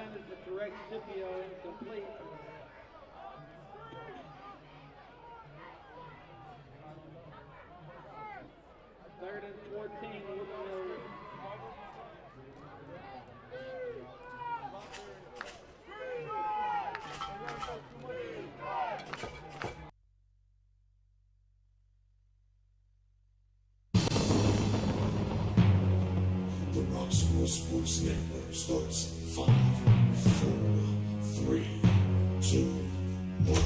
line is the correct Scipio, complete. Third and 14, Woodland Hills. The Roxamore Sports Network starts in 5, 4, 3, 2, 1.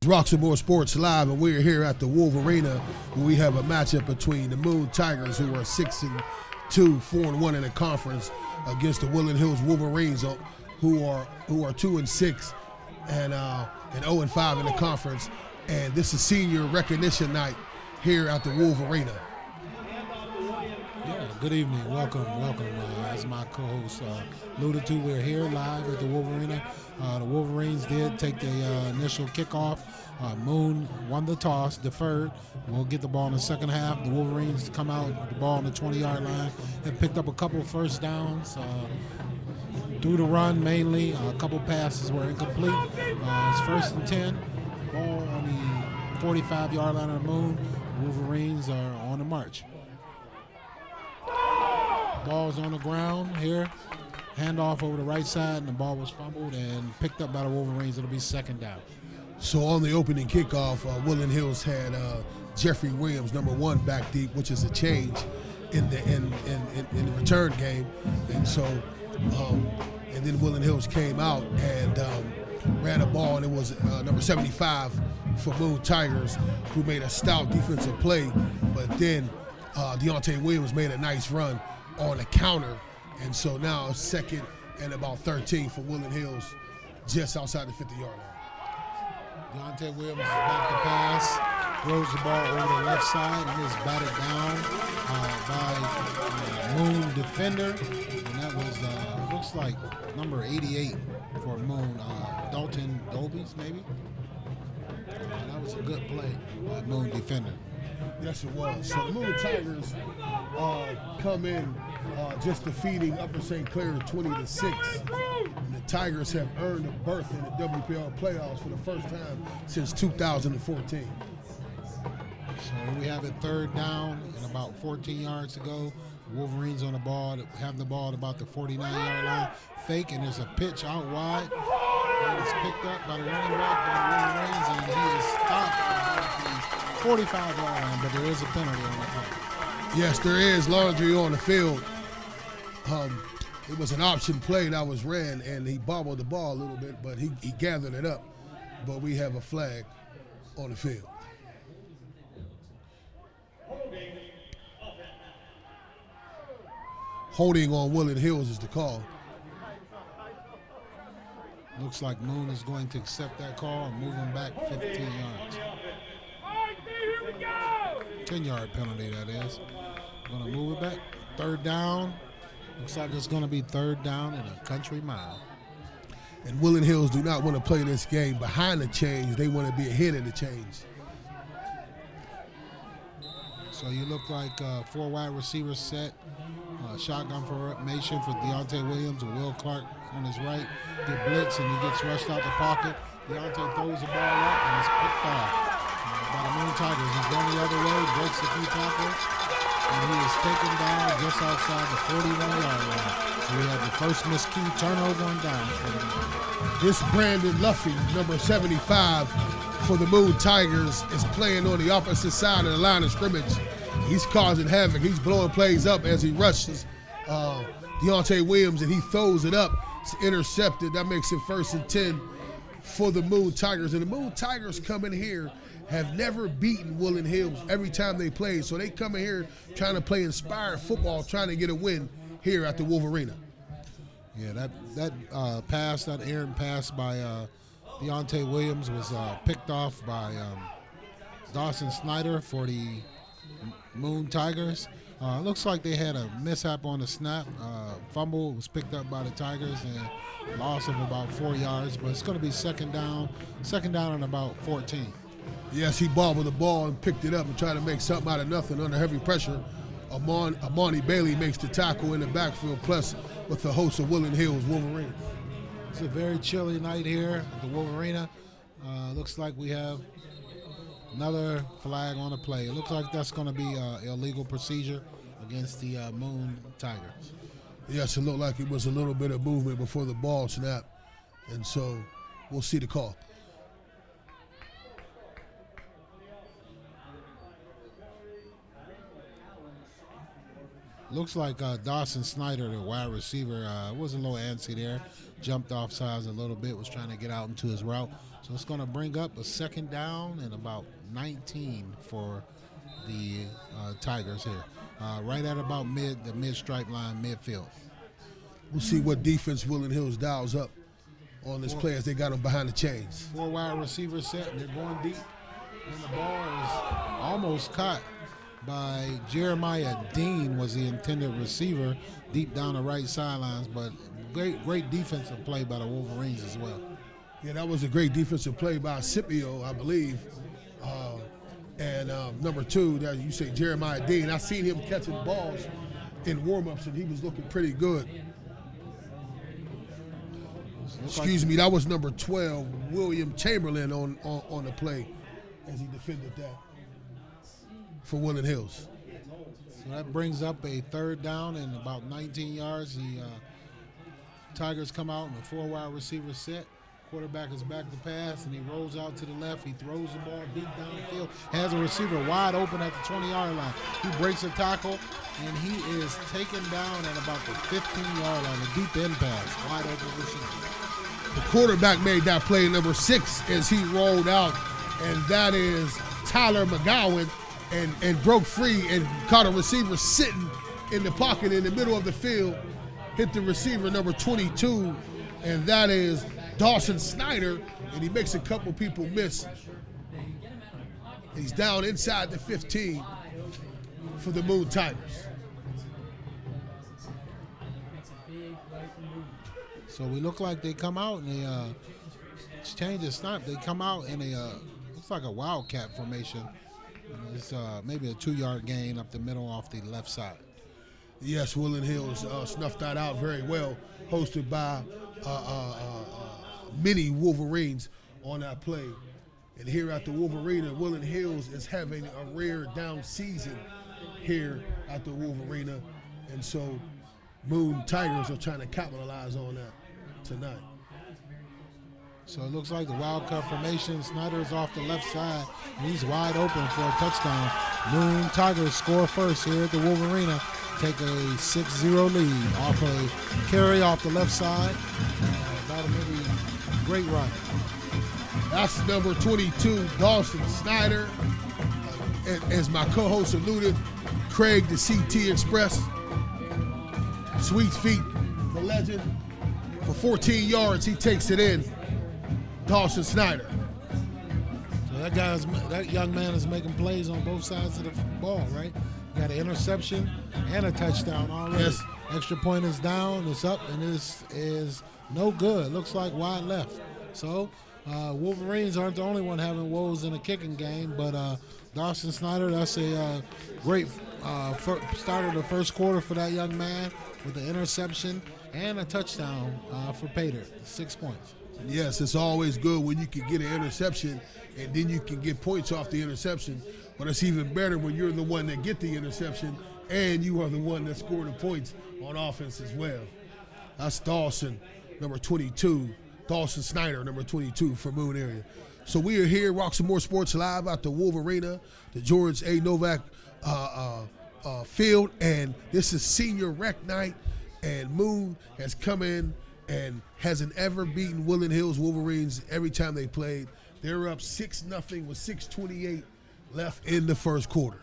Roxamore Sports Live, and we're here at the Wolverena. We have a matchup between the Moon Tigers, who are 6-2, 4-1 in the conference, against the Woodland Hills Wolverines, who are 2-6 and 0-5 in the conference. And this is senior recognition night here at the Wolverena. Yeah, good evening. Welcome. As my co-host alluded to, we're here live at the Wolverena. The Wolverines did take the initial kickoff. Moon won the toss, deferred. We'll get the ball in the second half. The Wolverines come out with the ball on the 20-yard line. Have picked up a couple first downs through the run mainly. A couple passes were incomplete. It's first and 10. Ball on the 45-yard line of the Moon. Wolverines are on the march. Ball's on the ground here. Handoff over the right side, and the ball was fumbled and picked up by the Wolverines. It'll be second down. So on the opening kickoff, Woodland Hills had Jeffrey Williams, number 1, back deep, which is a change in the return game. And so, and then Woodland Hills came out and ran a ball, and it was number 75 for Moon Tigers, who made a stout defensive play. But then Deontay Williams made a nice run on a counter. And so now second and about 13 for Woodland Hills, just outside the 50-yard line. Deontay Williams is back to pass, throws the ball over the left side, and is batted down by Moon defender. And that was, looks like number 88 for Moon, Dalton Dobies, maybe. That was a good play by Moon defender. Yes, it was. So the Moon Tigers come in just defeating Upper St. Clair 20-6. And the Tigers have earned a berth in the WPL playoffs for the first time since 2014. So we have it third down and about 14 yards to go. The Wolverines on the ball, have the ball at about the 49-yard line. Fake, and there's a pitch out wide. And it's picked up by the running back by the Wolverines, and he is stopped at the 45-yard line, but there is a penalty on the play. Yes, there is laundry on the field. It was an option play that was ran, and he bobbled the ball a little bit, but he gathered it up. But we have a flag on the field. holding on Woodland Hills is the call. Looks like Moon is going to accept that call and move him back 15 yards. 10-yard penalty, that is. Going to move it back. Third down. Looks like it's going to be third down in a country mile. And Woodland Hills do not want to play this game behind the chains. They want to be ahead of the chains. So you look like 4 wide receivers set. Shotgun formation for Deontay Williams and Will Clark on his right. Get blitz and he gets rushed out the pocket. Deontay throws the ball up and it's picked off by the Moon Tigers. He's going the other way, breaks a few tackles, and he is taken down just outside the 41-yard line. So we have the first miscue turnover on downs for the Moon. This Brandon Luffy, number 75 for the Moon Tigers, is playing on the opposite side of the line of scrimmage. He's causing havoc. He's blowing plays up as he rushes Deontay Williams, and he throws it up. It's intercepted. That makes it 1st and 10 for the Moon Tigers. And the Moon Tigers coming here have never beaten Woodland Hills every time they play. So they come in here trying to play inspired football, trying to get a win here at the Wolverena. Yeah, that pass, that errant pass by Deontay Williams was picked off by Dawson Snyder for the Moon Tigers. Looks like they had a mishap on the snap. Fumble was picked up by the Tigers and loss of about 4 yards, but it's going to be second down and about 14. Yes, he bobbled the ball and picked it up and tried to make something out of nothing under heavy pressure. Amani Bailey makes the tackle in the backfield, plus with the host of Woodland Hills, Wolverena. It's a very chilly night here at the Wolverena. Looks like we have another flag on the play. It looks like that's going to be illegal procedure against the Moon Tigers. Yes, it looked like it was a little bit of movement before the ball snapped, and so we'll see the call. Looks like Dawson Snyder, the wide receiver, was a little antsy there. Jumped off sides a little bit, was trying to get out into his route. So it's going to bring up a second down and about 19 for the Tigers here. Right at about the mid-stripe line, midfield. We'll see what defense Woodland Hills dials up on this play as they got them behind the chains. 4 wide receivers set, and they're going deep. And the ball is almost caught by Jeremiah Dean, was the intended receiver, deep down the right sidelines, but great defensive play by the Wolverines as well. Yeah, that was a great defensive play by Scipio, I believe. And number 2, that you say Jeremiah Dean. I seen him catching balls in warm-ups, and he was looking pretty good. Excuse me, that was number 12, William Chamberlain on the play as he defended that for Woodland Hills. So that brings up a third down and about 19 yards. The Tigers come out in a 4 wide receiver set. Quarterback is back to pass, and he rolls out to the left. He throws the ball deep downfield, has a receiver wide open at the 20-yard line. He breaks a tackle, and he is taken down at about the 15-yard line, a deep end pass, wide open receiver. The quarterback made that play, number 6, as he rolled out, and that is Tyler McGowan, and broke free and caught a receiver sitting in the pocket in the middle of the field, hit the receiver, number 22, and that is Dawson Snyder, and he makes a couple people miss. He's down inside the 15 for the Moon Tigers. So we look like they come out and they change the snap. They come out in a looks like a wildcat formation. It's maybe a 2-yard gain up the middle off the left side. Yes, Woodland Hills snuffed that out very well, hosted by many Wolverines on that play. And here at the Wolverena, Woodland Hills is having a rare down season here at the Wolverena. And so Moon Tigers are trying to capitalize on that tonight. So it looks like the wildcat formation. Snyder is off the left side, and he's wide open for a touchdown. Moon Tigers score first here at the Wolverena. Take a 6-0 lead off a carry off the left side. That'll be a great run. That's number 22, Dawson Snyder. And as my co-host alluded, Craig, the CT Express. Sweet feet, the legend. For 14 yards, he takes it in. Dawson Snyder. So that young man is making plays on both sides of the ball, right? Got an interception and a touchdown already. Yes. Extra point is down, it's up, and it is no good. Looks like wide left. So Wolverines aren't the only one having woes in the kicking game, but Dawson Snyder, that's a great start of the first quarter for that young man with the interception and a touchdown for Pater, 6 points. Yes, it's always good when you can get an interception and then you can get points off the interception. But it's even better when you're the one that get the interception and you are the one that scored the points on offense as well. That's Dawson, number 22. Dawson Snyder, number 22 for Moon area. So we are here, Roxamore Sports Live out the Wolverena, the George A. Novak field, and this is senior rec night, and Moon has come in and hasn't ever beaten Woodland Hills Wolverines every time they played. They're up 6-0 with 6:28 left in the first quarter.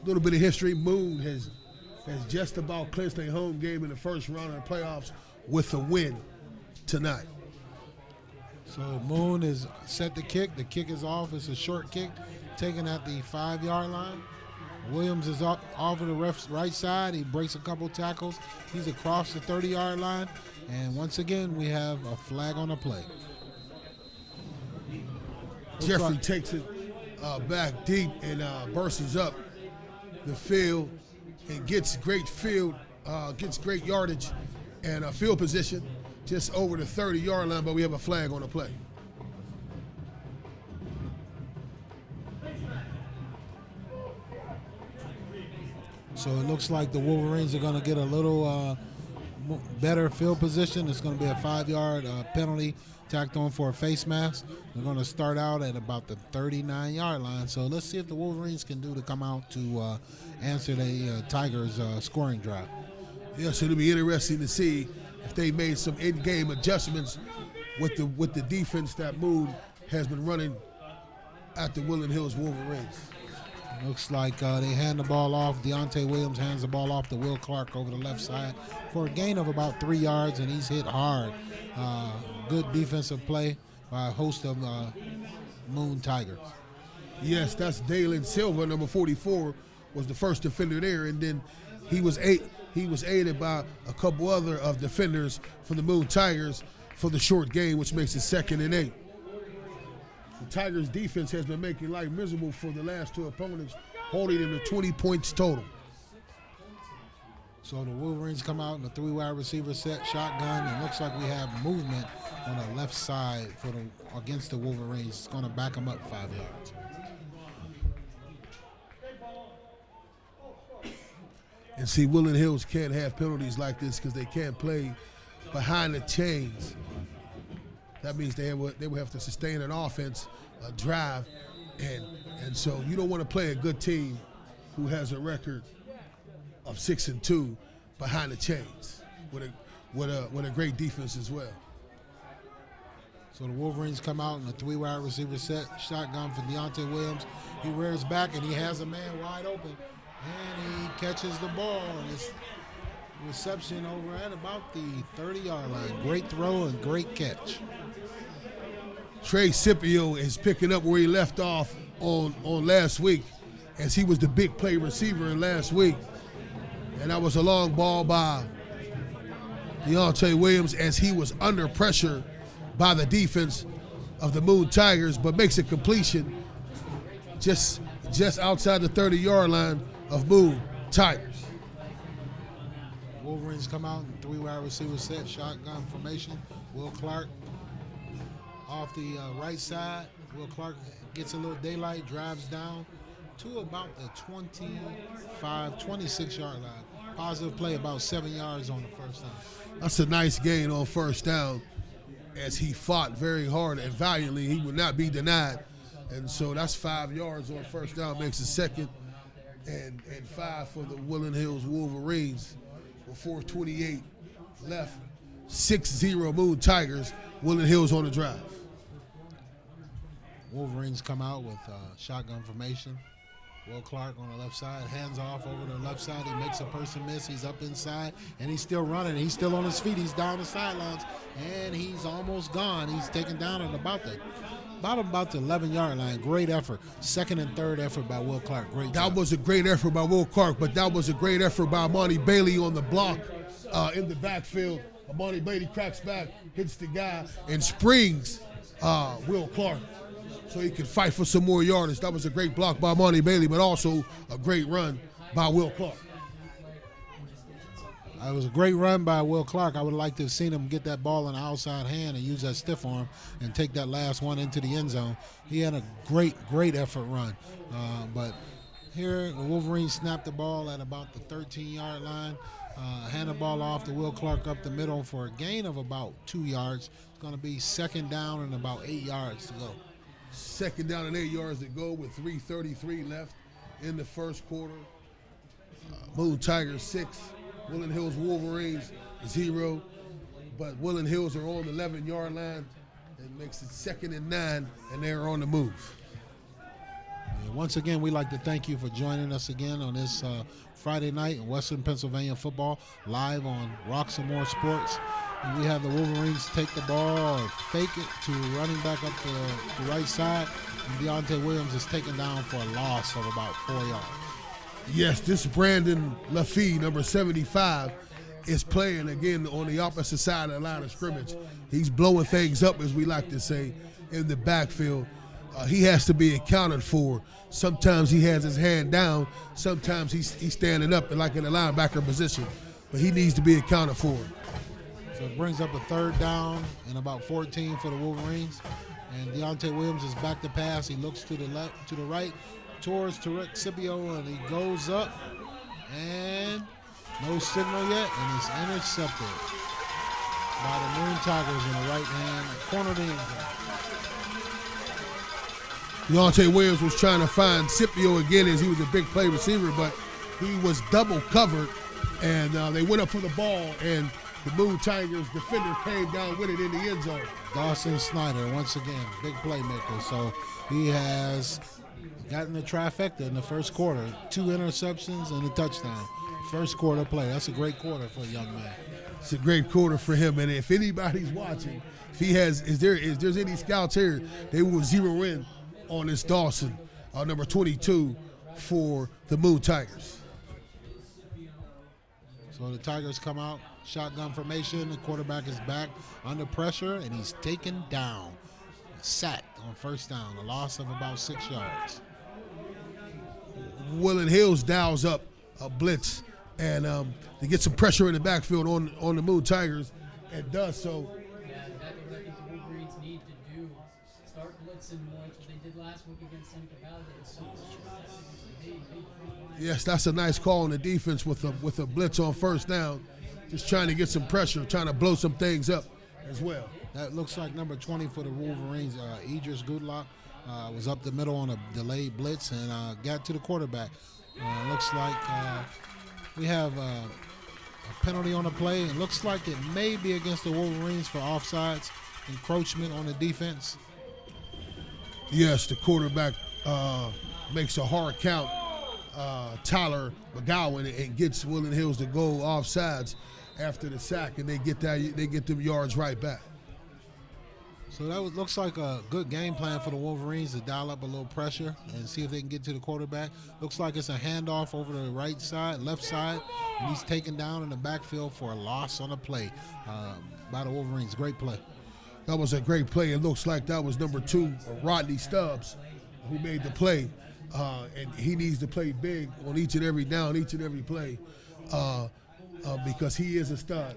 A little bit of history. Moon has just about clinched a home game in the first round of the playoffs with a win tonight. So Moon is set to kick. The kick is off. It's a short kick taken at the 5-yard line. Williams is off of the right side. He breaks a couple tackles. He's across the 30-yard line. And once again, we have a flag on the play. Jeffrey takes it back deep and bursts up the field and gets great yardage and field position just over the 30-yard line, but we have a flag on the play. So it looks like the Wolverines are going to get a little better field position. It's going to be a 5-yard penalty tacked on for a face mask. They're going to start out at about the 39-yard line. So let's see if the Wolverines can do to come out to answer the Tigers' scoring drive. Yes, it'll be interesting to see if they made some in-game adjustments with the defense that Moon has been running at the Woodland Hills Wolverines. Looks like they hand the ball off. Deontay Williams hands the ball off to Will Clark over the left side for a gain of about 3 yards, and he's hit hard. Good defensive play by a host of Moon Tigers. Yes, that's Dalen Silva, number 44, was the first defender there, and then he was aided by a couple other of defenders for the Moon Tigers for the short game, which makes it 2nd and 8. The Tigers' defense has been making life miserable for the last two opponents, holding them to 20 points total. So the Wolverines come out in the 3-wide receiver set, shotgun, and looks like we have movement on the left side against the Wolverines. It's going to back them up 5 yards. And see, Woodland Hills can't have penalties like this because they can't play behind the chains. That means they would have to sustain an offense, a drive, and so you don't want to play a good team who has a record of 6-2 behind the chains with a great defense as well. So the Wolverines come out in a 3-wide receiver set, shotgun for Deontay Williams. He rears back and he has a man wide open, and he catches the ball. And it's reception over at about the 30-yard line. Great throw and great catch. Trey Scipio is picking up where he left off on last week, as he was the big play receiver in last week. And that was a long ball by Deontay Williams as he was under pressure by the defense of the Moon Tigers, but makes a completion just outside the 30-yard line of Moon Tigers. Wolverines come out in 3-wide receiver set, shotgun formation. Will Clark off the right side. Will Clark gets a little daylight, drives down to about the 26-yard line. Positive play, about 7 yards on the first down. That's a nice gain on first down, as he fought very hard and valiantly. He would not be denied. And so that's 5 yards on first down, makes it 2nd and 5 for the Woodland Hills Wolverines with 4:28 left 6-0 Moon Tigers. Woodland Hills on the drive. Wolverines come out with shotgun formation. Will Clark on the left side, hands off over the left side. He makes a person miss. He's up inside, and he's still running. He's still on his feet. He's down the sidelines, and he's almost gone. He's taken down at about the 11-yard line. Great effort. Second and third effort by Will Clark. Great job. That was a great effort by Will Clark, but that was a great effort by Amani Bailey on the block in the backfield. Amani Bailey cracks back, hits the guy, and springs Will Clark so he can fight for some more yardage. That was a great block by Amani Bailey, but also a great run by Will Clark. It was a great run by Will Clark. I would like to have seen him get that ball in the outside hand and use that stiff arm and take that last one into the end zone. He had a great effort run. But here, the Wolverines snapped the ball at about the 13-yard line. Hand the ball off to Will Clark up the middle for a gain of about 2 yards. It's going to be second down and about 8 yards to go. Second down and 8 yards to go with 3:33 left in the first quarter. Moon Tigers 6, Woodland Hills Wolverines 0. But Woodland Hills are on the 11-yard line. It makes it 2nd and 9, and they're on the move. And once again, we'd like to thank you for joining us again on this Friday night in Western Pennsylvania football, live on Roxamore Sports. And we have the Wolverines take the ball, fake it to running back up the right side, and Deontay Williams is taken down for a loss of about 4 yards. Yes, this Brandon Lafee, number 75, is playing again on the opposite side of the line of scrimmage. He's blowing things up, as we like to say, in the backfield. He has to be accounted for. Sometimes he has his hand down. Sometimes he's standing up like in the linebacker position. But he needs to be accounted for. So it brings up a third down and about 14 for the Wolverines. And Deontay Williams is back to pass. He looks to the left, to the right, towards Tarek Scipio, and he goes up. And no signal yet, and it's intercepted by the Moon Tigers in the right hand corner of the end zone. Deontay Williams was trying to find Scipio again as he was a big play receiver, but he was double covered, and they went up for the ball, and the Moon Tigers defender came down with it in the end zone. Dawson Snyder, once again, big playmaker. So he has gotten the trifecta in the first quarter, 2 interceptions and a touchdown. First quarter play. That's a great quarter for a young man. It's a great quarter for him, and if anybody's watching, if there's any scouts here, they will zero in on this Dawson, number 22 for the Moon Tigers. So the Tigers come out, shotgun formation. The quarterback is back under pressure, and he's taken down. Sacked on first down, a loss of about 6 yards. Woodland Hills dials up a blitz, and to get some pressure in the backfield on the Moon Tigers, and does so. Yeah, that's what I think the Wolverines need to do. Start blitzing more. That's what they did last week against Seneca Valley. Yes, that's a nice call on the defense with a blitz on first down. Just trying to get some pressure, trying to blow some things up as well. That looks like number 20 for the Wolverines. Idris Goodlock was up the middle on a delayed blitz and got to the quarterback. Looks like we have a penalty on the play. It looks like it may be against the Wolverines for offsides, encroachment on the defense. Yes, the quarterback makes a hard count. Tyler McGowan, and gets Woodland Hills to go offsides after the sack, and they get them yards right back. So that looks like a good game plan for the Wolverines to dial up a little pressure and see if they can get to the quarterback. Looks like it's a handoff over to the right side, left side, and he's taken down in the backfield for a loss on the play by the Wolverines. Great play. That was a great play. It looks like that was number 2, Rodney Stubbs, who made the play. And he needs to play big on each and every down, each and every play, because he is a stud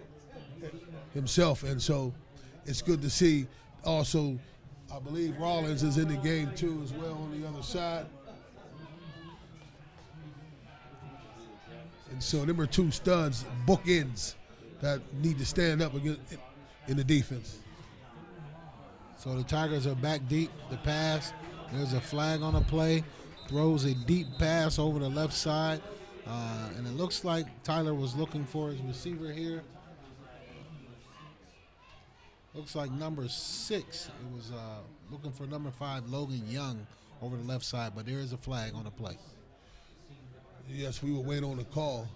himself. And so it's good to see. Also, I believe Rollins is in the game too as well on the other side. And so number 2 studs, bookends that need to stand up again in the defense. So the Tigers are back deep. The pass, there's a flag on the play. Throws a deep pass over the left side, and it looks like Tyler was looking for his receiver here. Looks like number 6. It was looking for number 5, Logan Young, over the left side, but there is a flag on the play. Yes, we will wait on the call.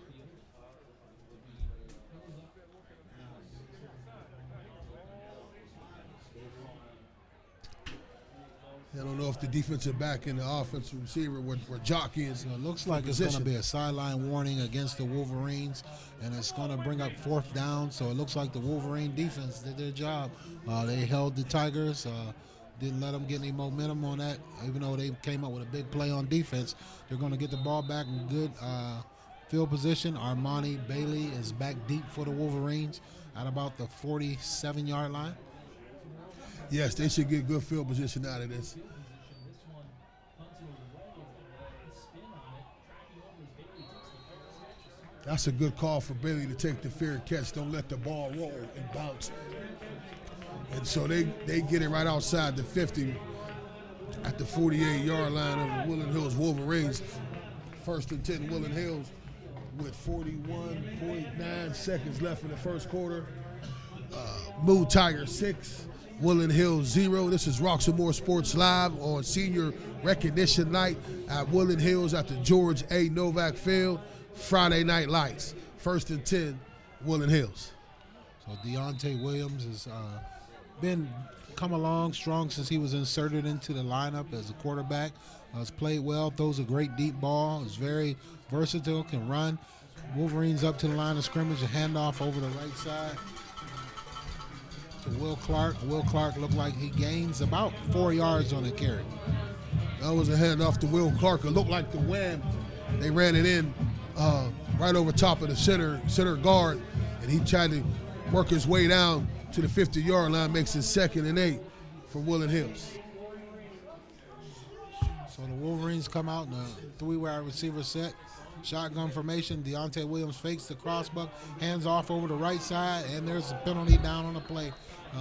I don't know if the defensive back and the offensive receiver were jockeying. So it looks like it's going to be a sideline warning against the Wolverines, and it's going to bring up 4th down. So it looks like the Wolverine defense did their job. They held the Tigers, didn't let them get any momentum on that. Even though they came up with a big play on defense, they're going to get the ball back in good field position. Armani Bailey is back deep for the Wolverines at about the 47-yard line. Yes, they should get good field position out of this. That's a good call for Bailey to take the fair catch. Don't let the ball roll and bounce. And so they get it right outside the 50 at the 48-yard line of the Woodland Hills Wolverines. 1st and 10 Woodland Hills with 41.9 seconds left in the first quarter. Moon Tiger 6. Woodland Hills 0. This is Roxamore Sports Live on Senior Recognition Night at Woodland Hills at the George A. Novak Field. Friday Night Lights. 1st and 10, Woodland Hills. So Deontay Williams has been come along strong since he was inserted into the lineup as a quarterback. Has played well, throws a great deep ball, is very versatile, can run. Wolverines up to the line of scrimmage, a handoff over the right side to Will Clark. Will Clark looked like he gains about 4 yards on the carry. That was a handoff to Will Clark. It looked like the wham. They ran it in right over top of the center guard, and he tried to work his way down to the 50-yard line, makes it 2nd and 8 for Woodland Hills. So the Wolverines come out in a 3-wide receiver set. Shotgun formation. Deontay Williams fakes the crossbuck, hands off over the right side, and there's a penalty down on the play.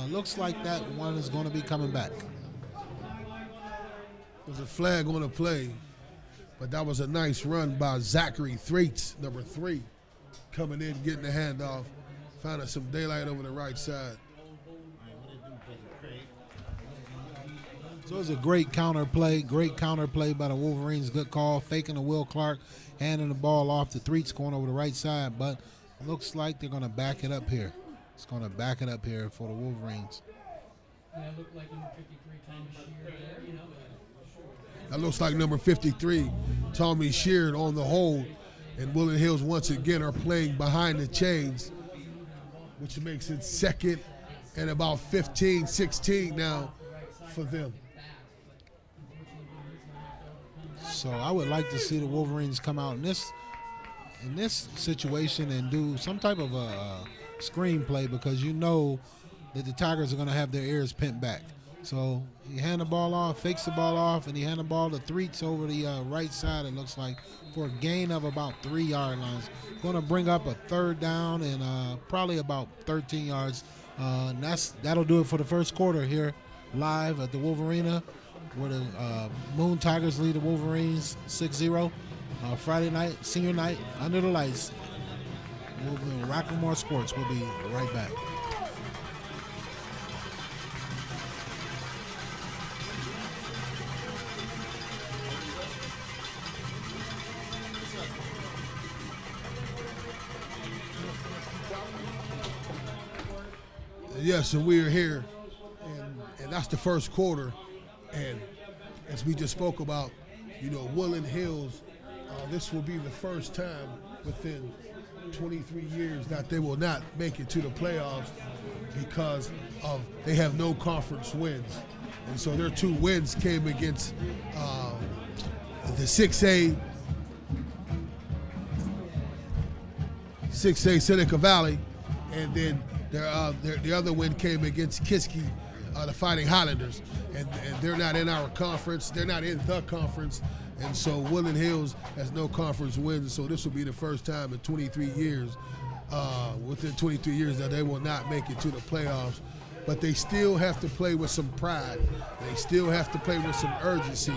Looks like that one is going to be coming back. There's a flag on the play, but that was a nice run by Zachary Threats, number 3, coming in, getting the handoff, finding some daylight over the right side. So it was a great counter play by the Wolverines. Good call, faking to Will Clark, handing the ball off to Threats going over the right side, but looks like they're going to back it up here. It's going to back it up here for the Wolverines. Yeah, it looked like number 53, Tommy Shear there, you know. That looks like number 53, Tommy Sheard on the hold. And Woodland Hills once again are playing behind the chains, which makes it 2nd and about 15, 16 now for them. So I would like to see the Wolverines come out in this situation and do some type of a screenplay, because you know that the Tigers are going to have their ears pinned back. So he hand the ball off, fakes the ball off, and he hand the ball to Threats over the right side, it looks like, for a gain of about 3 yard lines. Going to bring up a 3rd down and probably about 13 yards. And that'll do it for the first quarter here live at the Wolverena, where the Moon Tigers lead the Wolverines 6-0. Friday night, senior night, under the lights. Roxamore Sports will be right back. Yes, and we are here, and that's the first quarter. And as we just spoke about, you know, Woodland Hills, this will be the first time within 23 years that they will not make it to the playoffs because of they have no conference wins. And so their 2 wins came against the 6A Seneca Valley, and then the other win came against Kiski, the Fighting Highlanders, and they're not in our conference. They're not in the conference, and so Woodland Hills has no conference wins. So this will be the first time in 23 years, within 23 years, that they will not make it to the playoffs. But they still have to play with some pride. They still have to play with some urgency.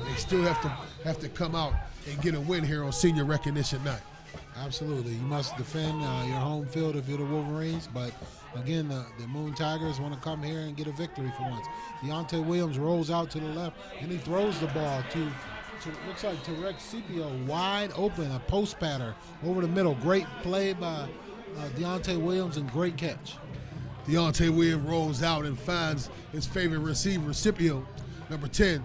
They still have to come out and get a win here on Senior Recognition Night. Absolutely. You must defend your home field if you're the Wolverines. But, again, the Moon Tigers want to come here and get a victory for once. Deontay Williams rolls out to the left, and he throws the ball to looks like Tarek Scipio, wide open, a post pattern over the middle. Great play by Deontay Williams and great catch. Deontay Williams rolls out and finds his favorite receiver, Scipio, number 10,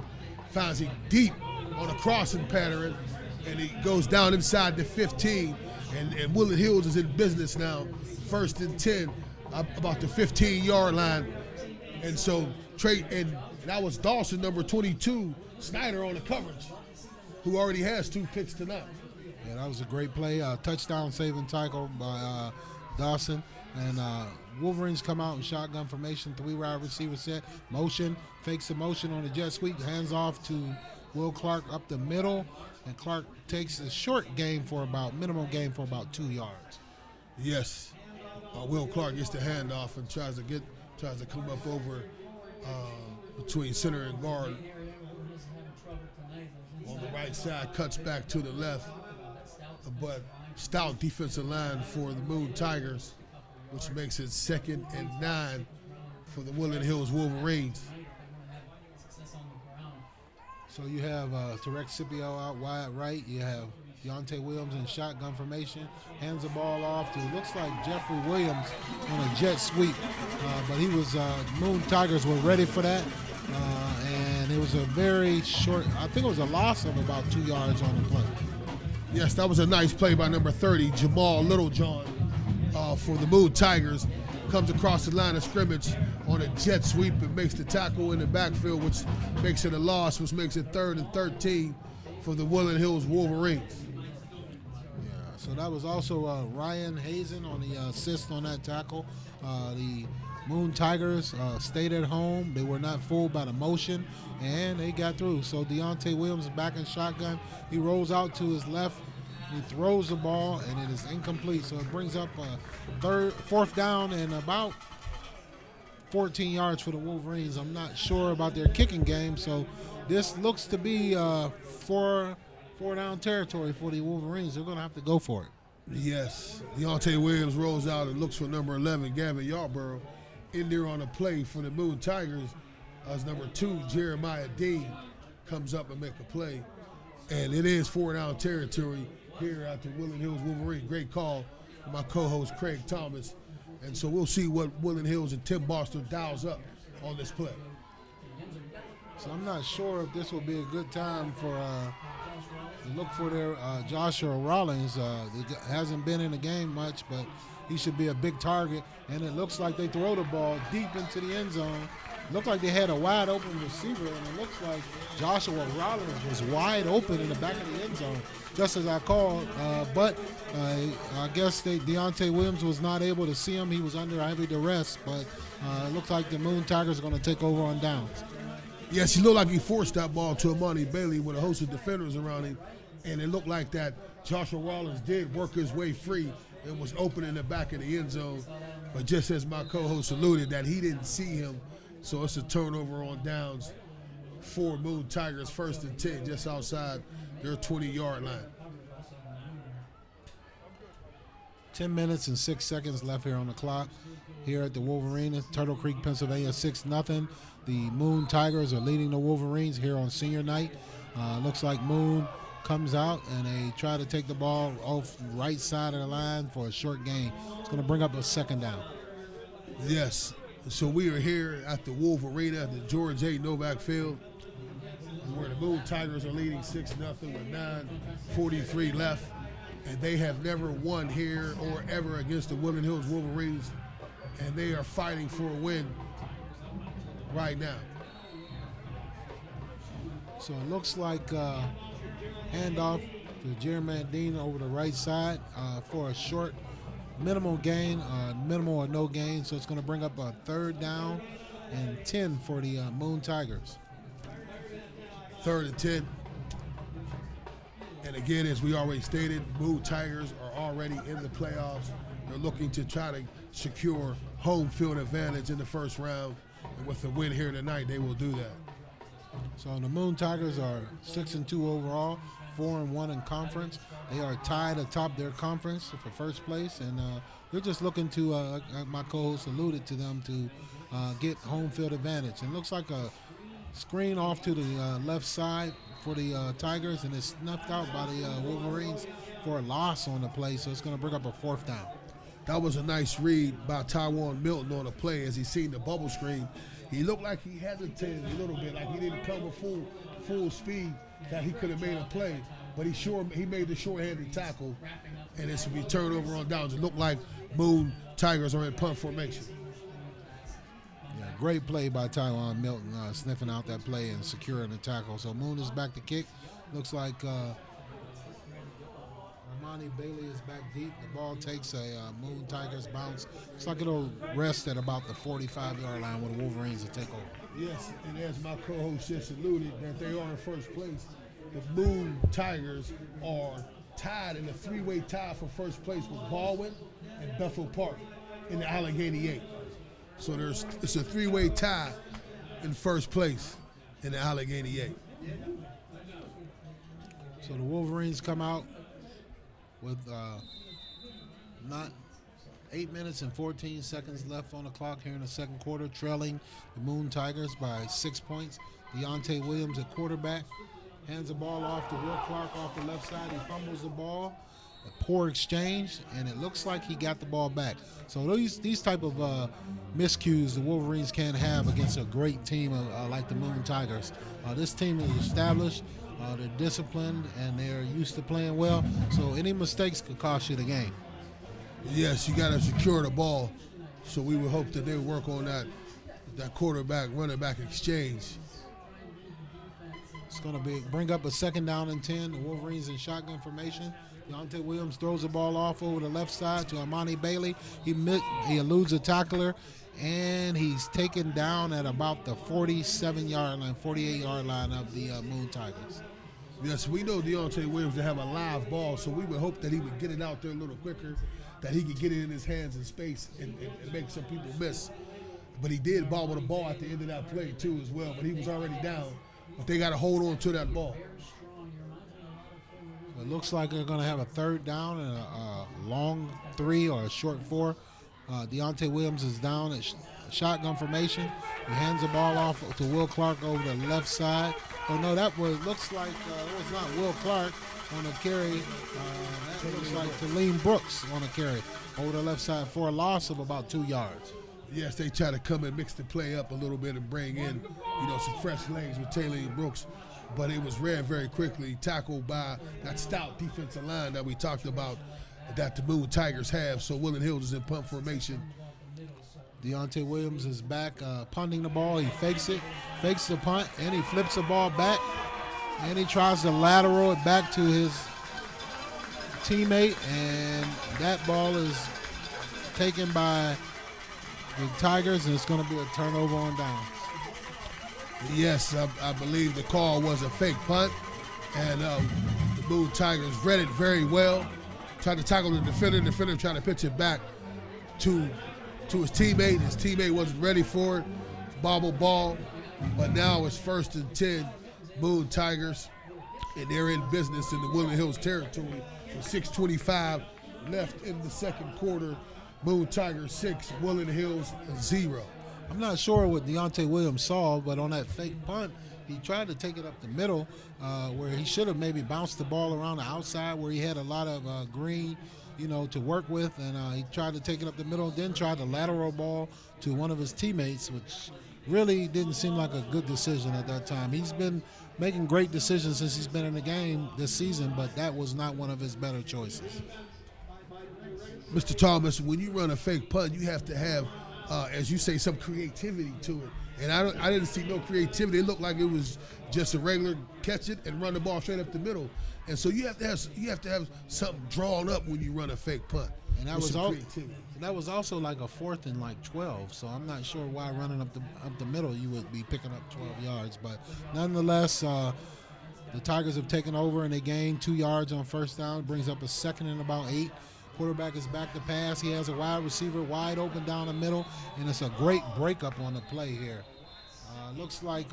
finds him deep on a crossing pattern, and he goes down inside the 15, and Woodland Hills is in business now, 1st and 10, about the 15-yard line. And so and that was Dawson, number 22, Snyder on the coverage, who already has 2 picks tonight. Yeah, that was a great play. Touchdown saving tackle by Dawson. And Wolverines come out in shotgun formation, 3 wide receiver set, motion, fakes the motion on the jet sweep, hands off to Will Clark up the middle, and Clark takes a short gain for minimum gain for about 2 yards. Yes, Will Clark gets the handoff and tries to come up over between center and guard. On the right side, cuts back to the left, but stout defensive line for the Moon Tigers, which makes it 2nd and 9 for the Woodland Hills Wolverines. So you have Tarek Scipio out wide right. You have Deontay Williams in shotgun formation. Hands the ball off to, looks like Jeffrey Williams on a jet sweep. But he was, Moon Tigers were ready for that. And it was a very short, I think it was a loss of about 2 yards on the play. Yes, that was a nice play by number 30, Jamal Littlejohn, for the Moon Tigers. Comes across the line of scrimmage on a jet sweep and makes the tackle in the backfield, which makes it a loss, which makes it 3rd and 13 for the Woodland Hills Wolverines. Yeah, so that was also Ryan Hazen on the assist on that tackle. The Moon Tigers stayed at home. They were not fooled by the motion, and they got through. So Deontay Williams is back in shotgun. He rolls out to his left. He throws the ball, and it is incomplete. So it brings up 4th down and about 14 yards for the Wolverines. I'm not sure about their kicking game, so this looks to be 4 down territory for the Wolverines. They're going to have to go for it. Yes, Deontay Williams rolls out and looks for number 11, Gavin Yarborough, in there on a play for the Moon Tigers. As number 2, Jeremiah Dean, comes up and make a play. And it is 4 down territory here at the Woodland Hills Wolverine. Great call from my co-host Craig Thomas. And so we'll see what Woodland Hills and Tim Boston dials up on this play. So I'm not sure if this will be a good time for to look for their Joshua Rollins. He hasn't been in the game much, but he should be a big target. And it looks like they throw the ball deep into the end zone. Looked like they had a wide open receiver, and it looks like Joshua Rollins was wide open in the back of the end zone, just as I called. But I guess Deontay Williams was not able to see him. He was under heavy duress, but it looks like the Moon Tigers are going to take over on downs. Yes, he looked like he forced that ball to Amani Bailey with a host of defenders around him, and it looked like that Joshua Rollins did work his way free and was open in the back of the end zone. But just as my co-host alluded, that he didn't see him, so it's a turnover on downs for Moon Tigers, 1st and 10, just outside their 20-yard line. 10 minutes and 6 seconds left here on the clock here at the Wolverena, Turtle Creek, Pennsylvania, 6-0. The Moon Tigers are leading the Wolverines here on senior night. Looks like Moon comes out and they try to take the ball off right side of the line for a short gain. It's going to bring up a 2nd down. Yes. So we are here at the Wolverena at the George A. Novak Field, where the Moon Tigers are leading 6-0 with 9:43 left. And they have never won here or ever against the Woodland Hills Wolverines. And they are fighting for a win right now. So it looks like handoff to Jeremiah Dean over the right side for a short minimal gain, minimal or no gain. So it's going to bring up a 3rd down and 10 for the Moon Tigers. 3rd and 10. And again, as we already stated, Moon Tigers are already in the playoffs. They're looking to try to secure home field advantage in the first round. And with the win here tonight, they will do that. So the Moon Tigers are 6-2 overall, 4-1 in conference. They are tied atop their conference for first place, and they're just looking to, my co-host alluded to them, to get home field advantage. And it looks like a screen off to the left side for the Tigers, and it's snuffed out by the Wolverines for a loss on the play, so it's going to bring up a 4th down. That was a nice read by Tywan Milton on the play as he seen the bubble screen. He looked like he hesitated a little bit, like he didn't come with full speed, that he could have made a play, but he made the short-handed tackle, and it's a turnover on downs. It looked like Moon Tigers are in punt formation. Yeah, great play by Tywan Milton, sniffing out that play and securing the tackle. So Moon is back to kick. Looks like Armani Bailey is back deep. The ball takes a Moon Tigers bounce. Looks like it'll rest at about the 45-yard line where the Wolverines will take over. Yes, and as my co-host just alluded, that they are in first place. The Moon Tigers are tied in a 3-way tie for first place with Baldwin and Bethel Park in the Allegheny 8. So it's a 3-way tie in first place in the Allegheny 8. So the Wolverines come out with not 8 minutes and 14 seconds left on the clock here in the second quarter, trailing the Moon Tigers by 6 points. Deontay Williams at quarterback hands the ball off to Will Clark off the left side. He fumbles the ball. A poor exchange, and it looks like he got the ball back. So these type of miscues the Wolverines can't have against a great team like the Moon Tigers. This team is established. They're disciplined, and they're used to playing well. So any mistakes could cost you the game. Yes, you got to secure the ball. So we would hope that they work on that quarterback, running back exchange. It's going to bring up a 2nd down and 10. The Wolverines in shotgun formation. Deontay Williams throws the ball off over the left side to Armani Bailey. He eludes a tackler, and he's taken down at about the 47-yard line, 48-yard line of the Moon Tigers. Yes, we know Deontay Williams to have a live ball, so we would hope that he would get it out there a little quicker, that he could get it in his hands in space and make some people miss. But he did bobble the ball at the end of that play, too, as well, but he was already down. But they got to hold on to that ball. It looks like they're going to have a 3rd down and a long 3 or a short 4. Deontay Williams is down at shotgun formation. He hands the ball off to Will Clark over the left side. Oh, no, looks like it was not Will Clark on a carry. That looks like Talene Brooks on a carry over the left side for a loss of about 2 yards. Yes, they try to come and mix the play up a little bit and bring in, some fresh legs with Talene Brooks. But it was ran very quickly, tackled by that stout defensive line that we talked about that the Moon Tigers have. So Woodland Hills is in punt formation. Deontay Williams is back punting the ball. He fakes the punt, and he flips the ball back, and he tries to lateral it back to his teammate, and that ball is taken by the Tigers, and it's going to be a turnover on downs. Yes, I believe the call was a fake punt, and the Moon Tigers read it very well. Tried to tackle the defender tried to pitch it back to his teammate. His teammate wasn't ready for it. Bobble ball, but now it's 1st and 10, Moon Tigers, and they're in business in the Woodland Hills territory with 6:25 left in the second quarter. Moon Tigers 6, Woodland Hills 0. I'm not sure what Deontay Williams saw, but on that fake punt, he tried to take it up the middle where he should have maybe bounced the ball around the outside where he had a lot of green, to work with, and he tried to take it up the middle, then tried the lateral ball to one of his teammates, which really didn't seem like a good decision at that time. He's been making great decisions since he's been in the game this season, but that was not one of his better choices. Mr. Thomas, when you run a fake punt, you have to have as you say, some creativity to it. And I didn't see no creativity. It looked like it was just a regular catch it and run the ball straight up the middle. And so you have to have something drawn up when you run a fake punt. And that was also like a 4th and 12. So I'm not sure why running up the middle you would be picking up 12 yards. But nonetheless, the Tigers have taken over and they gained 2 yards on first down. It brings up a 2nd and about 8. Quarterback is back to pass. He has a wide receiver wide open down the middle, and it's a great breakup on the play here. Looks like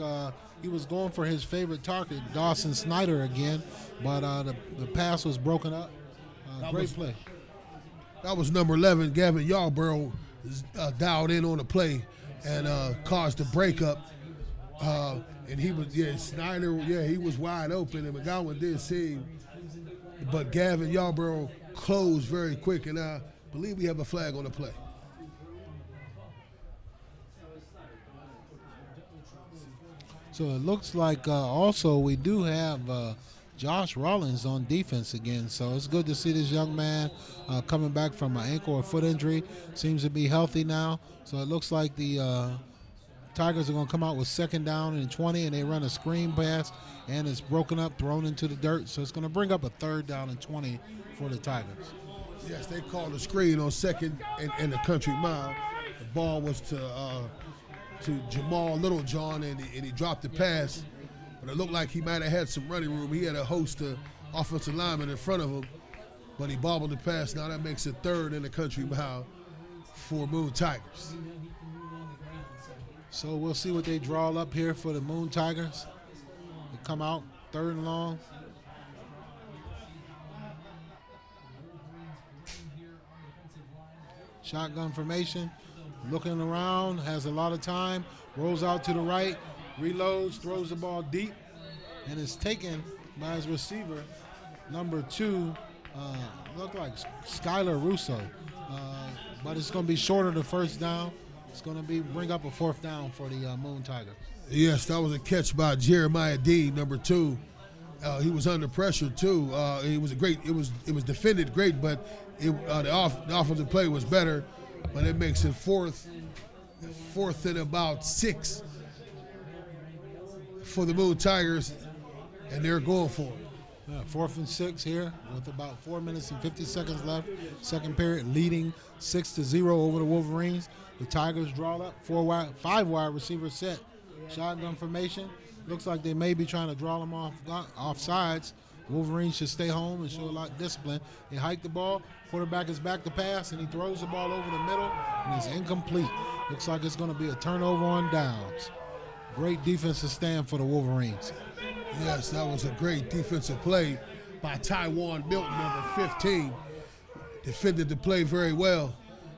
he was going for his favorite target, Dawson Snyder again, but the pass was broken up. Great play. That was number 11, Gavin Yarborough, dialed in on the play and caused the breakup. And he was, Snyder, he was wide open, and McGowan did see him. But Gavin Yarborough closed very quick, and I believe we have a flag on the play. So it looks like also we do have Josh Rollins on defense again. So it's good to see this young man coming back from an ankle or foot injury. Seems to be healthy now. So it looks like the Tigers are going to come out with 2nd down and 20, and they run a screen pass, and it's broken up, thrown into the dirt. So it's going to bring up a 3rd down and 20 for the Tigers. Yes, they called a screen on 2nd and the country mile. The ball was to Jamal Littlejohn, and he dropped the pass. But it looked like he might have had some running room. He had a host of offensive linemen in front of him, but he bobbled the pass. Now that makes it 3rd in the country mile for Moon Tigers. So we'll see what they draw up here for the Moon Tigers. They come out 3rd and long. Shotgun formation, looking around, has a lot of time, rolls out to the right, reloads, throws the ball deep, and is taken by his receiver, number 2, look like Skylar Russo. But it's going to be shorter than 1st down. It's going to bring up a 4th down for the Moon Tigers. Yes, that was a catch by Jeremiah Dean, number 2. He was under pressure too. It was defended great, but the offensive play was better. But it makes it 4th and about 6 for the Moon Tigers, and they're going for it. 4th and 6 here with about 4 minutes and 50 seconds left. 2nd period, leading 6-0 over the Wolverines. The Tigers draw up 5 wide receiver set. Shotgun formation. Looks like they may be trying to draw them off sides. Wolverines should stay home and show a lot of discipline. They hike the ball. Quarterback is back to pass, and he throws the ball over the middle, and it's incomplete. Looks like it's going to be a turnover on downs. Great defensive stand for the Wolverines. Yes, that was a great defensive play by Tywan Milton, number 15. Defended the play very well.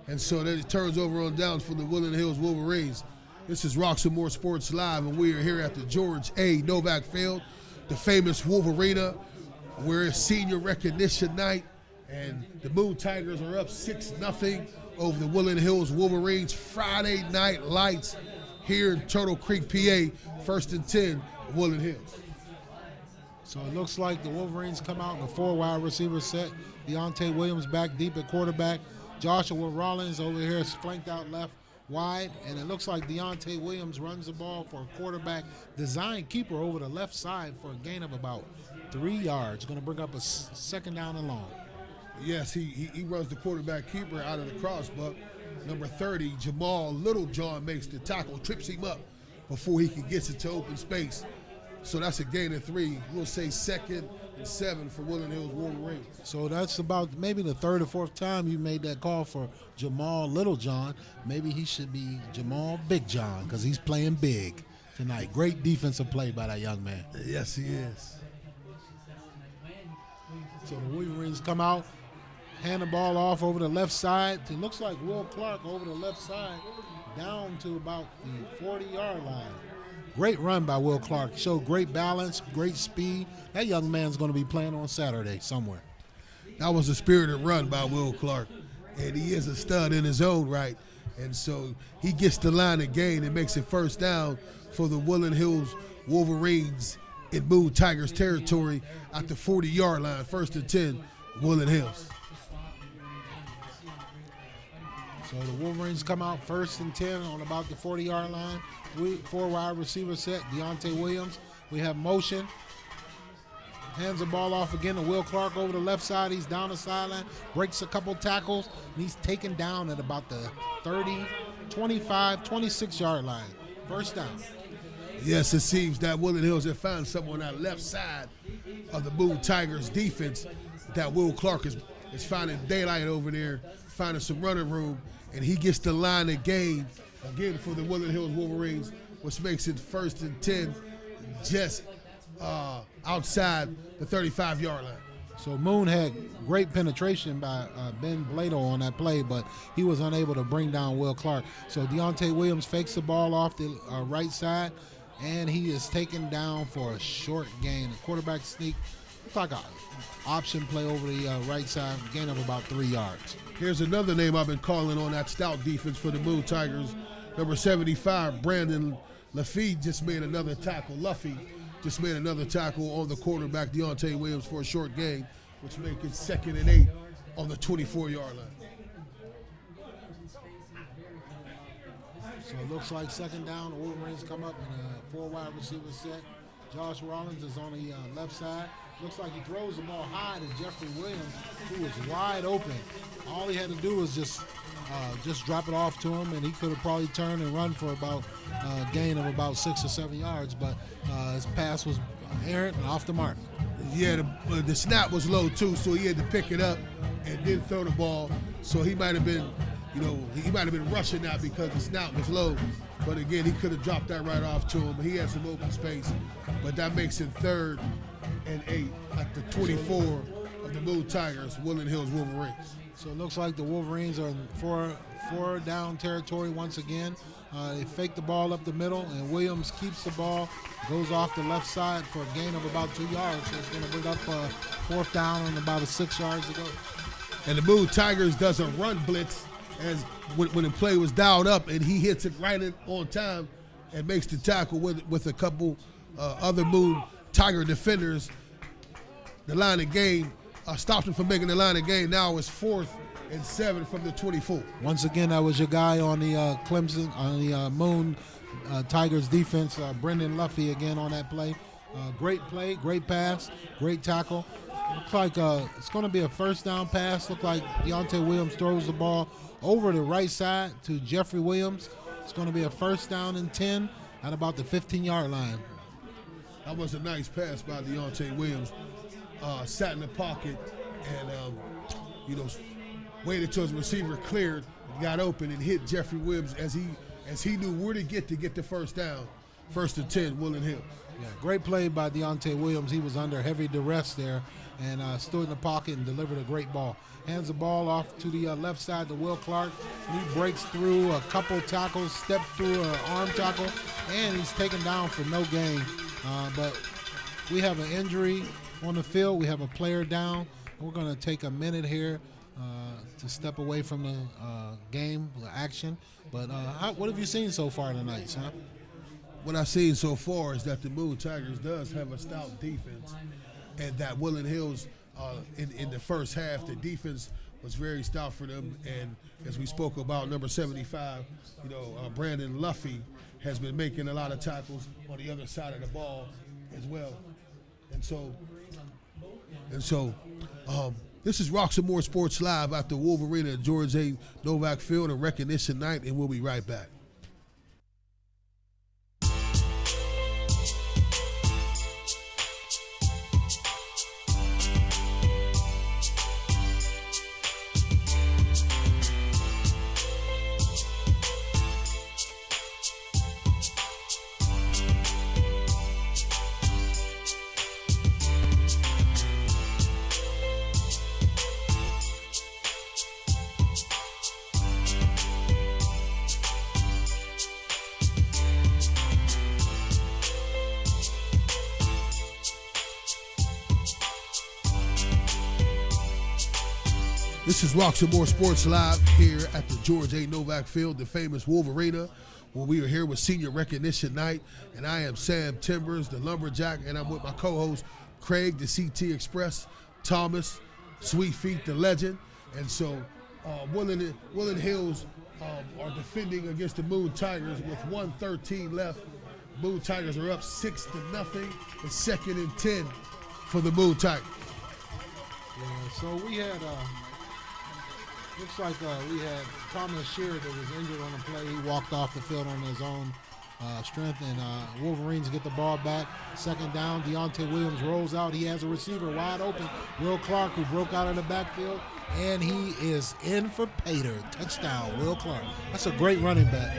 And so then it turns over on downs for the Woodland Hills Wolverines. This is Roxamore Sports Live, and we are here at the George A. Novak Field, the famous Wolverena. We're at senior recognition night, and the Moon Tigers are up 6-0 over the Woodland Hills Wolverines. Friday night lights here in Turtle Creek, PA, 1st and 10, Woodland Hills. So it looks like the Wolverines come out in a 4 wide receiver set. Deontay Williams back deep at quarterback. Joshua Rollins over here is flanked out left wide, and it looks like Deontay Williams runs the ball for a quarterback design keeper over the left side for a gain of about 3 yards. Going to bring up a 2nd down and long. Yes, he runs the quarterback keeper out of the cross, but number 30, Jamal Littlejohn, makes the tackle, trips him up before he can get it to open space. So that's a gain of 3. We'll say 2nd and 7 for Woodland Hills Wolverines. So that's about maybe the 3rd or 4th time you made that call for Jamal Littlejohn. Maybe he should be Jamal Big John because he's playing big tonight. Great defensive play by that young man. Yes, he is. So the Wolverines come out, hand the ball off over the left side. It looks like Will Clark over the left side down to about the 40-yard line. Great run by Will Clark. Showed great balance, great speed. That young man's going to be playing on Saturday somewhere. That was a spirited run by Will Clark, and he is a stud in his own right. And so he gets the line of gain and makes it 1st down for the Woodland Hills Wolverines in Moon Tigers territory at the 40-yard line. 1st and 10, Woodland Hills. So the Wolverines come out 1st and 10 on about the 40-yard line. 4 wide receiver set, Deontay Williams. We have motion. Hands the ball off again to Will Clark over the left side. He's down the sideline, breaks a couple tackles, and he's taken down at about the 30, 25, 26-yard line. 1st down. Yes, it seems that Woodland Hills have found someone on that left side of the Moon Tigers defense. That Will Clark is finding daylight over there, finding some running room, and he gets the line of gain again for the Woodland Hills Wolverines which makes it first and 10 just outside the 35-yard line. So Moon had great penetration by Ben Blado on that play, but he was unable to bring down Will Clark. So Deontay Williams fakes the ball off the right side, and he is taken down for a short gain. A quarterback sneak, looks like an option play over the right side, gain of about 3 yards. Here's another name I've been calling on that stout defense for the Moon Tigers. Number 75, Brandon Laffey just made another tackle. Luffy just made another tackle on the quarterback, Deontay Williams, for a short gain, which makes it 2nd and 8 on the 24-yard line. So it looks like 2nd down. The Wolverines come up in a 4-wide receiver set. Josh Rollins is on the left side. Looks like he throws the ball high to Jeffrey Williams, who was wide open. All he had to do was just drop it off to him, and he could have probably turned and run for about a gain of about 6 or 7 yards, but his pass was errant and off the mark. Yeah, the snap was low too, so he had to pick it up and then throw the ball. So he might have been, he might have been rushing that because the snap was low. But again, he could have dropped that right off to him. He had some open space, but that makes it 3rd and 8 at the 24 of the Moon Tigers, Woodland Hills Wolverines. So it looks like the Wolverines are in four down territory once again. They fake the ball up the middle, and Williams keeps the ball, goes off the left side for a gain of about 2 yards. So it's going to bring up 4th down and about 6 yards to go. And the Moon Tigers does a run blitz as when the play was dialed up, and he hits it right on time and makes the tackle with a couple other Moon Tiger defenders. The line of gain stopped him from making the line of gain. Now it's 4th and 7 from the 24. Once again, that was your guy on the Clemson, on the Moon Tigers defense, Brendan Luffey again on that play. Great play, great pass, great tackle. Looks like it's going to be a 1st down pass. Looks like Deontay Williams throws the ball over the right side to Jeffrey Williams. It's going to be a 1st down and 10 at about the 15-yard line. That was a nice pass by Deontay Williams. Sat in the pocket and, waited till his receiver cleared, got open, and hit Jeffrey Williams as he knew where to get the 1st down. 1st and 10, Woodland Hills. Yeah, great play by Deontay Williams. He was under heavy duress there and stood in the pocket and delivered a great ball. Hands the ball off to the left side to Will Clark. He breaks through a couple tackles, stepped through an arm tackle, and he's taken down for no gain. But we have an injury on the field. We have a player down. We're going to take a minute here to step away from the game, the action. But what have you seen so far tonight, son? What I've seen so far is that the Moon Tigers does have a stout defense, and that Woodland Hills in the first half, the defense was very stout for them. And as we spoke about, number 75, Brandon Luffey has been making a lot of tackles on the other side of the ball as well. And so this is Roxamore Sports Live at the Wolverena at George A. Novak Field on Recognition Night, and we'll be right back. This is Roxamore Sports Live here at the George A. Novak Field, the famous Wolverena, where we are here with Senior Recognition Night. And I am Sam Timbers, the Lumberjack, and I'm with my co-host, Craig, the CT Express, Thomas, Sweet Feet, the Legend. And so Woodland Hills are defending against the Moon Tigers with 1:13 left. Moon Tigers are up 6-0. It's 2nd and 10 for the Moon Tigers. Yeah, so we had... looks like we had Thomas Shearer that was injured on the play. He walked off the field on his own strength, and Wolverines get the ball back. 2nd down, Deontay Williams rolls out. He has a receiver wide open, Will Clark, who broke out of the backfield, and he is in for Pater. Touchdown, Will Clark. That's a great running back.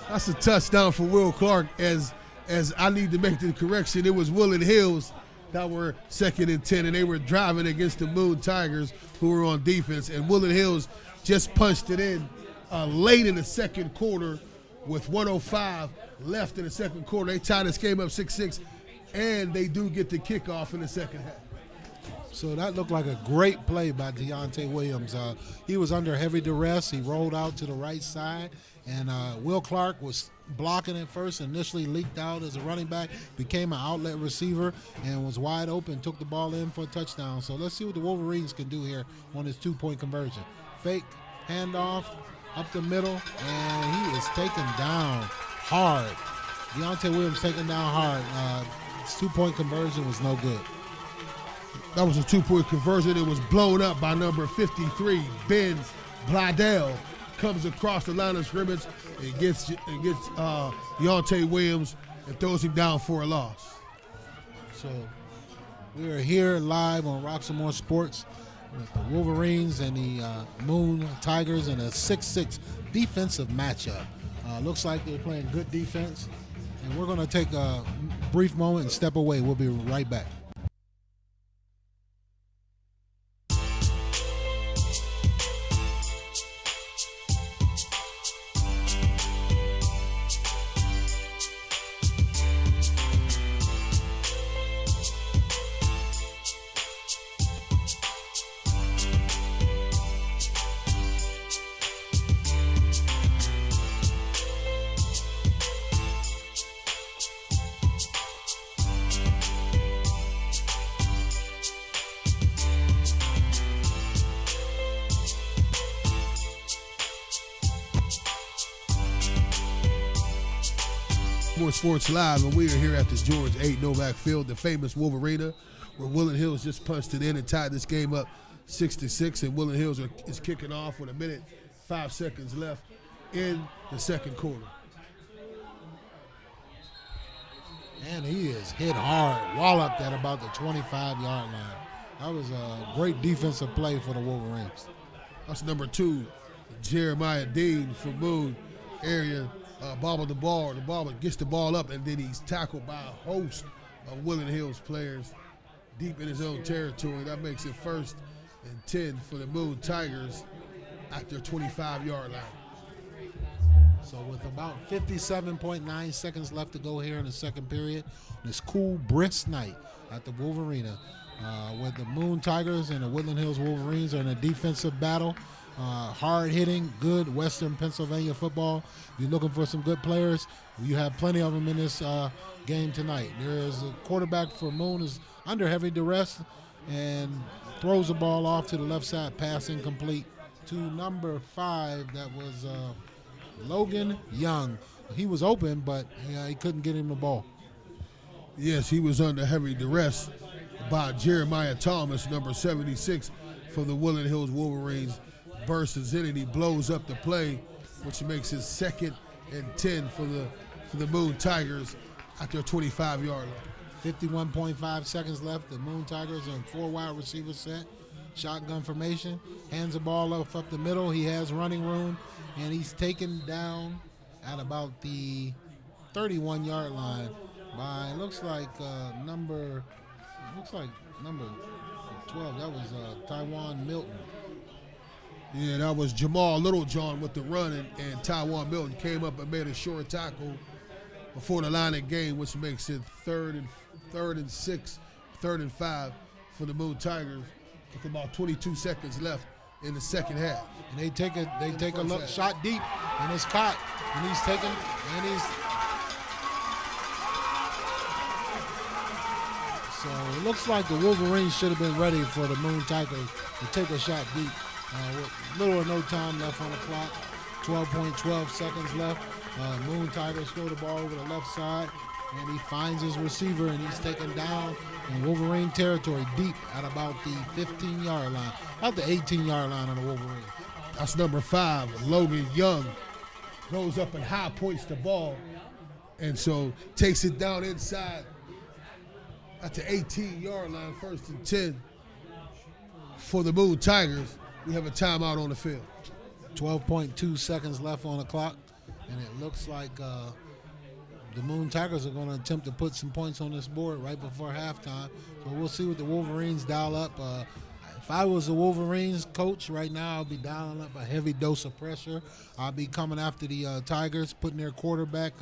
That's a touchdown for Will Clark. As I need to make the correction, it was Woodland Hills that were 2nd and 10, and they were driving against the Moon Tigers, who were on defense. And Woodland Hills just punched it in late in the second quarter with 1:05 left in the second quarter. They tied this game up 6-6, and they do get the kickoff in the second half. So that looked like a great play by Deontay Williams. He was under heavy duress. He rolled out to the right side, and Will Clark was blocking at first, initially leaked out as a running back, became an outlet receiver, and was wide open, took the ball in for a touchdown. So let's see what the Wolverines can do here on this 2-point conversion. Fake handoff up the middle, and he is taken down hard. Deontay Williams taken down hard. His 2-point conversion was no good. That was a 2-point conversion. It was blown up by number 53, Ben Bladell. Comes across the line of scrimmage and gets Deontay Williams and throws him down for a loss. So we are here live on Roxamore Sports with the Wolverines and the Moon Tigers in a 6-6 defensive matchup. Looks like they're playing good defense, and we're going to take a brief moment and step away. We'll be right back. More Sports Live, and we are here at the George 8 Novak Field, the famous Wolverena, where Woodland Hills just punched it in and tied this game up 6-6, and Woodland Hills is kicking off with 1:05 seconds left in the second quarter. And he is hit hard, walloped at about the 25-yard line. That was a great defensive play for the Wolverines. That's number 2, Jeremiah Dean from Moon area. Bobbled the ball. The ball gets the ball up, and then he's tackled by a host of Woodland Hills players deep in his own territory. That makes it 1st and 10 for the Moon Tigers at their 25-yard line. So with about 57.9 seconds left to go here in the second period, this cool, brisk night at the Wolverena, where the Moon Tigers and the Woodland Hills Wolverines are in a defensive battle. Hard-hitting, good Western Pennsylvania football. If you're looking for some good players, you have plenty of them in this game tonight. There's a quarterback for Moon is under heavy duress and throws the ball off to the left side, pass incomplete to number 5. That was Logan Young. He was open, but he couldn't get him the ball. Yes, he was under heavy duress by Jeremiah Thomas, number 76 for the Woodland Hills Wolverines. Bursts in and he blows up the play, which makes it 2nd and 10 for the Moon Tigers at their 25-yard line. 51.5 seconds left. The Moon Tigers in 4 wide receiver set. Shotgun formation. Hands the ball up the middle. He has running room, and he's taken down at about the 31-yard line by looks like number 12. That was Taiwan Milton. Yeah, that was Jamal Littlejohn with the run, and Taiwan Milton came up and made a short tackle before the line of game, which makes it 3rd and 6, 3rd and 5 for the Moon Tigers with about 22 seconds left in the second half. And they take a look shot deep, and it's caught, and he's taken, and he's. So it looks like the Wolverines should have been ready for the Moon Tigers to take a shot deep. With little or no time left on the clock, 12.12 seconds left. Moon Tigers throw the ball over the left side, and he finds his receiver, and he's taken down in Wolverine territory deep at about the 15-yard line, about the 18-yard line on the Wolverines. That's number 5, Logan Young. Goes up and high points the ball, and so takes it down inside at the 18-yard line, 1st and 10 for the Moon Tigers. We have a timeout on the field. 12.2 seconds left on the clock. and it looks like the Moon Tigers are going to attempt to put some points on this board right before halftime. So we'll see what the Wolverines dial up. If I was a Wolverines coach right now, I'll be dialing up a heavy dose of pressure. I'll be coming after the Tigers, putting their quarterback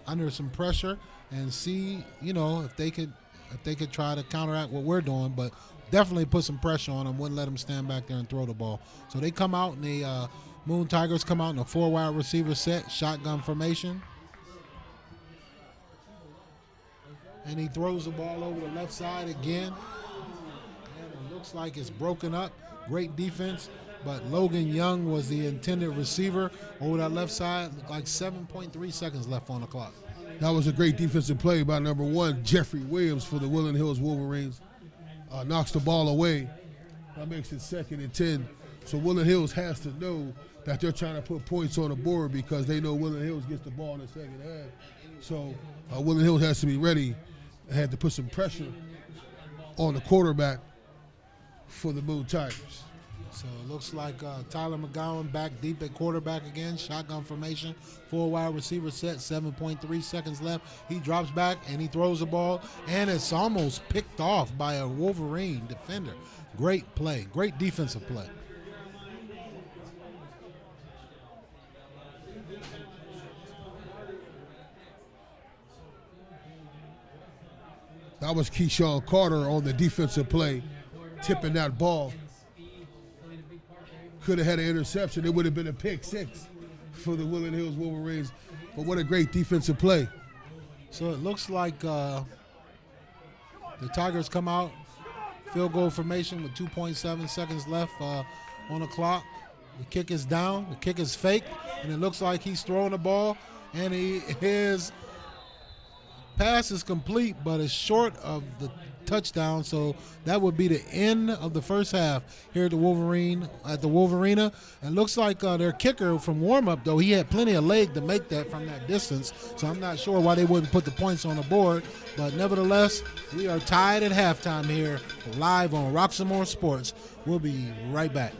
under some pressure, and see, if they could try to counteract what we're doing. But definitely put some pressure on them. Wouldn't let them stand back there and throw the ball. So they come out, and the Moon Tigers come out in a 4-wide receiver set, shotgun formation. And he throws the ball over the left side again. And it looks like it's broken up. Great defense. But Logan Young was the intended receiver over that left side. Looked like 7.3 seconds left on the clock. That was a great defensive play by number 1, Jeffrey Williams for the Woodland Hills Wolverines. Knocks the ball away. That makes it 2nd and 10. So Woodland Hills has to know that they're trying to put points on the board because they know Woodland Hills gets the ball in the second half. So Woodland Hills has to be ready. Had to put some pressure on the quarterback for the Moon Tigers. So it looks like Tyler McGowan back deep at quarterback again. Shotgun formation, 4-wide receiver set, 7.3 seconds left. He drops back and he throws the ball, and it's almost picked off by a Wolverine defender. Great play, great defensive play. That was Keyshawn Carter on the defensive play, tipping that ball. Could have had an interception. It would have been a pick 6 for the Woodland Hills Wolverines. But what a great defensive play. So it looks like the Tigers come out, field goal formation with 2.7 seconds left on the clock. The kick is down. The kick is fake. And it looks like he's throwing the ball. And his pass is complete, but it's short of the touchdown. So that would be the end of the first half here at the Wolverena. And looks like their kicker from warm-up, though, he had plenty of leg to make that from that distance. So I'm not sure why they wouldn't put the points on the board. But nevertheless, we are tied at halftime here live on Roxamore Sports. We'll be right back.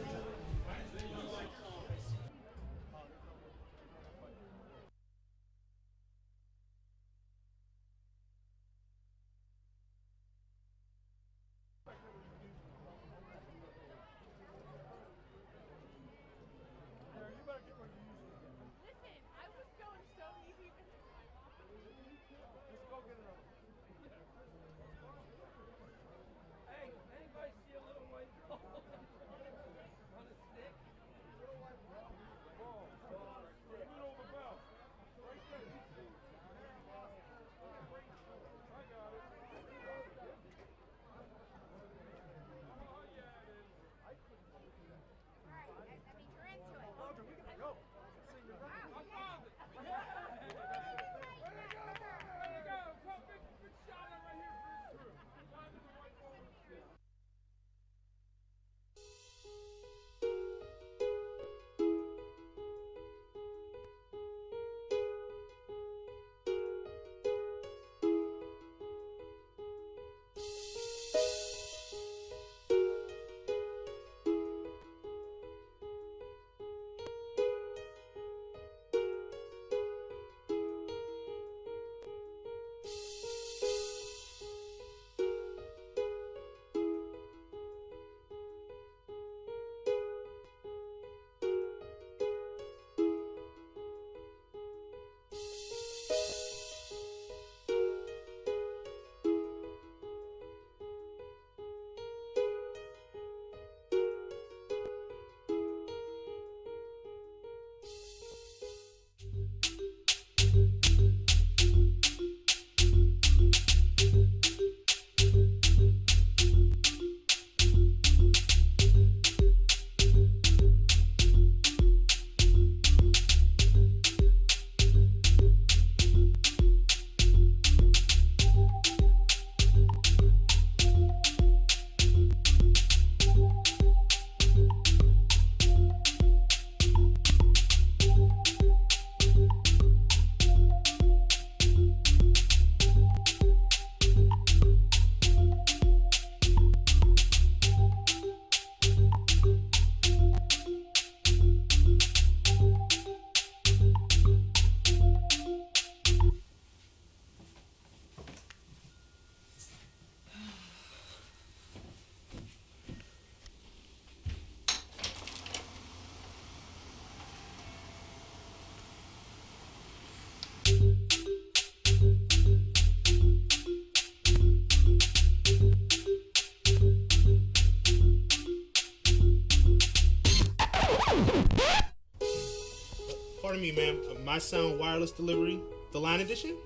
Pardon me, ma'am. My Sound Wireless Delivery, the Line Edition?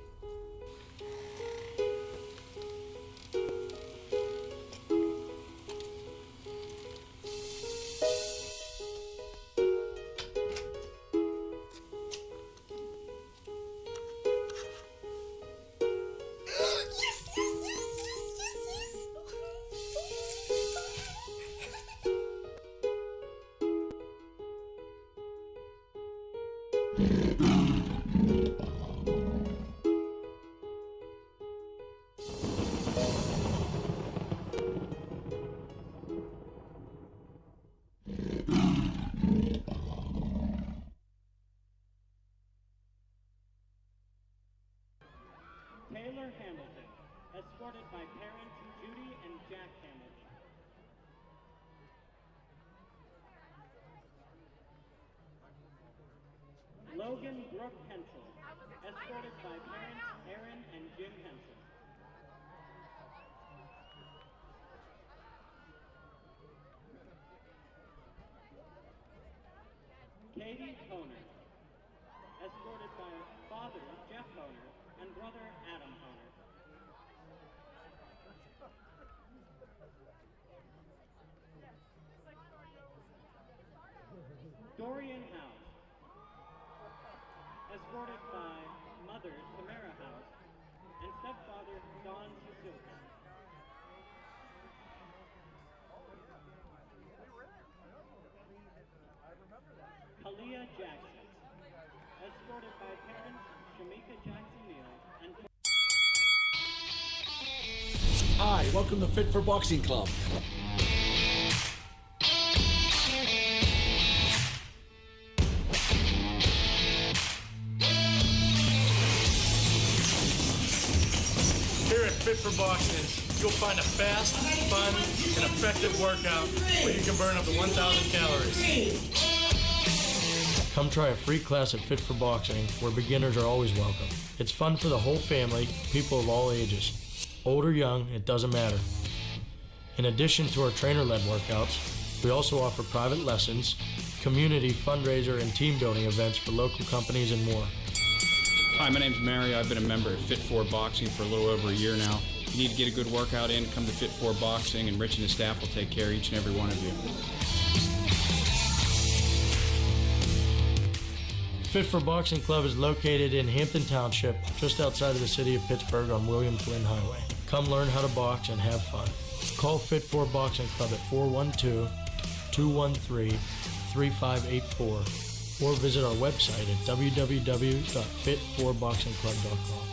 Taylor Hamilton, escorted by parents Judy and Jack Hamilton. Logan Brooke Hensel, escorted by parents Aaron and Jim Hensel. Katie Honer, escorted by father Jeff Honer and brother Adam Honer. Dorian House, escorted by mother Tamara House and stepfather Don Susilka. Kalia Jackson, escorted by parents Shamika Jackson Neal and Hi, welcome to Fit for Boxing Club. Here at Fit for Boxing, you'll find a fast, fun, and effective workout where you can burn up to 1,000 calories. Come try a free class at Fit for Boxing, where beginners are always welcome. It's fun for the whole family, people of all ages. Old or young, it doesn't matter. In addition to our trainer-led workouts, we also offer private lessons, community, fundraiser, and team building events for local companies and more. Hi, my name's Mary. I've been a member at Fit for Boxing for a little over a year now. If you need to get a good workout in, come to Fit for Boxing, and Rich and his staff will take care of each and every one of you. Fit for Boxing Club is located in Hampton Township, just outside of the city of Pittsburgh on William Flynn Highway. Come learn how to box and have fun. Call Fit for Boxing Club at 412-213-3584 or visit our website at www.fit4boxingclub.com.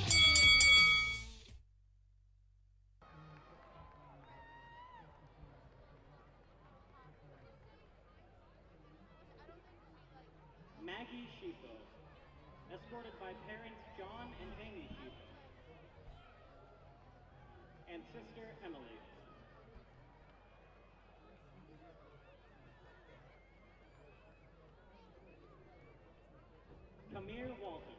Maggie Sheepo, escorted by parents John and Amy Sheepo, and sister Emily. Kamir Walton.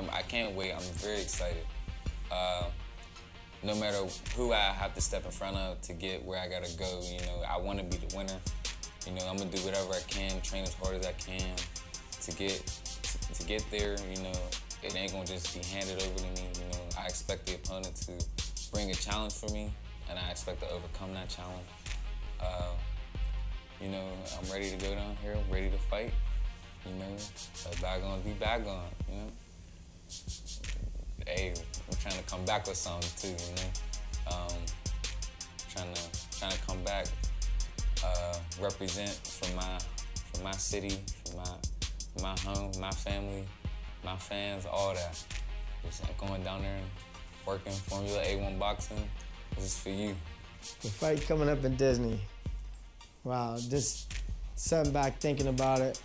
I can't wait. I'm very excited. No matter who I have to step in front of to get where I gotta go, you know, I want to be the winner. You know, I'm gonna do whatever I can, train as hard as I can to get there. You know, it ain't gonna just be handed over to me. You know, I expect the opponent to bring a challenge for me, and I expect to overcome that challenge. You know, I'm ready to go down here, ready to fight. You know, bygones be bygones. You know. Hey, I'm trying to come back with something too, you know. Trying to come back, represent for my city, for my home, my family, my fans, all that. Just going down there and working Formula A1 boxing. This is for you. The fight coming up in Disney. Wow, just sitting back thinking about it.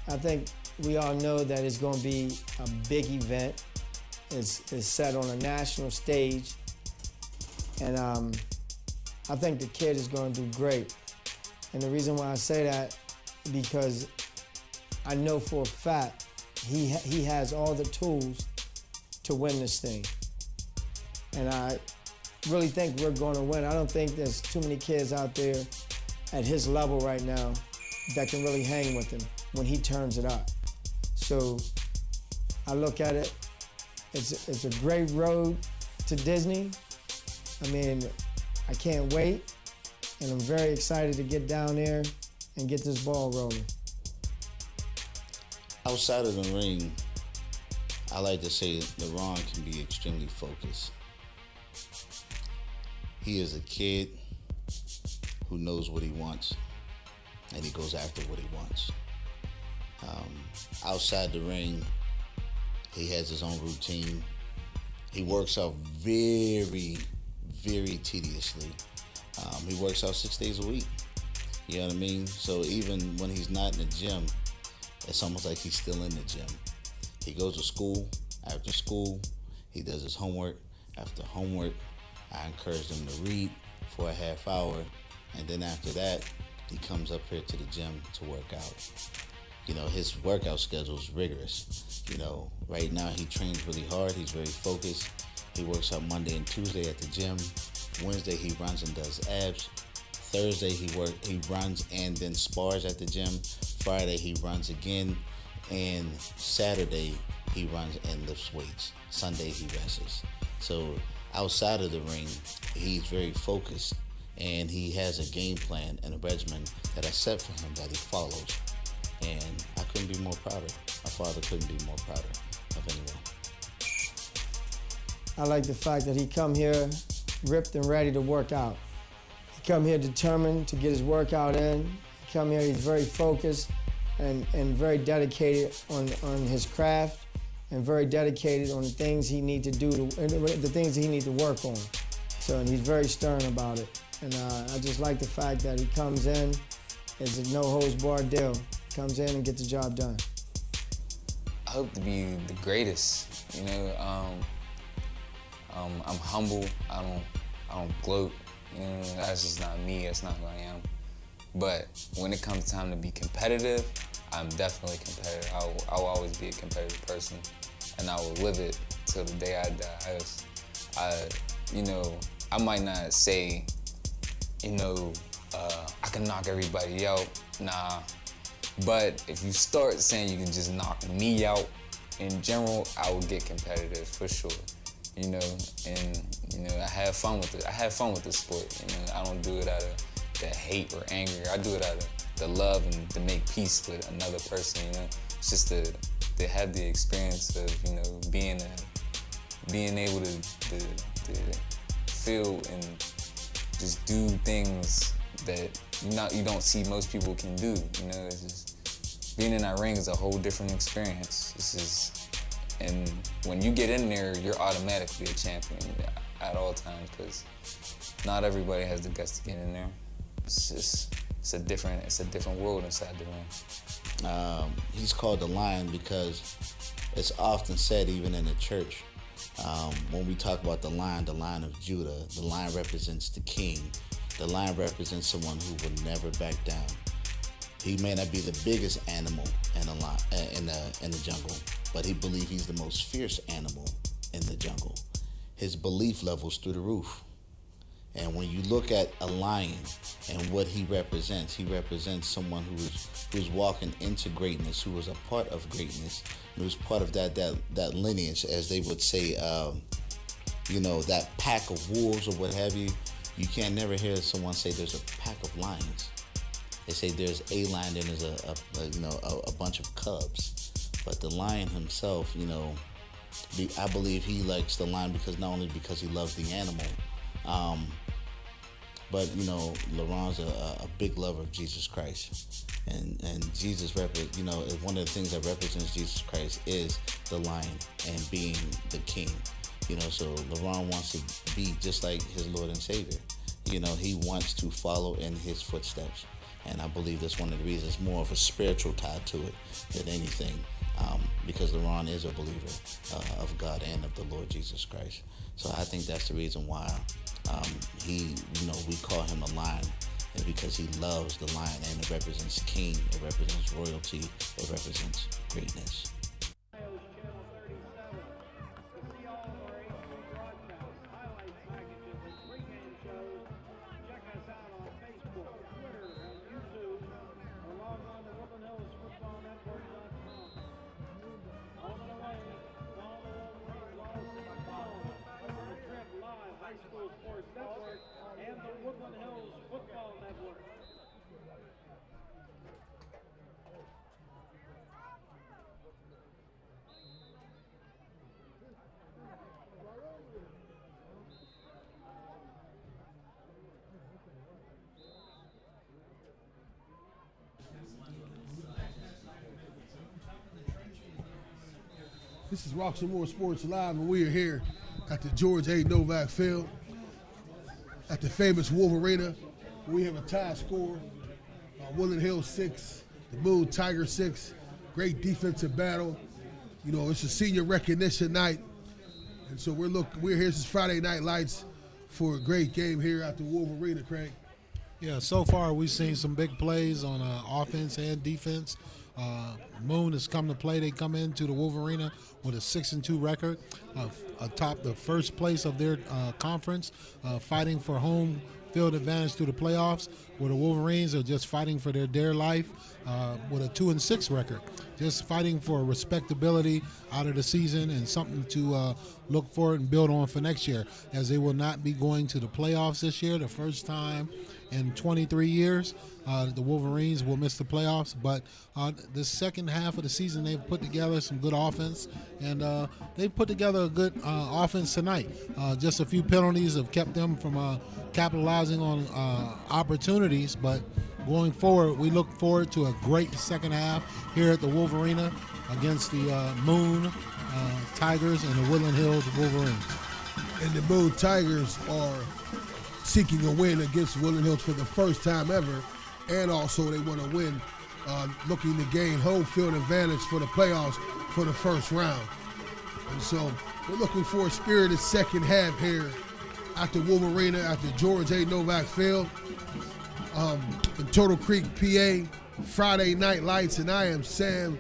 I think we all know that it's going to be a big event. It's set on a national stage. And I think the kid is going to do great. And the reason why I say that, because I know for a fact he has all the tools to win this thing. And I really think we're going to win. I don't think there's too many kids out there at his level right now that can really hang with him when he turns it up. So I look at it, it's a great road to Disney. I mean, I can't wait, and I'm very excited to get down there and get this ball rolling. Outside of the ring, I like to say that Ron can be extremely focused. He is a kid who knows what he wants, and he goes after what he wants. Outside the ring, he has his own routine. He works out very, very tediously. He works out 6 days a week. You know what I mean? So even when he's not in the gym, it's almost like he's still in the gym. He goes to school. After school, he does his homework. After homework, I encourage him to read for a half hour. And then after that, he comes up here to the gym to work out. You know, his workout schedule is rigorous. You know, right now he trains really hard. He's very focused. He works out Monday and Tuesday at the gym. Wednesday he runs and does abs. Thursday he runs and then spars at the gym. Friday he runs again. And Saturday he runs and lifts weights. Sunday he rests. So outside of the ring, he's very focused, and he has a game plan and a regimen that I set for him that he follows. And I couldn't be more prouder. My father couldn't be more prouder of anyone. I like the fact that he come here ripped and ready to work out. He come here determined to get his workout in. He come here, he's very focused and very dedicated on his craft, and very dedicated on the things he need to do, the things that he need to work on. So, and he's very stern about it. And I just like the fact that he comes in, it's a no-holds-barred deal. Comes in and gets the job done. I hope to be the greatest. You know, I'm humble. I don't gloat. You know, that's just not me. That's not who I am. But when it comes time to be competitive, I'm definitely competitive. I'll always be a competitive person, and I will live it till the day I die. You know, I might not say, you know, I can knock everybody out. Nah. But if you start saying you can just knock me out in general, I will get competitive for sure. You know, and you know, I have fun with it. I have fun with this sport. You know, I don't do it out of the hate or anger. I do it out of the love and to make peace with another person. You know, it's just to have the experience of, you know, being able to feel and just do things that you don't see most people can do. You know, it's just being in that ring is a whole different experience. And when you get in there, you're automatically a champion at all times, because not everybody has the guts to get in there. It's a different world inside the ring. He's called the Lion because it's often said, even in the church, when we talk about the Lion of Judah, the Lion represents the King. The Lion represents someone who will never back down. He may not be the biggest animal in the jungle, but he believes he's the most fierce animal in the jungle. His belief level's through the roof. And when you look at a lion and what he represents someone who's walking into greatness, who was a part of greatness, who's part of that lineage, as they would say, that pack of wolves or what have you. You can't never hear someone say there's a pack of lions. They say there's a lion and there's a bunch of cubs. But the lion himself, I believe he likes the lion not only because he loves the animal, but Laurent's a big lover of Jesus Christ, and Jesus one of the things that represents Jesus Christ is the lion and being the king. So Laurent wants to be just like his Lord and Savior. He wants to follow in his footsteps. And I believe that's one of the reasons, more of a spiritual tie to it than anything, because Laurent is a believer of God and of the Lord Jesus Christ. So I think that's the reason why we call him a lion, and because he loves the lion, and it represents king, it represents royalty, it represents greatness. Roxamore Sports Network and the Woodland Hills Football Network. This is Roxamore Sports Live, and we are here at the George A. Novak Field at the famous Wolverena. We have a tie score. Woodland Hills 6, the Moon Tigers 6. Great defensive battle. It's a senior recognition night, and so we're here. This is Friday Night Lights for a great game here at the Wolverena, Craig. Yeah, so far we've seen some big plays on offense and defense. Moon has come to play. They come into the Wolverena with a 6-2 record, atop the first place of their conference, fighting for home field advantage through the playoffs, where the Wolverines are just fighting for their dear life with a 2-6 record, just fighting for respectability out of the season and something to look forward and build on for next year, as they will not be going to the playoffs this year, the first time in 23 years. The Wolverines will miss the playoffs, but the second half of the season they've put together some good offense, and they've put together a good offense tonight. Just a few penalties have kept them from capitalizing on opportunities, but going forward, we look forward to a great second half here at the Wolverena against the Moon Tigers and the Woodland Hills Wolverines. And the Moon Tigers are seeking a win against Woodland Hills for the first time ever, and also they want to win, looking to gain home field advantage for the playoffs for the first round. And so we're looking for a spirited second half here at the Wolverena at the George A. Novak Field in Turtle Creek, PA. Friday Night Lights, and I am Sam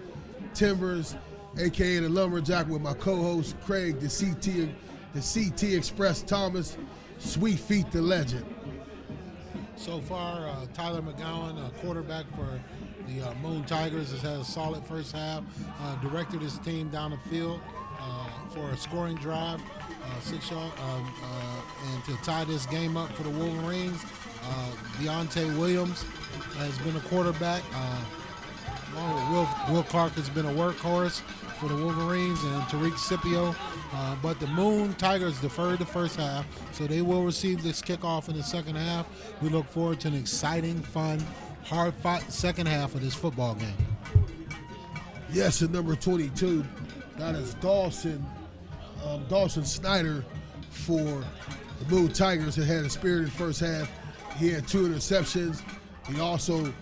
Timbers, aka the Lumberjack, with my co-host Craig, the CT Express Thomas, Sweet Feet the Legend. So far, Tyler McGowan, quarterback for the Moon Tigers, has had a solid first half, directed his team down the field for a scoring drive, 6-yard, and to tie this game up for the Wolverines. Deontay Williams has been a quarterback. Will Clark has been a workhorse. for the Wolverines and Tariq Scipio. But the Moon Tigers deferred the first half, so they will receive this kickoff in the second half. We look forward to an exciting, fun, hard-fought second half of this football game. Yes, at number 22, that is Dawson Snyder for the Moon Tigers. That had a spirited first half. He had 2 interceptions. He also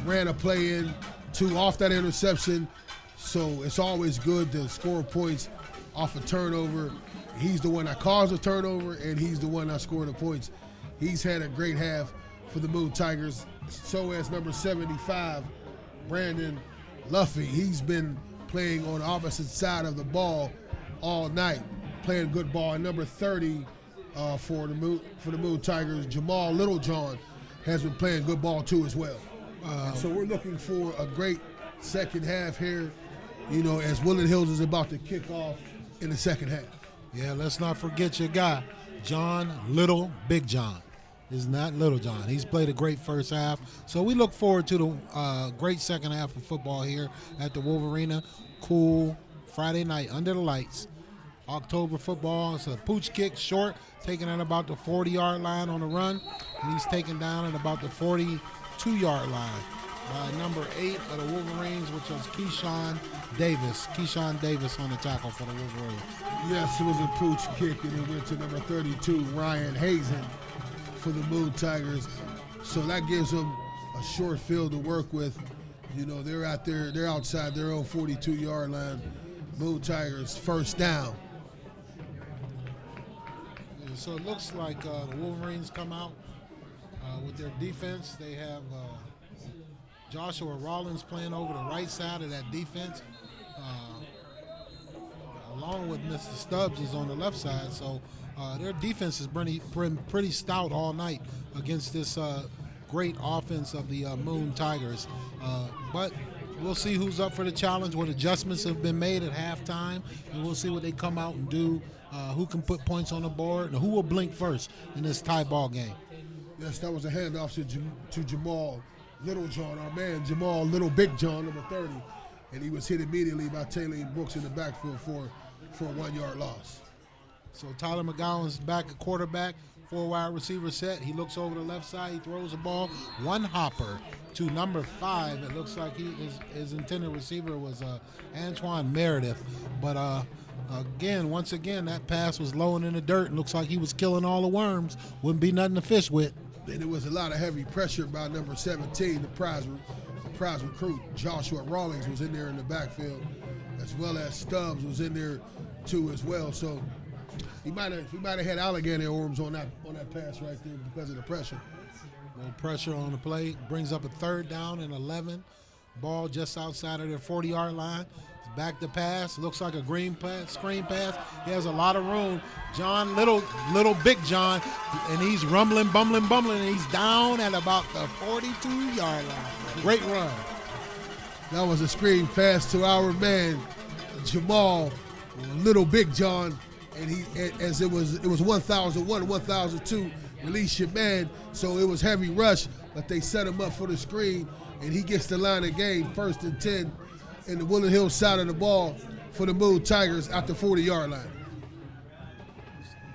ran a play in, 2 off that interception. So it's always good to score points off a turnover. He's the one that caused the turnover, and he's the one that scored the points. He's had a great half for the Moon Tigers. So has number 75, Brandon Luffy. He's been playing on the opposite side of the ball all night, playing good ball. And number 30 for the Moon Tigers, Jamal Littlejohn, has been playing good ball too as well. So we're looking for a great second half here, as Woodland Hills is about to kick off in the second half. Yeah, let's not forget your guy, John Big John. Is not Little John. He's played a great first half. So we look forward to the great second half of football here at the Wolverena. Cool Friday night under the lights. October football. It's a pooch kick, short, taken at about the 40-yard line on the run. And he's taken down at about the 42-yard line by number 8 of the Wolverines, which was Keyshawn Davis. Keyshawn Davis on the tackle for the Wolverines. Yes, it was a pooch kick, and it went to number 32, Ryan Hazen, for the Moon Tigers. So that gives them a short field to work with. They're out there, they're outside their own 42-yard line. Moon Tigers first down. Yeah, so it looks like the Wolverines come out with their defense. They have Joshua Rollins playing over the right side of that defense, along with Mr. Stubbs is on the left side. So their defense has been pretty stout all night against this great offense of the Moon Tigers. But we'll see who's up for the challenge, what adjustments have been made at halftime, and we'll see what they come out and do, who can put points on the board, and who will blink first in this tie ball game. Yes, that was a handoff to Jamal Littlejohn, our man Jamal Big John, number 30. And he was hit immediately by Taylor Brooks in the backfield for a 1-yard loss. So Tyler McGowan's back at quarterback, 4 wide receiver set. He looks over the left side. He throws the ball, one hopper to number 5. It looks like his intended receiver was Antoine Meredith. But once again, that pass was low and in the dirt. It looks like he was killing all the worms. Wouldn't be nothing to fish with. And there was a lot of heavy pressure by number 17, the prize recruit. Joshua Rawlings was in there in the backfield, as well as Stubbs was in there too as well. So he might have had alligator arms on that pass right there because of the pressure. Little pressure on the play brings up a 3rd down and 11. Ball just outside of their 40-yard line. Back to pass. Looks like a screen pass. He has a lot of room. John Little Big John, and he's rumbling, bumbling, and he's down at about the 42-yard line. Great run. That was a screen pass to our man Jamal Big John, and it was 1001, 1002. Release your man, so it was heavy rush, but they set him up for the screen, and he gets the line of game, 1st and 10. In the Woodland Hills side of the ball for the Moon Tigers at the 40-yard line.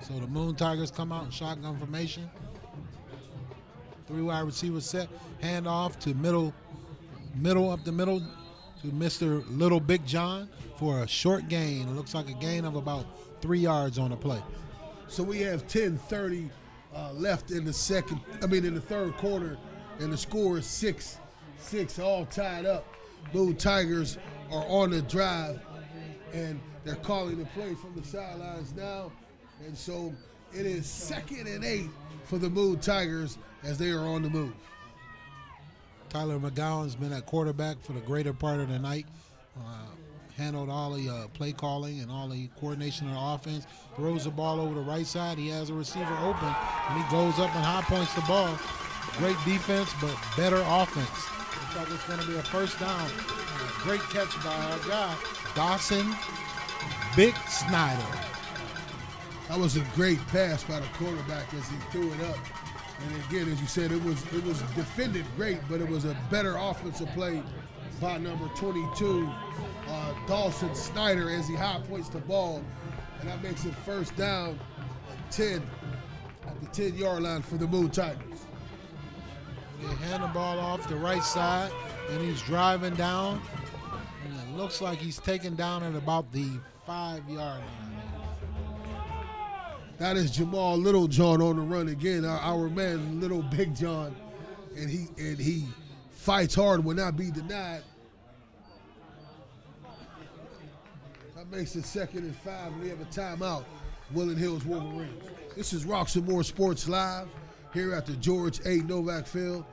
So the Moon Tigers come out in shotgun formation. 3 wide receivers set. Hand off to middle up the middle to Mr. Little Big John for a short gain. It looks like a gain of about 3 yards on the play. So we have 10:30 left in the third quarter, and the score is 6-6, all tied up. Moon Tigers are on the drive, and they're calling the play from the sidelines now. And so it is 2nd and 8 for the Moon Tigers as they are on the move. Tyler McGowan's been at quarterback for the greater part of the night. Handled all the play calling and all the coordination of the offense. Throws the ball over the right side. He has a receiver open, and he goes up and high points the ball. Great defense, but better offense. Looks like it's going to be a first down. Great catch by our guy, Dawson Big Snyder. That was a great pass by the quarterback as he threw it up. And again, as you said, it was defended great, but it was a better offensive play by number 22, Dawson Snyder, as he high points the ball, and that makes it first down and 10 at the 10-yard line for the Moon Tigers. They hand the ball off the right side, and he's driving down, and it looks like he's taken down at about the 5-yard line. That is Jamal Littlejohn on the run again, our man, Little Big John, and he fights hard, will not be denied. That makes it 2nd and 5, and we have a timeout. Woodland Hills Wolverines. This is Roxamore Sports Live here at the George A. Novak Field,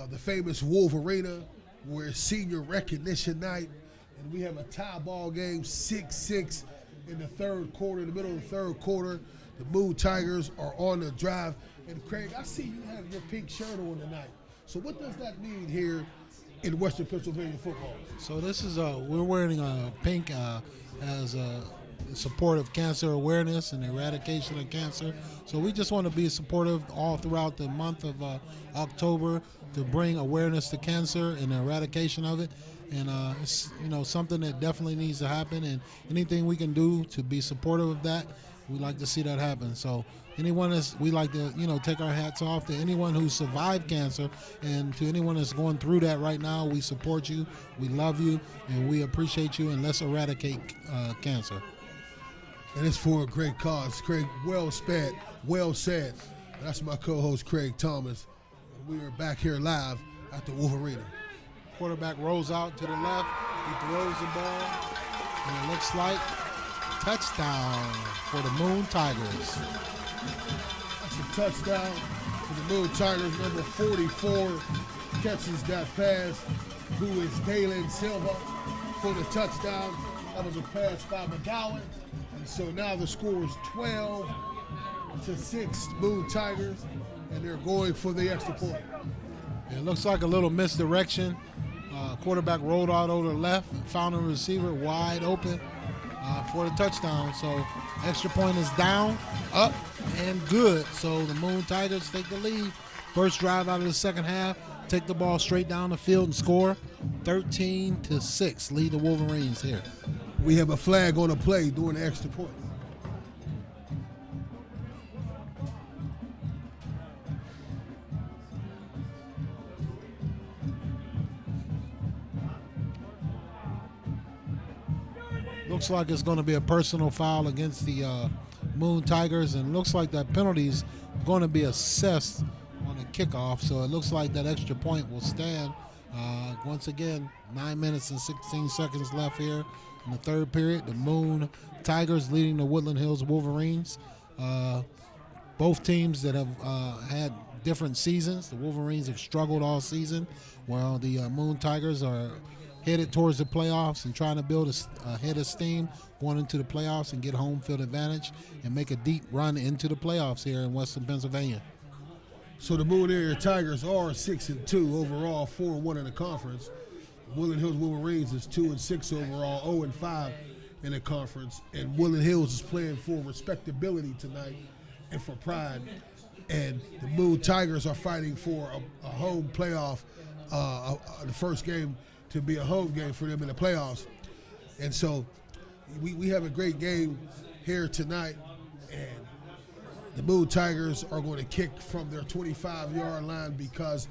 the famous Wolverena, where it's senior recognition night, and we have a tie ball game, 6-6 in the third quarter. In the middle of the third quarter, the Moon Tigers are on the drive. And Craig, I see you have your pink shirt on tonight. So what does that mean here in Western Pennsylvania football? So this is we're wearing pink as a support of cancer awareness and eradication of cancer. So we just want to be supportive all throughout the month of October to bring awareness to cancer and the eradication of it. And it's something that definitely needs to happen. And anything we can do to be supportive of that, we like to see that happen. So we like to take our hats off to anyone who survived cancer, and to anyone that's going through that right now. We support you, we love you, and we appreciate you. And let's eradicate cancer. And it's for a great cause. Craig, well said. That's my co-host, Craig Thomas. We are back here live at the Wolverena. Quarterback rolls out to the left. He throws the ball, and it looks like touchdown for the Moon Tigers. That's a touchdown for the Moon Tigers. Number 44 catches that pass, who is Dalen Silva for the touchdown. That was a pass by McGowan. And so now the score is 12-6 Moon Tigers, and they're going for the extra point. It looks like a little misdirection. Quarterback rolled out over the left and found a receiver wide open for the touchdown. So extra point is down, up, and good. So the Moon Tigers take the lead. First drive out of the second half, take the ball straight down the field and score. 13-6, lead the Wolverines here. We have a flag on the play during the extra point. Looks like it's going to be a personal foul against the Moon Tigers, and looks like that penalty is going to be assessed on the kickoff. So it looks like that extra point will stand. Once again, 9 minutes and 16 seconds left here in the third period. The Moon Tigers leading the Woodland Hills Wolverines. Both teams that have had different seasons. The Wolverines have struggled all season, while the Moon Tigers are headed towards the playoffs and trying to build a head of steam going into the playoffs and get home field advantage and make a deep run into the playoffs here in Western Pennsylvania. So the Moon Area Tigers are 6-2 overall, 4-1 in the conference. Woodland Hills Wolverines is 2-6 overall, 0-5 in the conference. And Woodland Hills is playing for respectability tonight and for pride. And the Moon Tigers are fighting for a home playoff, the first game to be a home game for them in the playoffs. And so we have a great game here tonight, and the Moon Tigers are going to kick from their 25-yard line because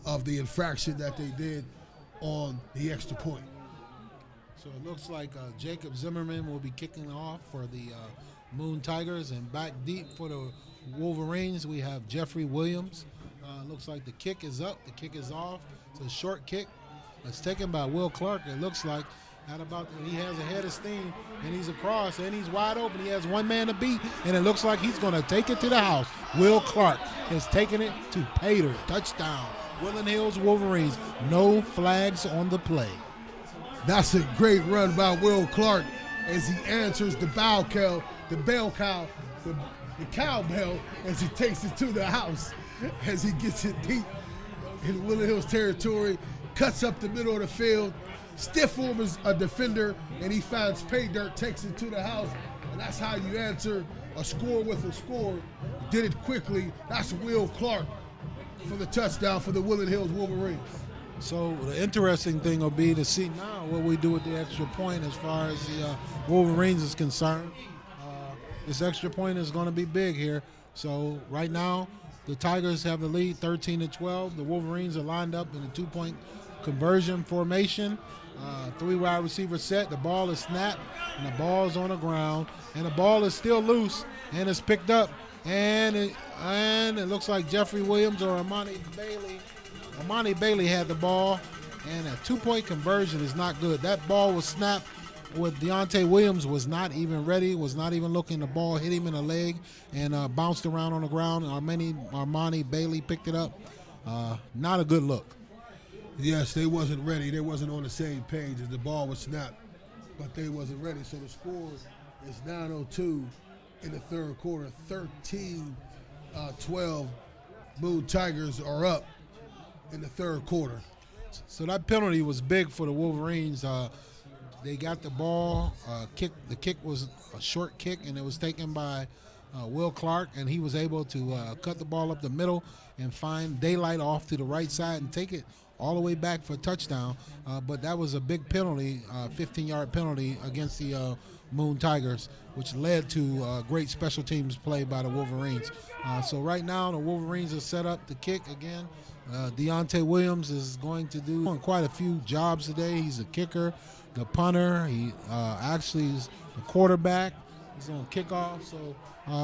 of the infraction that they did on the extra point. So it looks like Jacob Zimmerman will be kicking off for the Moon Tigers, and back deep for the Wolverines we have Jeffrey Williams. Looks like the kick is up, the kick is off. It's a short kick. It's taken by Will Clark. It looks like he has a head of steam, and he's across, and he's wide open. He has one man to beat, and it looks like he's going to take it to the house. Will Clark has taken it to Pater. Touchdown. Woodland Hills Wolverines. No flags on the play. That's a great run by Will Clark as he answers the cowbell as he takes it to the house, as he gets it deep in Woodland Hills territory. Cuts up the middle of the field, stiff arm is a defender, and he finds pay dirt, takes it to the house, and that's how you answer a score with a score. Did it quickly. That's Will Clark for the touchdown for the Woodland Hills Wolverines. So the interesting thing will be to see now what we do with the extra point as far as the Wolverines is concerned. This extra point is going to be big here. So right now, the Tigers have the lead 13-12. The Wolverines are lined up in a 2-point conversion formation. 3 wide receiver set. The ball is snapped, and the ball is on the ground, and the ball is still loose, and it's picked up, and it looks like Jeffrey Williams or Amani Bailey had the ball, and a 2-point conversion is not good. That ball was snapped with Deontay Williams was not even ready, was not even looking. The ball hit him in the leg and bounced around on the ground. Armani Bailey picked it up. Not a good look. Yes, they wasn't ready. They wasn't on the same page as the ball was snapped, but they wasn't ready. So the score is 9:02 in the third quarter. 13-12. Moon Tigers are up in the third quarter. So that penalty was big for the Wolverines. They got the ball. The kick was a short kick, and it was taken by Will Clark, and he was able to cut the ball up the middle and find daylight off to the right side and take it all the way back for a touchdown. But that was a big penalty, 15-yard penalty against the Moon Tigers, which led to great special teams play by the Wolverines. So right now the Wolverines are set up to kick again. Deontay Williams is going to do quite a few jobs today. He's a kicker, the punter. He actually is the quarterback. He's on kickoff. So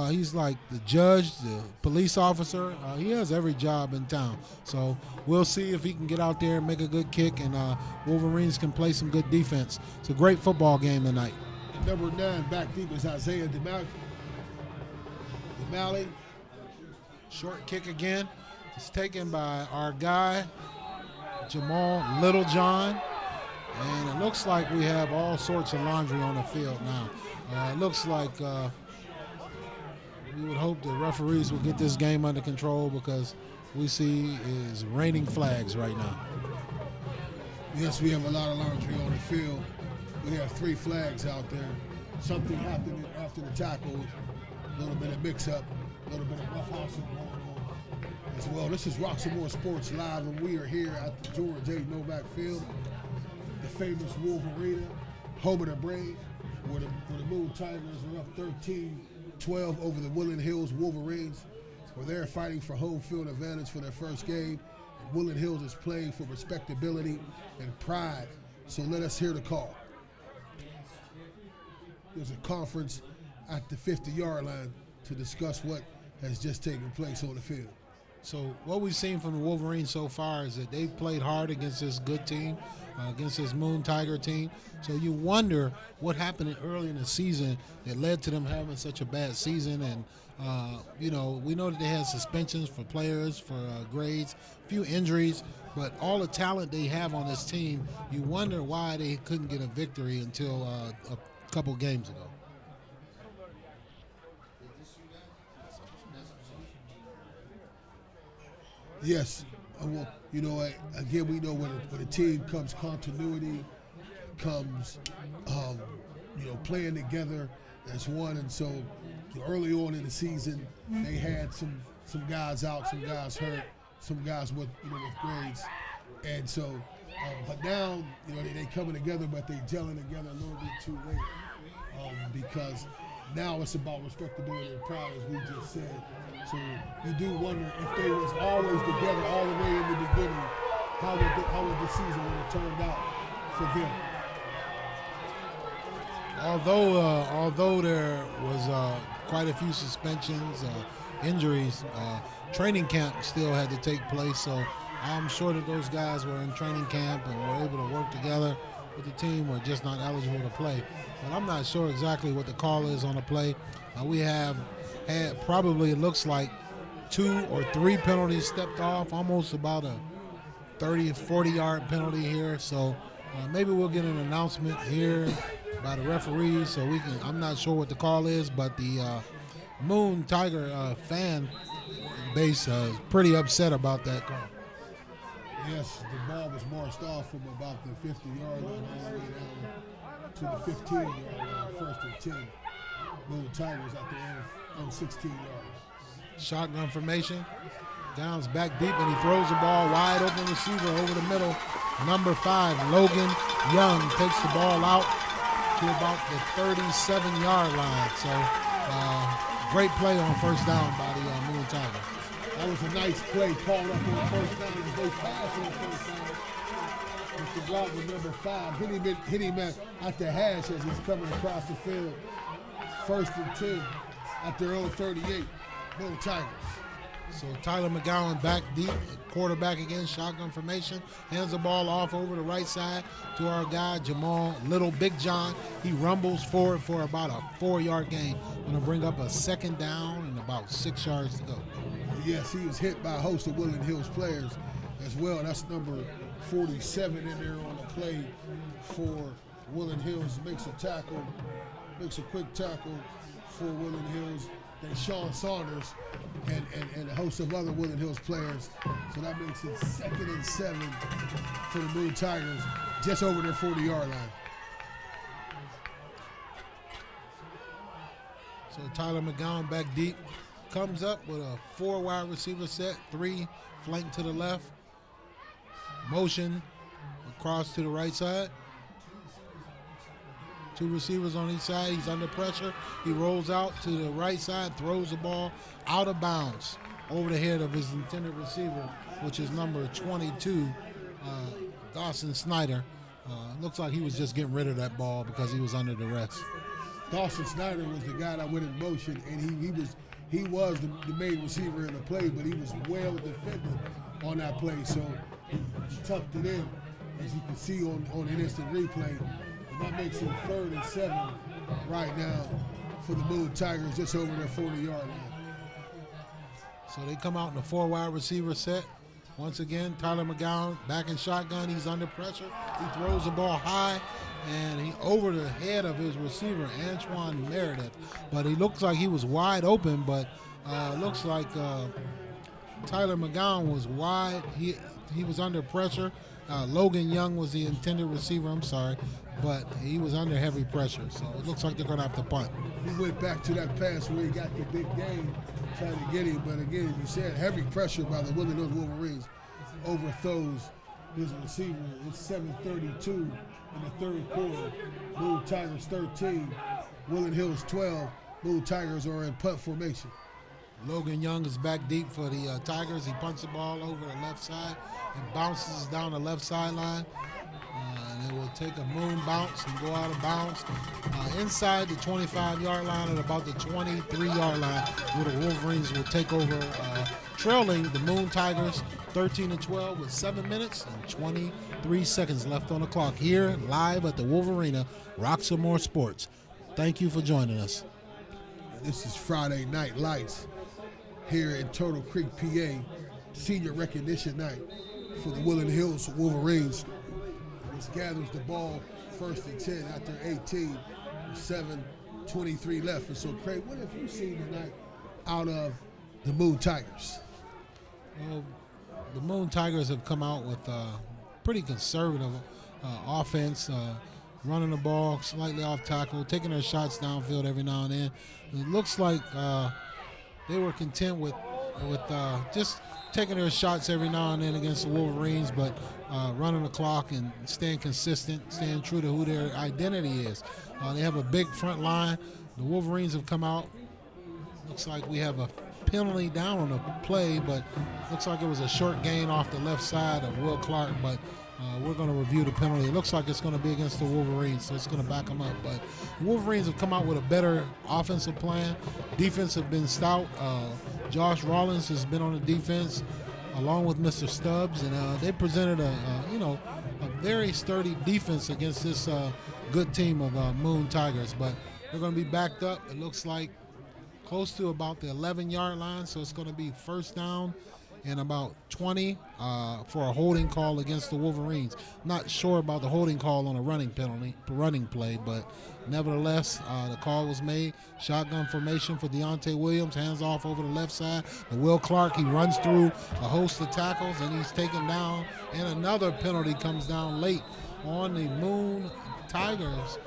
he's like the judge, the police officer. He has every job in town. So we'll see if he can get out there and make a good kick, and Wolverines can play some good defense. It's a great football game tonight. And number 9 back deep is Isaiah DeMalley. Short kick again. It's taken by our guy, Jamal Littlejohn. And it looks like we have all sorts of laundry on the field now. It looks like we would hope the referees will get this game under control, because we see is raining flags right now. Yes, we have a lot of laundry on the field. We have 3 flags out there. Something happened after the tackle. A little bit of mix-up, a little bit of roughhousing going on as well. This is Roxamore Sports Live, and we are here at the George A. Novak Field, the famous Wolverena, home of the Brave, where the Moon Tigers are up 13-12 over the Woodland Hills Wolverines, where they're fighting for home field advantage for their first game. And Woodland Hills is playing for respectability and pride. So let us hear the call. There's a conference at the 50-yard line to discuss what has just taken place on the field. So what we've seen from the Wolverines so far is that they've played hard against this good team, against this Moon Tiger team. So you wonder what happened early in the season that led to them having such a bad season. And, we know that they had suspensions for players, for grades, a few injuries, but all the talent they have on this team, you wonder why they couldn't get a victory until a couple games ago. Yes, well, again, we know when a team comes continuity, comes, playing together as one. And so early on in the season, they had some guys out, some guys hurt, some guys with grades. And so, but now, they coming together, but they gelling together a little bit too late, because now it's about respectability and pride, as we just said. So you do wonder if they was always together all the way in the beginning, how would the season have turned out for them? Although there was quite a few suspensions, injuries, training camp still had to take place. So I'm sure that those guys were in training camp and were able to work together with the team, were just not eligible to play. But I'm not sure exactly what the call is on the play. We have had probably, it looks like, 2 or 3 penalties stepped off, almost about a 30, 40-yard penalty here. So maybe we'll get an announcement here by the referees, so we can. I'm not sure what the call is, but the Moon Tiger fan base is pretty upset about that call. Yes, the ball was marched off from about the 50-yard line all the way down to the 15-yard line, first and 10. Moon Tigers at the end on 16 yards. Shotgun formation. Downs back deep, and he throws the ball wide open receiver over the middle. Number 5, Logan Young, takes the ball out to about the 37-yard line. So great play on first down by the Moon Tigers. That was a nice play called up on first down. They pass on first down. Mr. Block with number 5. Hit him at the hash as he's coming across the field. 1st and 10 at their own 38. Moon Tigers. So Tyler McGowan back deep, quarterback again, shotgun formation, hands the ball off over the right side to our guy, Jamal Little, Big John. He rumbles forward for about a 4-yard gain. Going to bring up a 2nd down and about 6 yards to go. Yes, he was hit by a host of Woodland Hills players as well. That's number 47 in there on the play for Woodland Hills. Makes a quick tackle for Woodland Hills. Then Sean Saunders and a host of other Woodland Hills players. So that makes it 2nd and 7 for the Moon Tigers, just over their 40-yard line. So Tyler McGowan back deep, comes up with a 4 wide receiver set, 3 flank to the left, motion across to the right side. 2 receivers on each side. He's under pressure. He rolls out to the right side, throws the ball out of bounds over the head of his intended receiver, which is number 22, Dawson Snyder. Looks like he was just getting rid of that ball because he was under duress. Dawson Snyder was the guy that went in motion, and he was the main receiver in the play, but he was well defended on that play, so he tucked it in, as you can see on an instant replay. That makes it 3rd and 7 right now for the Moon Tigers, just over their 40-yard line. So they come out in a 4 wide receiver set. Once again, Tyler McGowan back in shotgun. He's under pressure. He throws the ball high, and he over the head of his receiver, Antoine Meredith. But he looks like he was wide open, but looks like Tyler McGowan was wide. He was under pressure. Logan Young was the intended receiver, but he was under heavy pressure, so it looks like they're going to have to punt. He went back to that pass where he got the big gain, trying to get him, but again, you said heavy pressure by the Woodland Hills Wolverines overthrows his receiver. It's 7:32 in the 3rd quarter. Moon Tigers 13, Woodland Hills 12. Moon Tigers are in punt formation. Logan Young is back deep for the Tigers. He punts the ball over the left side and bounces down the left sideline. And it will take a moon bounce and go out of bounds inside the 25-yard line at about the 23-yard line, where the Wolverines will take over, trailing the Moon Tigers 13-12 with 7 minutes and 23 seconds left on the clock here live at the Wolverena, Roxamore Sports. Thank you for joining us. This is Friday Night Lights here in Turtle Creek, PA, senior recognition night for the Woodland Hills Wolverines. This gathers the ball 1st and 10 at their 18, 7:23 left. And so, Craig, what have you seen tonight out of the Moon Tigers? Well, the Moon Tigers have come out with pretty conservative offense, running the ball slightly off tackle, taking their shots downfield every now and then. It looks like they were content with just taking their shots every now and then against the Wolverines, but running the clock and staying consistent, staying true to who their identity is. They have a big front line. The Wolverines have come out. Looks like we have a penalty down on the play, but looks like it was a short gain off the left side of Will Clark, but we're going to review the penalty. It looks like it's going to be against the Wolverines, so it's going to back them up. But the Wolverines have come out with a better offensive plan. Defense have been stout. Josh Rollins has been on the defense along with Mr. Stubbs, and they presented a very sturdy defense against this good team of Moon Tigers. But they're going to be backed up, it looks like, close to about the 11-yard line, so it's going to be first down and about 20 for a holding call against the Wolverines. Not sure about the holding call on a running play, but nevertheless, the call was made. Shotgun formation for Deontay Williams, hands off over the left side. And Will Clark, he runs through a host of tackles, and he's taken down. And another penalty comes down late on the Moon Tigers.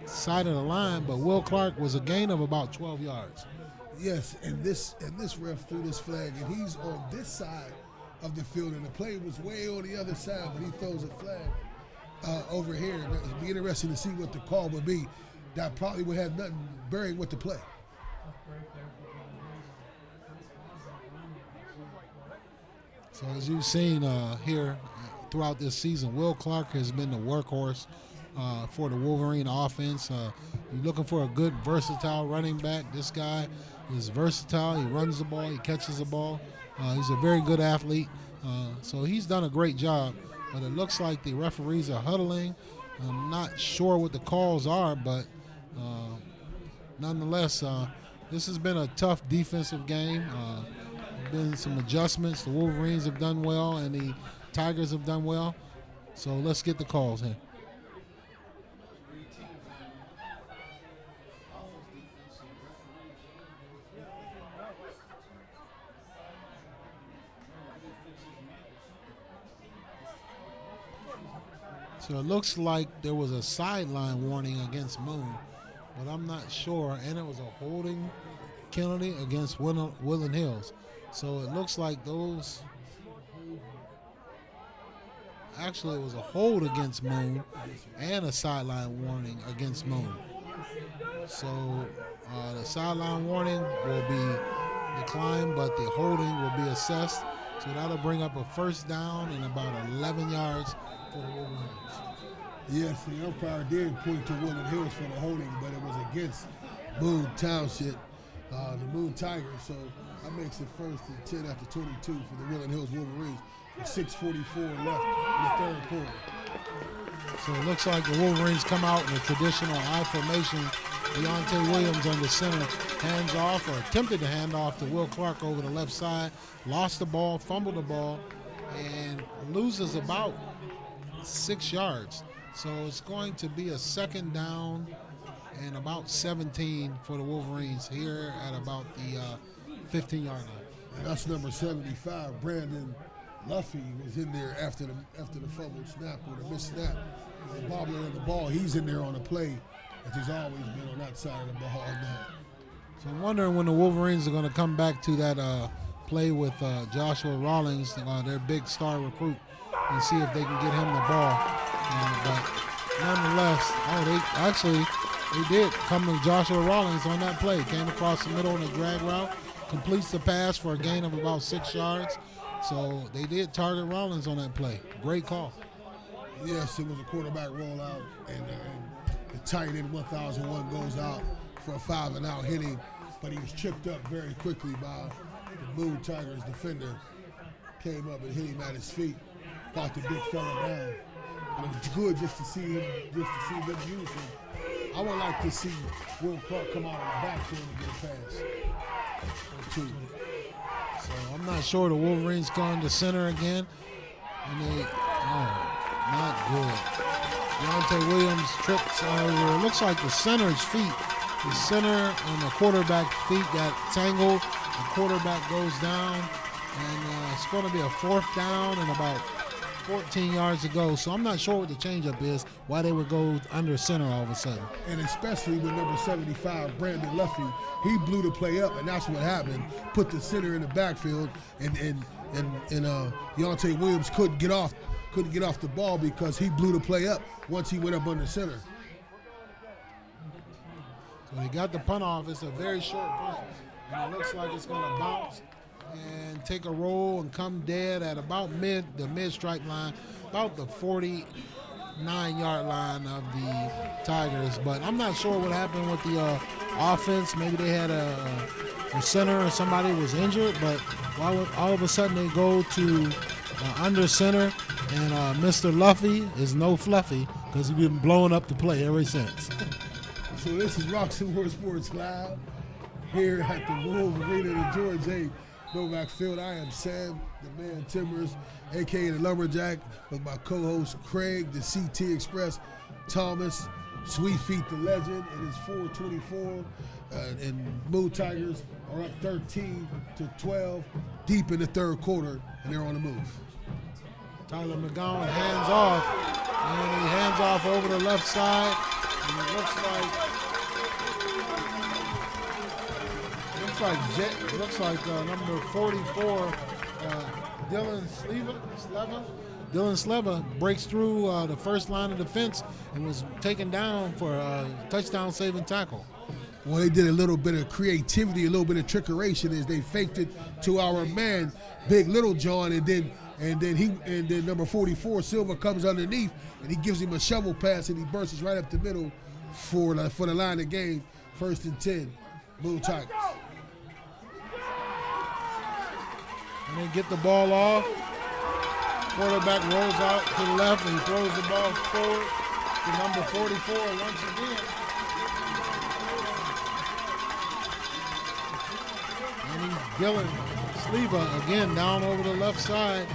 side of the line, but Will Clark was a gain of about 12 yards. Yes, and this ref threw this flag, and he's on this side of the field, and the play was way on the other side, but he throws a flag over here. And it'd be interesting to see what the call would be. That probably would have nothing bearing with the play. So as you've seen here throughout this season, Will Clark has been the workhorse for the Wolverine offense. You're looking for a good, versatile running back. This guy is versatile. He runs the ball. He catches the ball. He's a very good athlete. So he's done a great job. But it looks like the referees are huddling. I'm not sure what the calls are, but nonetheless, this has been a tough defensive game. Been some adjustments. The Wolverines have done well, and the Tigers have done well. So let's get the calls here. So it looks like there was a sideline warning against Moon, but I'm not sure. And it was a holding penalty against Woodland Hills. So it looks like those, actually it was a hold against Moon and a sideline warning against Moon. So the sideline warning will be declined, but the holding will be assessed. So that'll bring up a first down and about 11 yards for the Wolverines. Yes, the umpire did point to Woodland Hills for the holding, but it was against Moon Township, the Moon Tigers. So that makes it first and 10 after 22 for the Woodland Hills Wolverines. With 6:44 left in the third quarter. So it looks like the Wolverines come out in a traditional I formation. Deontay Williams under center, hands off, or attempted to hand off to Will Clark over the left side. Lost the ball, fumbled the ball, and loses about 6 yards. So it's going to be a second down and about 17 for the Wolverines here at about the 15-yard line. And that's number 75, Brandon Luffy, was in there after the fumble snap or the missed snap. The bobbler of the ball, he's in there on the play, as he's always been on that side of the ball now. So I'm wondering when the Wolverines are going to come back to that play with Joshua Rawlings, their big star recruit, and see if they can get him the ball. But nonetheless, they did come to Joshua Rawlings on that play. Came across the middle in a drag route, completes the pass for a gain of about 6 yards. So they did target Rawlings on that play. Great call. Yes, it was a quarterback rollout, and the tight end 1001 goes out for a 5-and-out hitting, but he was chipped up very quickly by the Moon Tigers defender. Came up and hit him at his feet, got the big fella down. And it was good just to see them use him. I would like to see Will Clark come out of the backfield and get a pass or two. So I'm not sure the Wolverines going to center again. And they, not good. Deontay Williams trips over. It looks like the center's feet. The center and the quarterback feet got tangled. The quarterback goes down. And it's going to be a fourth down and about 14 yards to go. So I'm not sure what the changeup is, why they would go under center all of a sudden. And especially with number 75, Brandon Luffy, he blew the play up, and that's what happened. Put the center in the backfield, and Deontay Williams couldn't get off the ball because he blew the play up once he went up under center. So he got the punt off. It's a very short punt, and it looks like it's going to bounce and take a roll and come dead at about the mid-stripe line, about the 49-yard line of the Tigers. But I'm not sure what happened with the offense. Maybe they had a center or somebody was injured, but all of a sudden they go to under center, and Mr. Luffy is no fluffy because he's been blowing up the play ever since. So this is Roxamore Sports Live here at the Wolverena, the George A. Novak Field. I am Sam, the man Timbers, a.k.a. the Lumberjack, with my co-host Craig, the CT Express, Thomas, Sweet Feet the Legend. It is 4:24, and Moon Tigers are up 13-12, deep in the third quarter, and they're on the move. Tyler McGowan hands off, and he hands off over the left side, And it looks like number 44, Dylan Sleva breaks through the first line of defense and was taken down for a touchdown saving tackle. Well, they did a little bit of creativity, a little bit of trickeration as they faked it to our man, Big Little John, and then number 44, Silva, comes underneath and he gives him a shovel pass and he bursts right up the middle for the line of game. 1st and 10, Blue Tigers. And they get the ball off. Quarterback rolls out to the left and throws the ball forward to number 44 once again. And he's Dylan Sleva again down over the left side.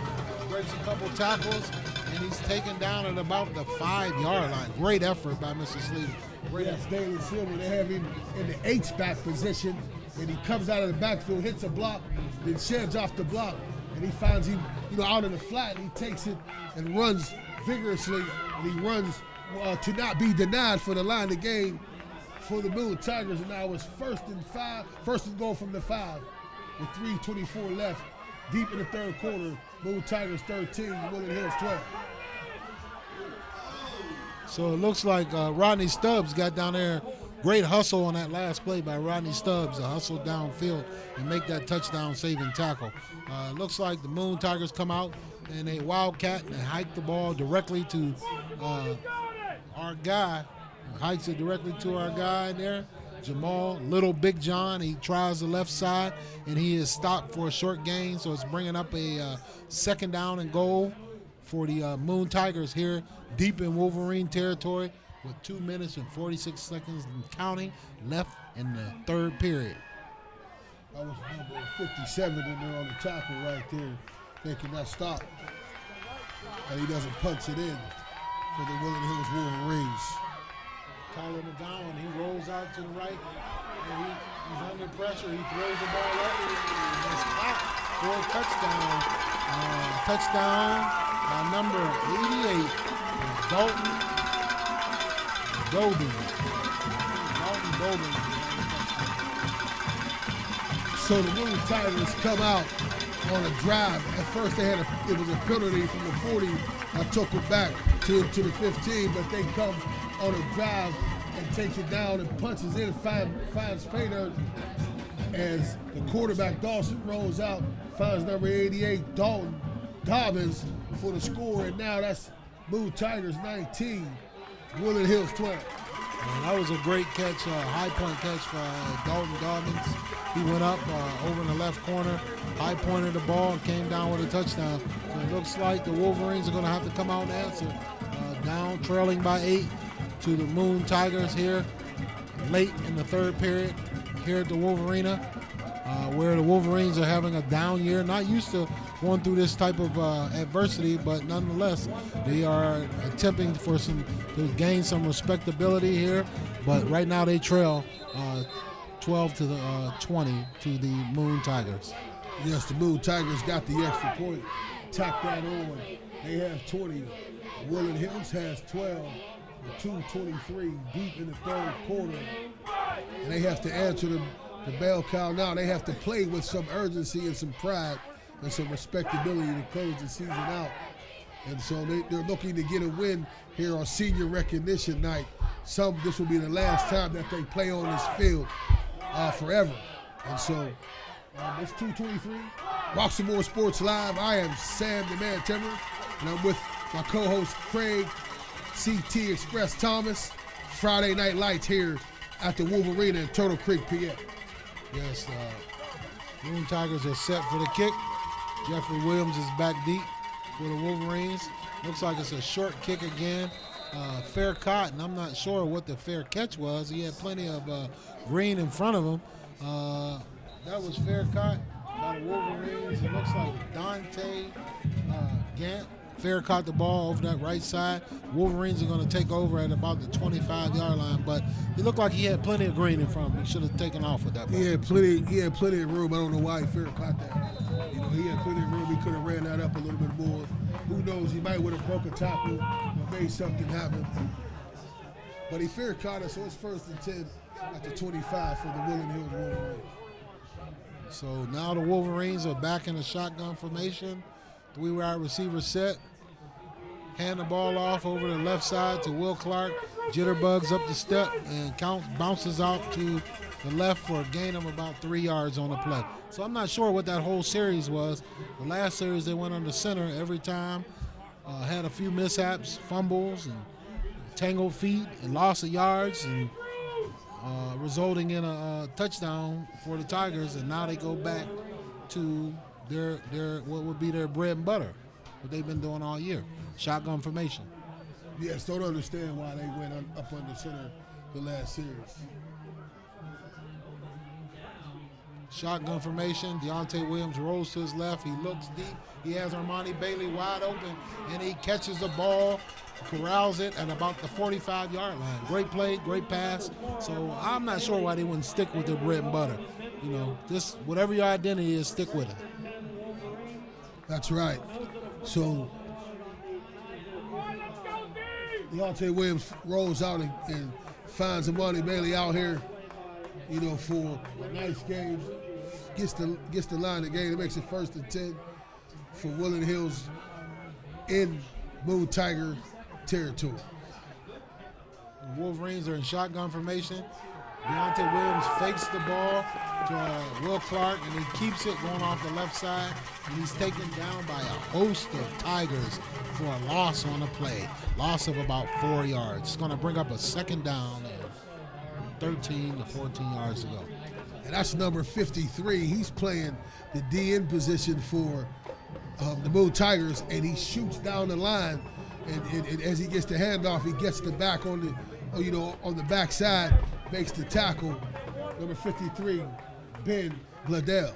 Breaks a couple tackles, and he's taken down at about the 5-yard line. Great effort by Mr. Sleva. Yes, David Silva, they have him in the H-back position, and he comes out of the backfield, hits a block, then sheds off the block, and he finds him, out in the flat, and he takes it and runs vigorously, and he runs to not be denied for the line of game for the Blue Tigers, and now it's 1st and goal from the 5, with 3:24 left, deep in the third quarter. Blue Tigers 13, Woodland Hills 12. So it looks like Rodney Stubbs got down there. Great hustle on that last play by Rodney Stubbs to hustle downfield and make that touchdown saving tackle. Looks like the Moon Tigers come out and they wildcat and hike the ball directly to our guy. Hikes it directly to our guy there, Jamal Little Big John. He tries the left side and he is stopped for a short gain. So it's bringing up a 2nd down and goal for the Moon Tigers here deep in Wolverine territory with 2 minutes and 46 seconds and counting left in the 3rd period. That was number 57 in there on the tackle right there, making that stop. And he doesn't punch it in for the Woodland Hills Wolverines. Tyler McGowan, he rolls out to the right. And he's under pressure. He throws the ball up and it's caught for a touchdown. Touchdown by number 88, Dalton Dobin. So the Woodland Tigers come out on a drive. At first it was a penalty from the 40. I took it back to the 15, but they come on a drive and takes it down and punches in, finds Painter as the quarterback Dawson rolls out, finds number 88 Dalton Dobbins for the score, and now that's Blue Tigers 19, Woodland Hills 12. And that was a great catch, high point catch by Dalton Dobbins. He went up over in the left corner, high pointed the ball, and came down with a touchdown. So it looks like the Wolverines are going to have to come out and answer. Down, trailing by 8 to the Moon Tigers here, late in the 3rd period here at the Wolverena, where the Wolverines are having a down year. Not used to going through this type of adversity, but nonetheless, they are attempting to gain some respectability here. But right now they trail 12 to the 20 to the Moon Tigers. Yes, the Moon Tigers got the extra point. Tack that on. They have 20. Woodland Hills has 12. With 2:23 deep in the 3rd quarter. And they have to answer the bell cow now. They have to play with some urgency and some pride and some respectability to close the season out. And so they're looking to get a win here on senior recognition night. This will be the last time that they play on this field forever. And so it's 2:23. Roxamore Sports Live. I am Sam the Man Timmer, and I'm with my co-host Craig CT Express Thomas. Friday Night Lights here at the Wolverena in Turtle Creek, PA. Yes, Moon Tigers are set for the kick. Jeffrey Williams is back deep for the Wolverines. Looks like it's a short kick again. Fair caught, and I'm not sure what the fair catch was. He had plenty of green in front of him. That was fair caught by the Wolverines. It looks like Dante Gant fair caught the ball over that right side. Wolverines are going to take over at about the 25-yard line, but it looked like he had plenty of green in front of him. He should have taken off with that ball. He had plenty of room. I don't know why he fair caught that. He had plenty of room. He could have ran that up a little bit more. Who knows? He might would have broke a tackle or made something happen. But he fair caught it, so it's 1st and 10 at the 25 for the Woodland Hills Wolverines. So now the Wolverines are back in a shotgun formation. 3 wide receiver set. Hand the ball off over the left side to Will Clark. Jitterbugs up the step and bounces out to the left for a gain of about 3 yards on the play. So I'm not sure what that whole series was. The last series they went under center every time. Had a few mishaps, fumbles, and tangled feet and loss of yards, and resulting in a touchdown for the Tigers. And now they go back to their what would be their bread and butter, what they've been doing all year, shotgun formation. Yes, don't understand why they went up under center the last series. Shotgun formation. Deontay Williams rolls to his left. He looks deep. He has Armani Bailey wide open, and he catches the ball, corrals it at about the 45-yard line. Great play, great pass. So I'm not sure why they wouldn't stick with their bread and butter. You know, just whatever your identity is, stick with it. That's right. So Deontay Williams rolls out and finds Armani Bailey out here, you know, for a nice game. Gets the line of game. It makes it 1st and 10 for Woodland Hills in Moon Tiger territory. The Wolverines are in shotgun formation. Deontay Williams fakes the ball to Will Clark, and he keeps it going off the left side, and he's taken down by a host of Tigers for a loss on the play. Loss of about 4 yards. It's going to bring up a 2nd down and 13 to 14 yards to go. And that's number 53. He's playing the DN position for the Moon Tigers, and he shoots down the line. And as he gets the handoff, he gets the back on the backside, makes the tackle. Number 53, Ben Gladell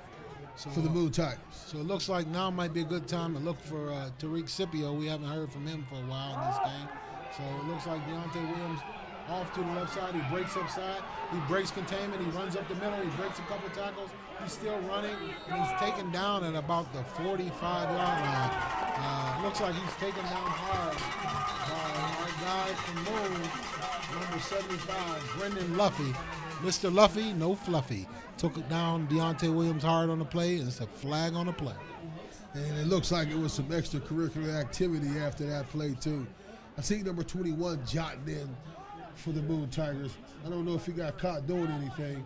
for the Moon Tigers. So it looks like now might be a good time to look for Tariq Scipio. We haven't heard from him for a while in this game. So it looks like Deontay Williams off to the left side. He breaks upside. He breaks containment. He runs up the middle. He breaks a couple tackles. He's still running, and he's taken down at about the 45-yard line. Looks like he's taken down hard by our guy from Moon, number 75, Brendan Luffy. Mr. Luffy, no fluffy. Took it down Deontay Williams hard on the play, and it's a flag on the play. And it looks like it was some extracurricular activity after that play, too. I see number 21 jotting in for the Moon Tigers. I don't know if he got caught doing anything.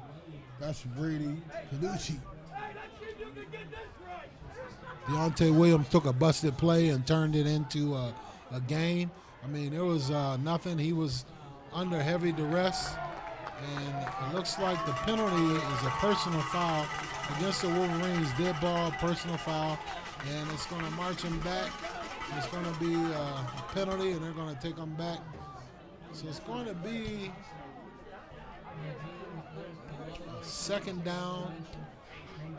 That's Brady Canucci. Deontay Williams took a busted play and turned it into a gain. I mean, it was nothing. He was under heavy duress, and it looks like the penalty is a personal foul against the Wolverines. Dead ball, personal foul, and it's going to march him back. It's going to be a penalty, and they're going to take him back. So it's going to be a 2nd down.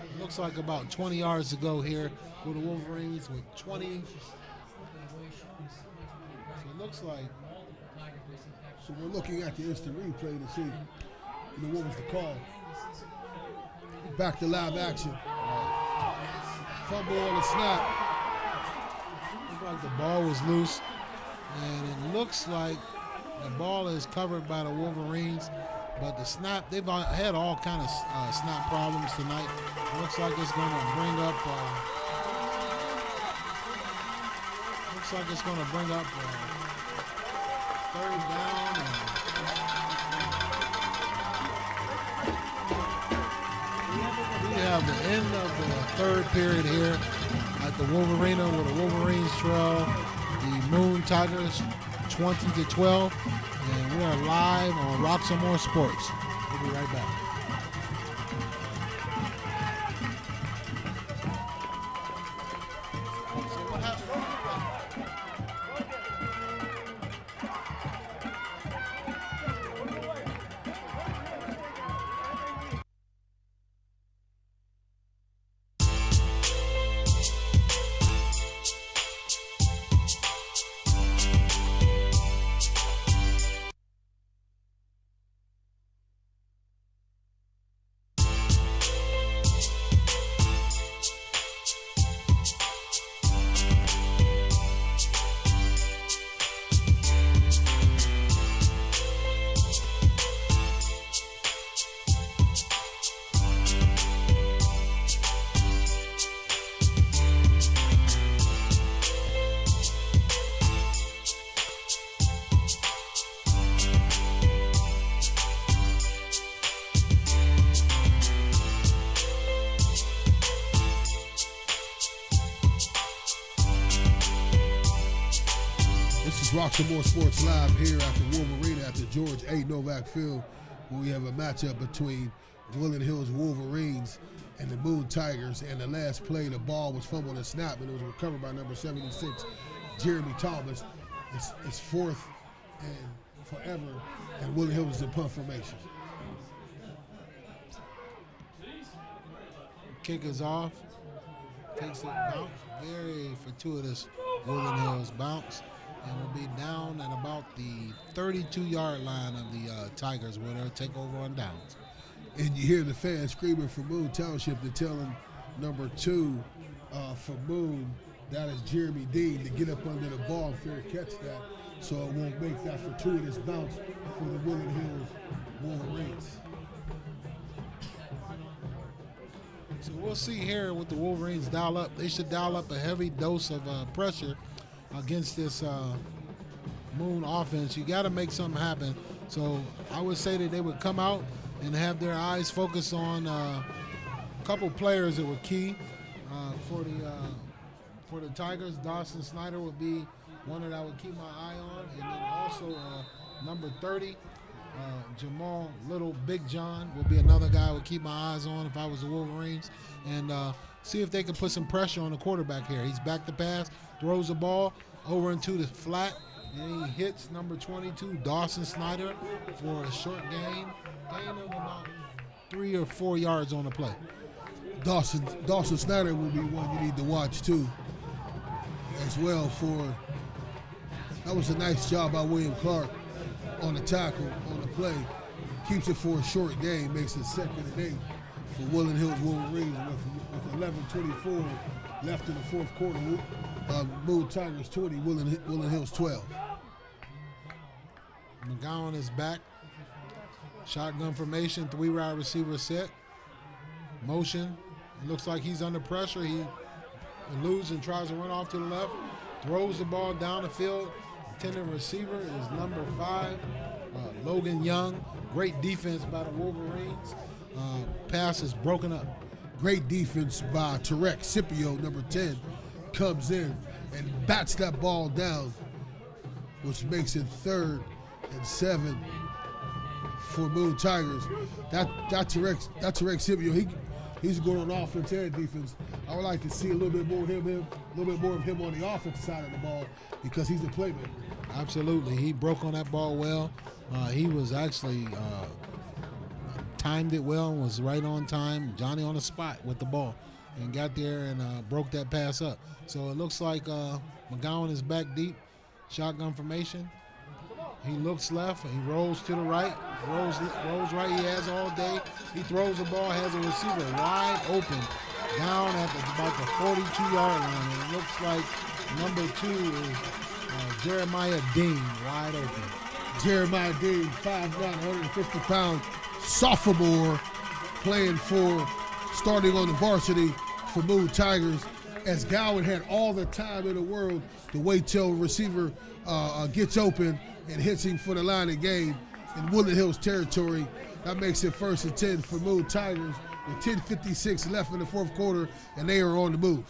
It looks like about 20 yards to go here for the Wolverines with 20. So it looks like. So we're looking at the instant replay to see, what was the call. Back to live action. Fumble on the snap. Looks like the ball was loose, and it looks like the ball is covered by the Wolverines, but the snap, they've had all kind of snap problems tonight. It looks like it's going to bring up, third down. We have the end of the 3rd period here at the Wolverena, where the Wolverines trail the Moon Tigers 20-12, and we are live on Roxamore Sports. We'll be right back. is Roxamore Sports Live here at the Wolverena at the George A. Novak Field, where we have a matchup between Woodland Hills Wolverines and the Moon Tigers. And the last play, the ball was fumbled and snapped, and it was recovered by number 76, Jeremy Thomas. It's fourth and forever, and Woodland Hills is in punt formation. Kick is off. Takes it, bounce. Very fortuitous Woodland Hills bounce. And will be down at about the 32-yard line of the Tigers, where they'll take over on downs. And you hear the fans screaming for Moon Township. They're telling number 2 for Moon, that is Jeremy Dean, to get up under the ball and fair catch that, so it won't make that fortuitous bounce for the Woodland Hills Wolverines. So we'll see here what the Wolverines dial up. They should dial up a heavy dose of pressure against this Moon offense. You got to make something happen. So I would say that they would come out and have their eyes focused on a couple players that were key for the Tigers. Dawson Snyder would be one that I would keep my eye on, and then also number 30. Jamal Little, Big John will be another guy I would keep my eyes on if I was the Wolverines, and see if they can put some pressure on the quarterback here. He's back to pass, throws the ball over into the flat, and he hits number 22, Dawson Snyder, for a short gain of about 3 or 4 yards on the play. Dawson Snyder will be one you need to watch too, as well. That was a nice job by William Clark on the tackle, on the play. Keeps it for a short game, makes it 2nd and 8 for Woodland Hills Wolverines with 11:24 left in the fourth quarter. Moon Tigers 20, Woodland Hills 12. McGowan is back. Shotgun formation, 3 wide receiver set. Motion. It looks like he's under pressure. He eludes and tries to run off to the left. Throws the ball down the field. Intended receiver is number 5, Logan Young. Great defense by the Wolverines. Pass is broken up. Great defense by Tarek Scipio, number 10, comes in and bats that ball down, which makes it 3rd and 7 for Moon Tigers. That Tarek Scipio, he's going on offense and defense. I would like to see a little bit more of him on the offensive side of the ball, because he's a playmaker. Absolutely, he broke on that ball well. He was actually timed it well and was right on time. Johnny on the spot with the ball and got there and broke that pass up. So it looks like McGowan is back deep. Shotgun formation. He looks left, he rolls to the right, rolls right, he has all day. He throws the ball, has a receiver wide open down at about the 42-yard line. And it looks like number 2 is Jeremiah Dean, wide open. Jeremiah Dean, 5'9", 150-pound sophomore, starting on the varsity for Moon Tigers, as Gowan had all the time in the world to wait till receiver gets open and hits him for the line of game in Woodland Hills territory. That makes it 1st and 10 for Moon Tigers with 10:56 left in the fourth quarter, and they are on the move.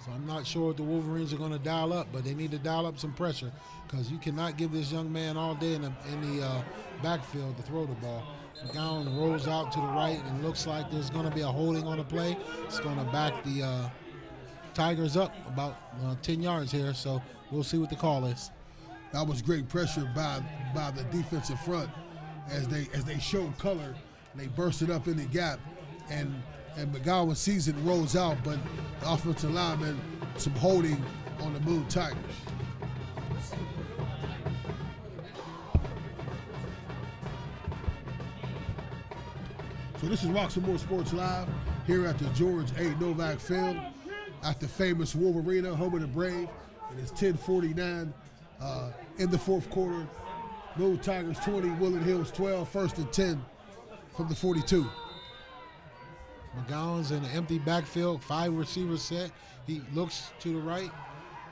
So I'm not sure what the Wolverines are going to dial up, but they need to dial up some pressure, because you cannot give this young man all day in the backfield to throw the ball. McGowan rolls out to the right, and it looks like there's going to be a holding on the play. It's going to back the Tigers up about 10 yards here, so we'll see what the call is. That was great pressure by the defensive front as they showed color. They bursted up in the gap, and McGowan sees it and rolls out, but the offensive lineman, some holding on the Moon Tigers. So this is Roxamore Sports Live here at the George A. Novak Field at the famous Wolverena, home of the Brave. And it's 10:49 in the fourth quarter. Moon Tigers 20, Woodland Hills 12, 1st and 10 from the 42. McGowan's in an empty backfield, 5 receivers set. He looks to the right,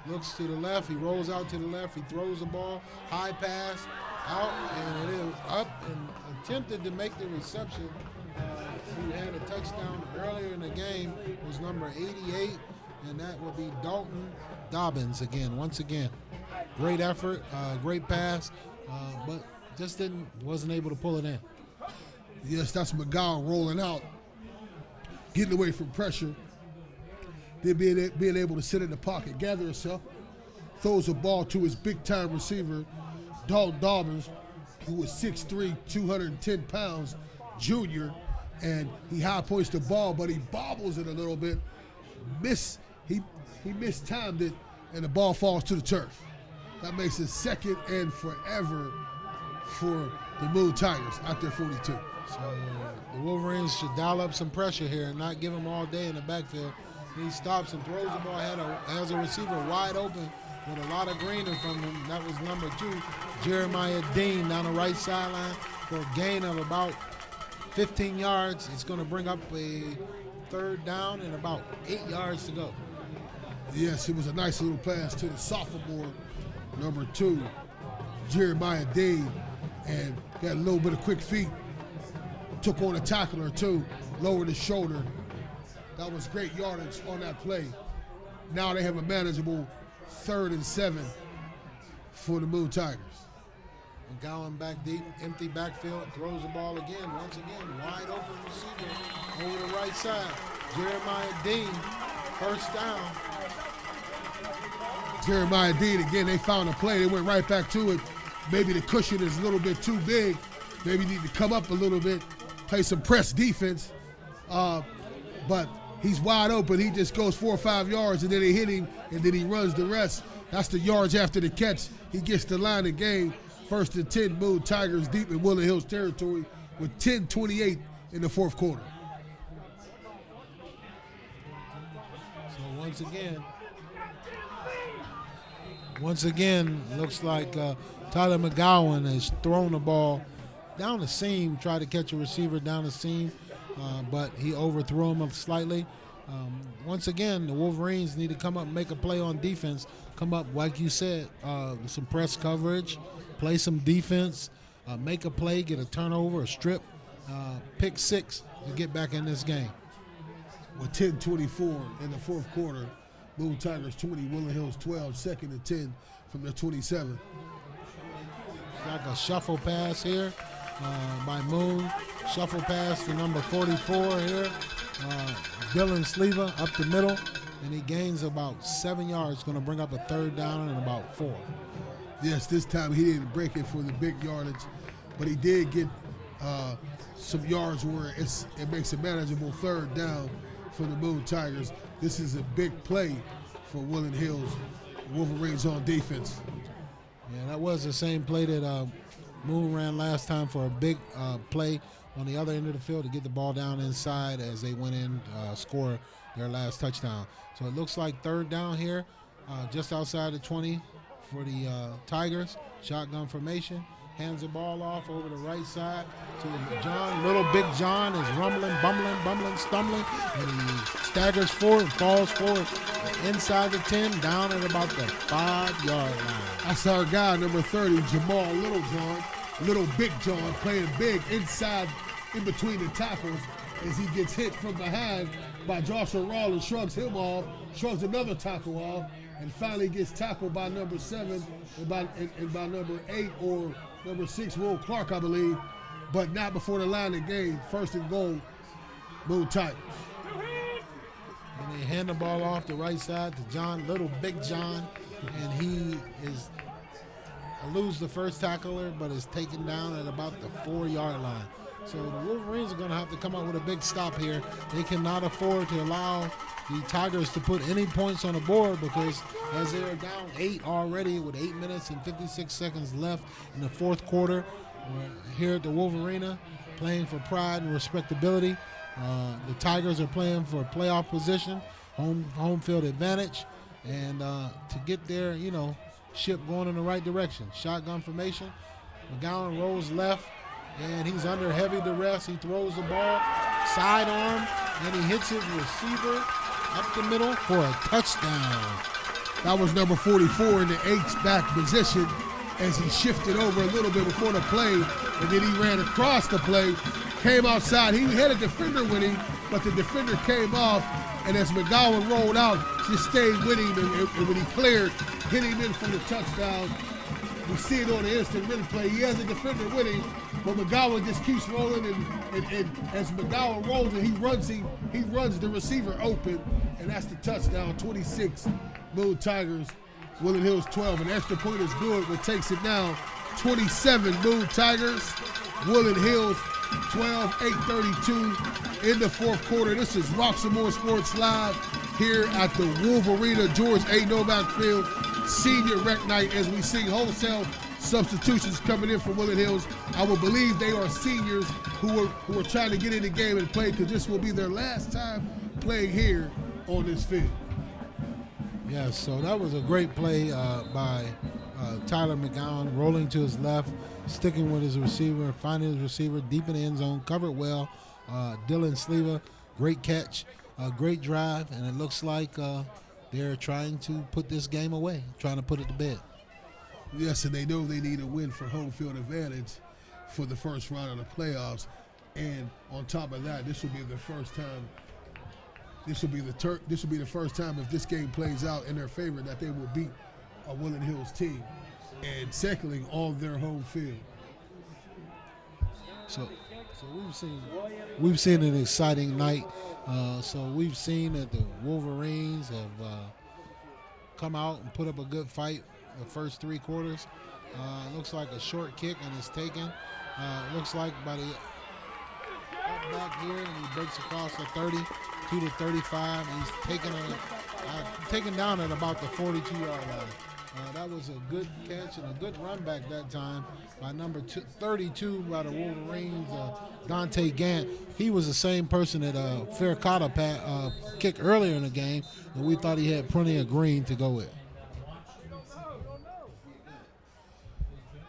looks to the left. He rolls out to the left. He throws the ball, high pass, out, and it is up, and attempted to make the reception. Who had a touchdown earlier in the game was number 88, and that will be Dalton Dobbins again. Once again, great effort, great pass, but just wasn't able to pull it in. Yes, that's McGowan rolling out, getting away from pressure. Then being able to sit in the pocket, gather himself, throws the ball to his big-time receiver, Dalton Dobbins, who was 6'3", 210 pounds, junior, and he high points the ball, but he bobbles it a little bit. He mistimed it, and the ball falls to the turf. That makes it second and forever for the Moon Tigers at their 42. So the Wolverines should dial up some pressure here and not give him all day in the backfield. He stops and throws the ball, has a receiver wide open with a lot of green in front of him. That was number 2, Jeremiah Dean, down the right sideline for a gain of about 15 yards. It's going to bring up a third down and about 8 yards to go. Yes, it was a nice little pass to the sophomore, number 2, Jeremiah Dean, and got a little bit of quick feet. Took on a tackle or two, lowered his shoulder. That was great yardage on that play. Now they have a manageable 3rd and 7 for the Moon Tigers. McGowan back deep, empty backfield, throws the ball again. Once again, wide open receiver over the right side. Jeremiah Dean, first down. Jeremiah Dean, again, they found a play. They went right back to it. Maybe the cushion is a little bit too big. Maybe need to come up a little bit, play some press defense. But he's wide open. He just goes 4 or 5 yards, and then they hit him, and then he runs the rest. That's the yards after the catch. He gets the line of game. 1st and 10, Moon Tigers deep in Woodland Hills territory with 10:28 in the 4th quarter. So once again, looks like Tyler McGowan has thrown the ball down the seam, tried to catch a receiver down the seam, but he overthrew him slightly. Once again, the Wolverines need to come up and make a play on defense. Come up, like you said, some press coverage, play some defense, make a play, get a turnover, a strip, pick 6 to get back in this game. With 10:24 in the 4th quarter, Moon Tigers 20, Woodland Hills 12, 2nd and 10 from their 27. It's like a shuffle pass here by Moon. Shuffle pass to number 44 here. Dylan Sleva up the middle, and he gains about 7 yards. Going to bring up a 3rd down and about 4. Yes, this time he didn't break it for the big yardage, but he did get some yards where it makes a manageable 3rd down for the Moon Tigers. This is a big play for Woodland Hills Wolverines on defense. Yeah, that was the same play that Moon ran last time for a big play on the other end of the field to get the ball down inside as they went in, score their last touchdown. So it looks like 3rd down here, just outside the 20 for the Tigers. Shotgun formation. Hands the ball off over the right side to John. Little Big John is rumbling, bumbling, stumbling, and he staggers forward and falls forward inside the 10, down at about the 5-yard line. That's our guy, number 30, Jamal Little Big John, playing big inside, in between the tackles, as he gets hit from behind by Joshua Rollins, shrugs him off, shrugs another tackle off, and finally gets tackled by number 7 and by number 8 or number 6, Will Clark, I believe, but not before the line of game. 1st and goal, Moon Tigers. And they hand the ball off the right side to John, Little Big John, and he lose the first tackler, but is taken down at about the 4-yard line. So the Wolverines are going to have to come up with a big stop here. They cannot afford to allow the Tigers to put any points on the board, because as they are down 8 already with 8 minutes and 56 seconds left in the 4th quarter, we're here at the Wolverena playing for pride and respectability. The Tigers are playing for playoff position, home field advantage, and to get their ship going in the right direction. Shotgun formation. McGowan rolls left, and he's under heavy duress. He throws the ball, sidearm, and he hits his receiver up the middle for a touchdown. That was number 44 in the H-back position as he shifted over a little bit before the play, and then he ran across the play, came outside. He had a defender with him, but the defender came off, and as McGowan rolled out, just stayed with him, and when he cleared, hit him in for the touchdown. We see it on the instant replay. He has a defender with him, but McGowan just keeps rolling, and as McGowan rolls and he runs the receiver open, and that's the touchdown. 26, Moon Tigers, Woodland Hills 12. An extra point is good, but takes it now. 27, Moon Tigers, Woodland Hills 12, 8:32 in the fourth quarter. This is Roxamore Sports Live here at the Wolverena George A. Novak Field Senior Rec Night as we see wholesale substitutions coming in for Woodland Hills. I will believe they are seniors who are trying to get in the game and play, because this will be their last time playing here on this field. Yeah, so that was a great play by Tyler McGowan, rolling to his left, sticking with his receiver, finding his receiver deep in the end zone, covered well. Dylan Sleva, great catch, great drive, and it looks like they're trying to put this game away, trying to put it to bed. Yes, and they know they need a win for home field advantage for the first round of the playoffs. And on top of that, this will be the first time. This will be the first time, if this game plays out in their favor, that they will beat a Woodland Hills team, and secondly, on their home field. So we've seen an exciting night. So we've seen that the Wolverines have come out and put up a good fight the first three quarters. It looks like a short kick, and it's taken. Looks like by the up back here, and he breaks across the 32 to 35. And he's taken down at about the 42-yard line. That was a good catch and a good run back that time by number 32 by the Wolverines, Dante Gant. He was the same person that Farrakada kicked earlier in the game, and we thought he had plenty of green to go with.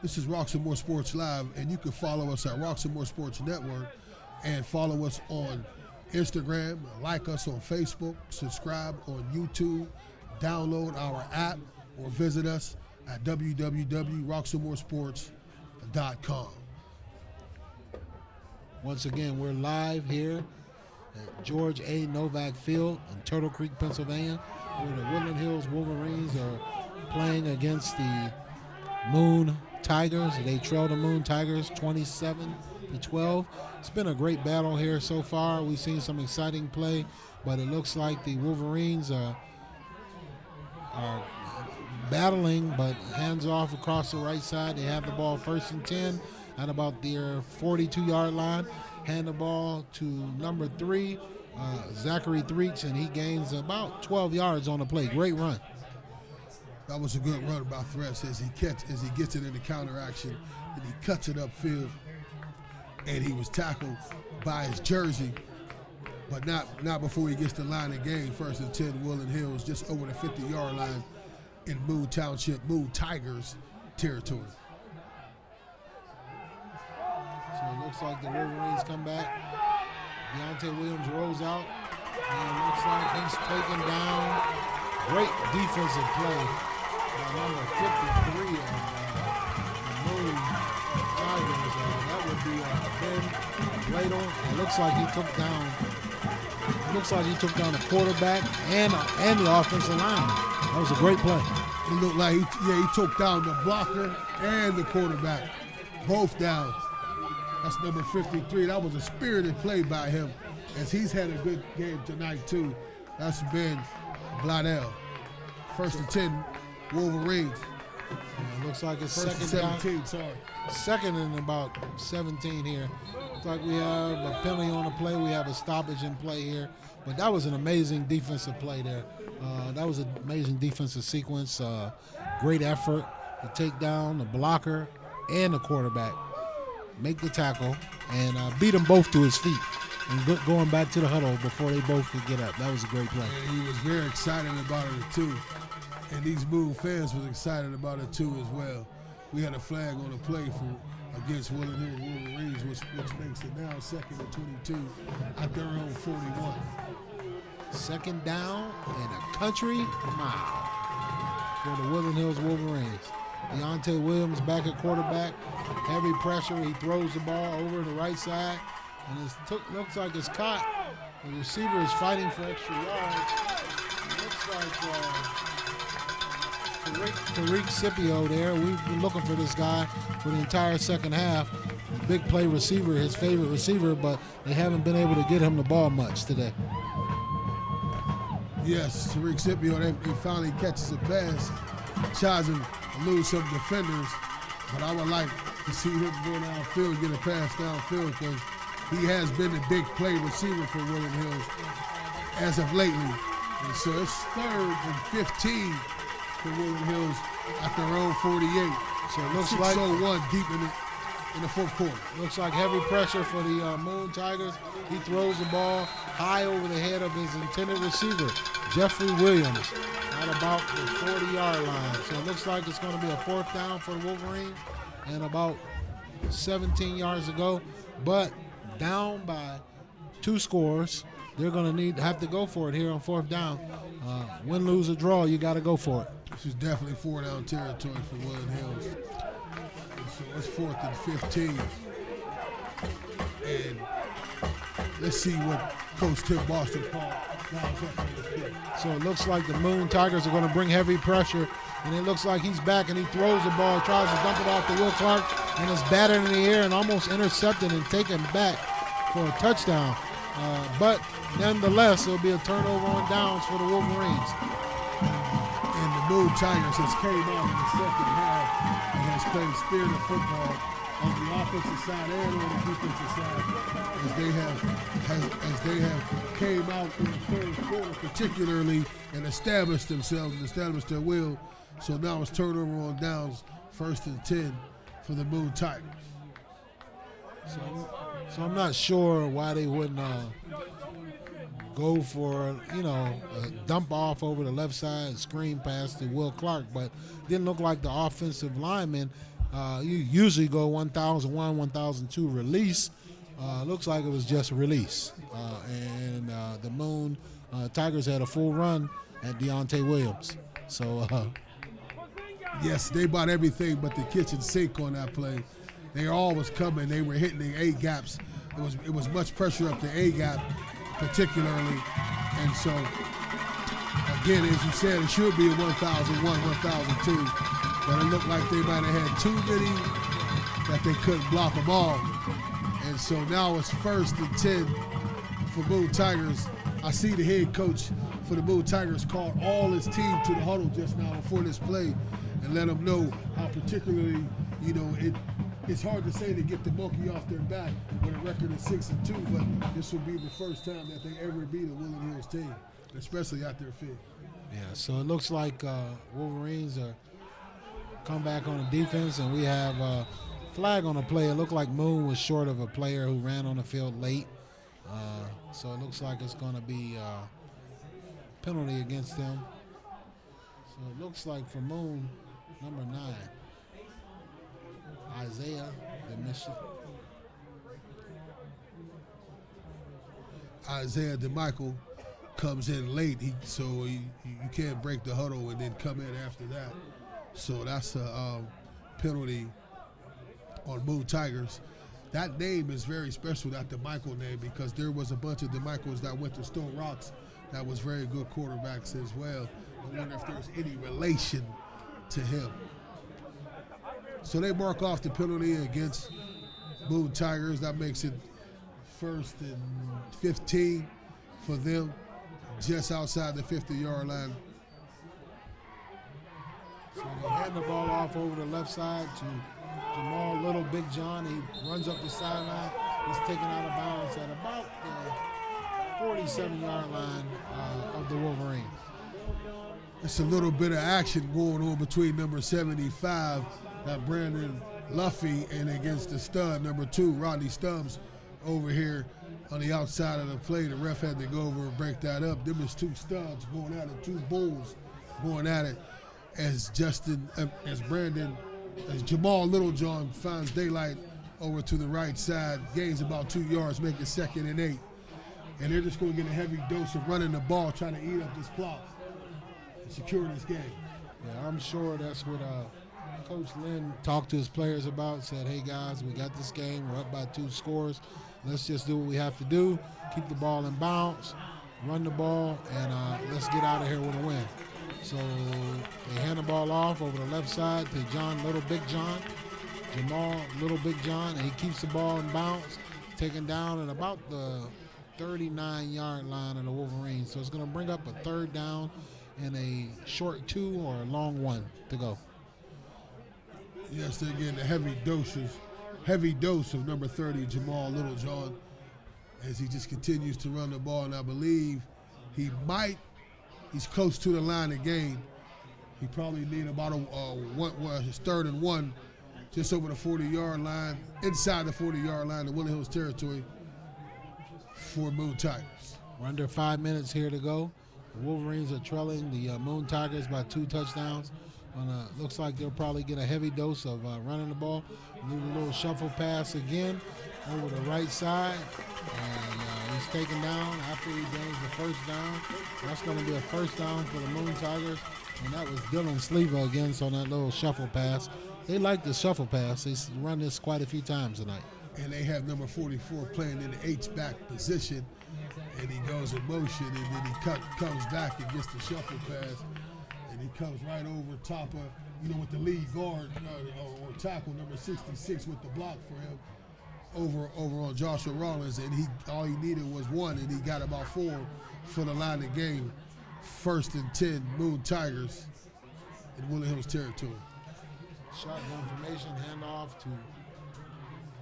This is Roxamore Sports Live, and you can follow us at Roxamore Sports Network and follow us on Instagram, like us on Facebook, subscribe on YouTube, download our app, or visit us at www.roxamoresports.com. Once again, we're live here at George A. Novak Field in Turtle Creek, Pennsylvania, where the Woodland Hills Wolverines are playing against the Moon Tigers. They trail the Moon Tigers 27-12. It's been a great battle here so far. We've seen some exciting play, but it looks like the Wolverines are battling, but hands off across the right side. They have the ball 1st and 10 at about their 42-yard line. Hand the ball to number 3, Zachary Threets, and he gains about 12 yards on the play. Great run. That was a good run by Threats as he gets it in the counter action, and he cuts it upfield, and he was tackled by his jersey, but not before he gets the line of game. 1st and 10, Woodland Hills, just over the 50-yard line in Moon Township, Moon Tigers territory. So it looks like the Wolverines come back. Deontay Williams rolls out, and it looks like he's taken down. Great defensive play by number 53 of the Moon Tigers. That would be Ben Bladel. It looks like he took down the quarterback and the offensive line. That was a great play. It looked like he took down the blocker and the quarterback, both down. That's number 53. That was a spirited play by him, as he's had a good game tonight too. That's Ben Bladel. 1st and 10, Wolverines. Yeah, it looks like it's First second and 17, down. sorry. Second and about 17 here. Looks like we have a penalty on the play. We have a stoppage in play here. But that was an amazing defensive play there. That was an amazing defensive sequence. Great effort to take down the blocker and the quarterback, make the tackle, and beat them both to his feet. And going back to the huddle before they both could get up. That was a great play. And he was very excited about it too. And these Moon fans was excited about it too as well. We had a flag on the play against Woodland Hills Wolverines, which makes it now 2nd and 22 at their own 41. Second down and a country mile for the Woodland Hills Wolverines. Deontay Williams back at quarterback. Heavy pressure. He throws the ball over the right side. And it looks like it's caught The receiver is fighting for extra yards. It looks like Tariq Scipio there. We've been looking for this guy for the entire second half. Big play receiver, his favorite receiver, but they haven't been able to get him the ball much today. Yes, Tariq Scipio, he finally catches a pass, tries to lose some defenders, but I would like to see him go downfield and get a pass downfield because he has been a big play receiver for Woodland Hills as of lately. And so it's 3rd and 15 for Woodland Hills at their own 48. So it looks like 6-0-1 deep in the fourth quarter. Looks like heavy pressure for the Moon Tigers. He throws the ball high over the head of his intended receiver, Jeffrey Williams, at about the 40-yard line. So it looks like it's going to be a 4th down for the Wolverines and about 17 yards to go. But down by 2 scores, they're going to have to go for it here on 4th down. Win, lose, or draw, you got to go for it. This is definitely 4-down territory for Woodland Hills. So it's 4th and 15. And let's see what Coach Tim Boston called. So it looks like the Moon Tigers are going to bring heavy pressure, and it looks like he's back and he throws the ball, tries to dump it off to Will Clark, and it's batted in the air and almost intercepted and taken back for a touchdown. But nonetheless, it'll be a turnover on downs for the Wolverines. And the Moon Tigers has came out in the second half and has played spirited football on the offensive side and on the defensive side as they have came out in the third quarter particularly and established themselves and established their will. So now it's turnover on downs, 1st and 10 for the Moon Tigers. So I'm not sure why they wouldn't go for, a dump off over the left side, screen pass to Will Clark, but didn't look like the offensive lineman. You usually go 1,001, 1,002 release. Looks like it was just release. And the Moon Tigers had a full run at Deontay Williams. So, yes, they bought everything but the kitchen sink on that play. They all was coming. They were hitting the A gaps. It was much pressure up the A gap, particularly. And so, again, as you said, it should be a 1,001, 1,002. But it looked like they might have had too many that they couldn't block them all. And so now it's 1st and 10 for Moon Tigers. I see the head coach for the Moon Tigers called all his team to the huddle just now before this play and let them know how particularly, it's hard to say to get the monkey off their back when a record is 6-2, but this will be the first time that they ever beat a Woodland Hills team, especially out their field. Yeah, so it looks like Wolverines are come back on the defense, and we have a flag on the play. It looked like Moon was short of a player who ran on the field late. So it looks like it's going to be a penalty against them. So it looks like for Moon, number 9, Isaiah DeMichael comes in late, so you can't break the huddle and then come in after that. So that's a penalty on Moon Tigers. That name is very special, that DeMichael name, because there was a bunch of DeMichaels that went to Stone Rocks that was very good quarterbacks as well. I wonder if there's any relation to him. So they mark off the penalty against Moon Tigers. That makes it 1st and 15 for them, just outside the 50-yard line. So they hand the ball off over the left side to Jamal Little, Big John. He runs up the sideline. He's taken out of bounds at about the 47-yard line of the Wolverines. It's a little bit of action going on between number 75, that Brandon Luffy, and against the stud, number 2, Rodney Stubbs, over here on the outside of the play. The ref had to go over and break that up. Them is 2 studs going at it, 2 bulls going at it as Jamal Littlejohn finds daylight over to the right side, gains about 2 yards, make it 2nd and 8. And they're just going to get a heavy dose of running the ball, trying to eat up this clock and secure this game. Yeah, I'm sure that's what Coach Lynn talked to his players about, said, hey guys, we got this game, we're up by 2 scores. let's just do what we have to do, keep the ball in bounds, run the ball, and let's get out of here with a win. So they hand the ball off over the left side to Jamal Little Big John, and he keeps the ball in bounds, taken down at about the 39-yard line of the Wolverines. So it's going to bring up a third down and a short 2 or a long 1 to go. Yes, they're getting a heavy dose of number 30, Jamal Littlejohn, as he just continues to run the ball. And I believe he's close to the line of game. He probably need about his 3rd and 1, just over the 40-yard line, inside the 40-yard line of Woodland Hills territory for Moon Tigers. We're under 5 minutes here to go. The Wolverines are trailing the Moon Tigers by 2 touchdowns. Looks like they'll probably get a heavy dose of running the ball. Need a little shuffle pass again over the right side. And he's taken down after he gains the first down. That's going to be a first down for the Moon Tigers. And that was Dylan Sleva again on that little shuffle pass. They like the shuffle pass. They run this quite a few times tonight. And they have number 44 playing in the H-back position. And he goes in motion, and then he comes back and gets the shuffle pass. And he comes right over top of, with the lead guard or tackle number 66 with the block for him over on Joshua Rollins. And all he needed was 1, and he got about 4 for the line of game. 1st and 10, Moon Tigers in Woodland Hills territory. Shotgun formation, handoff to,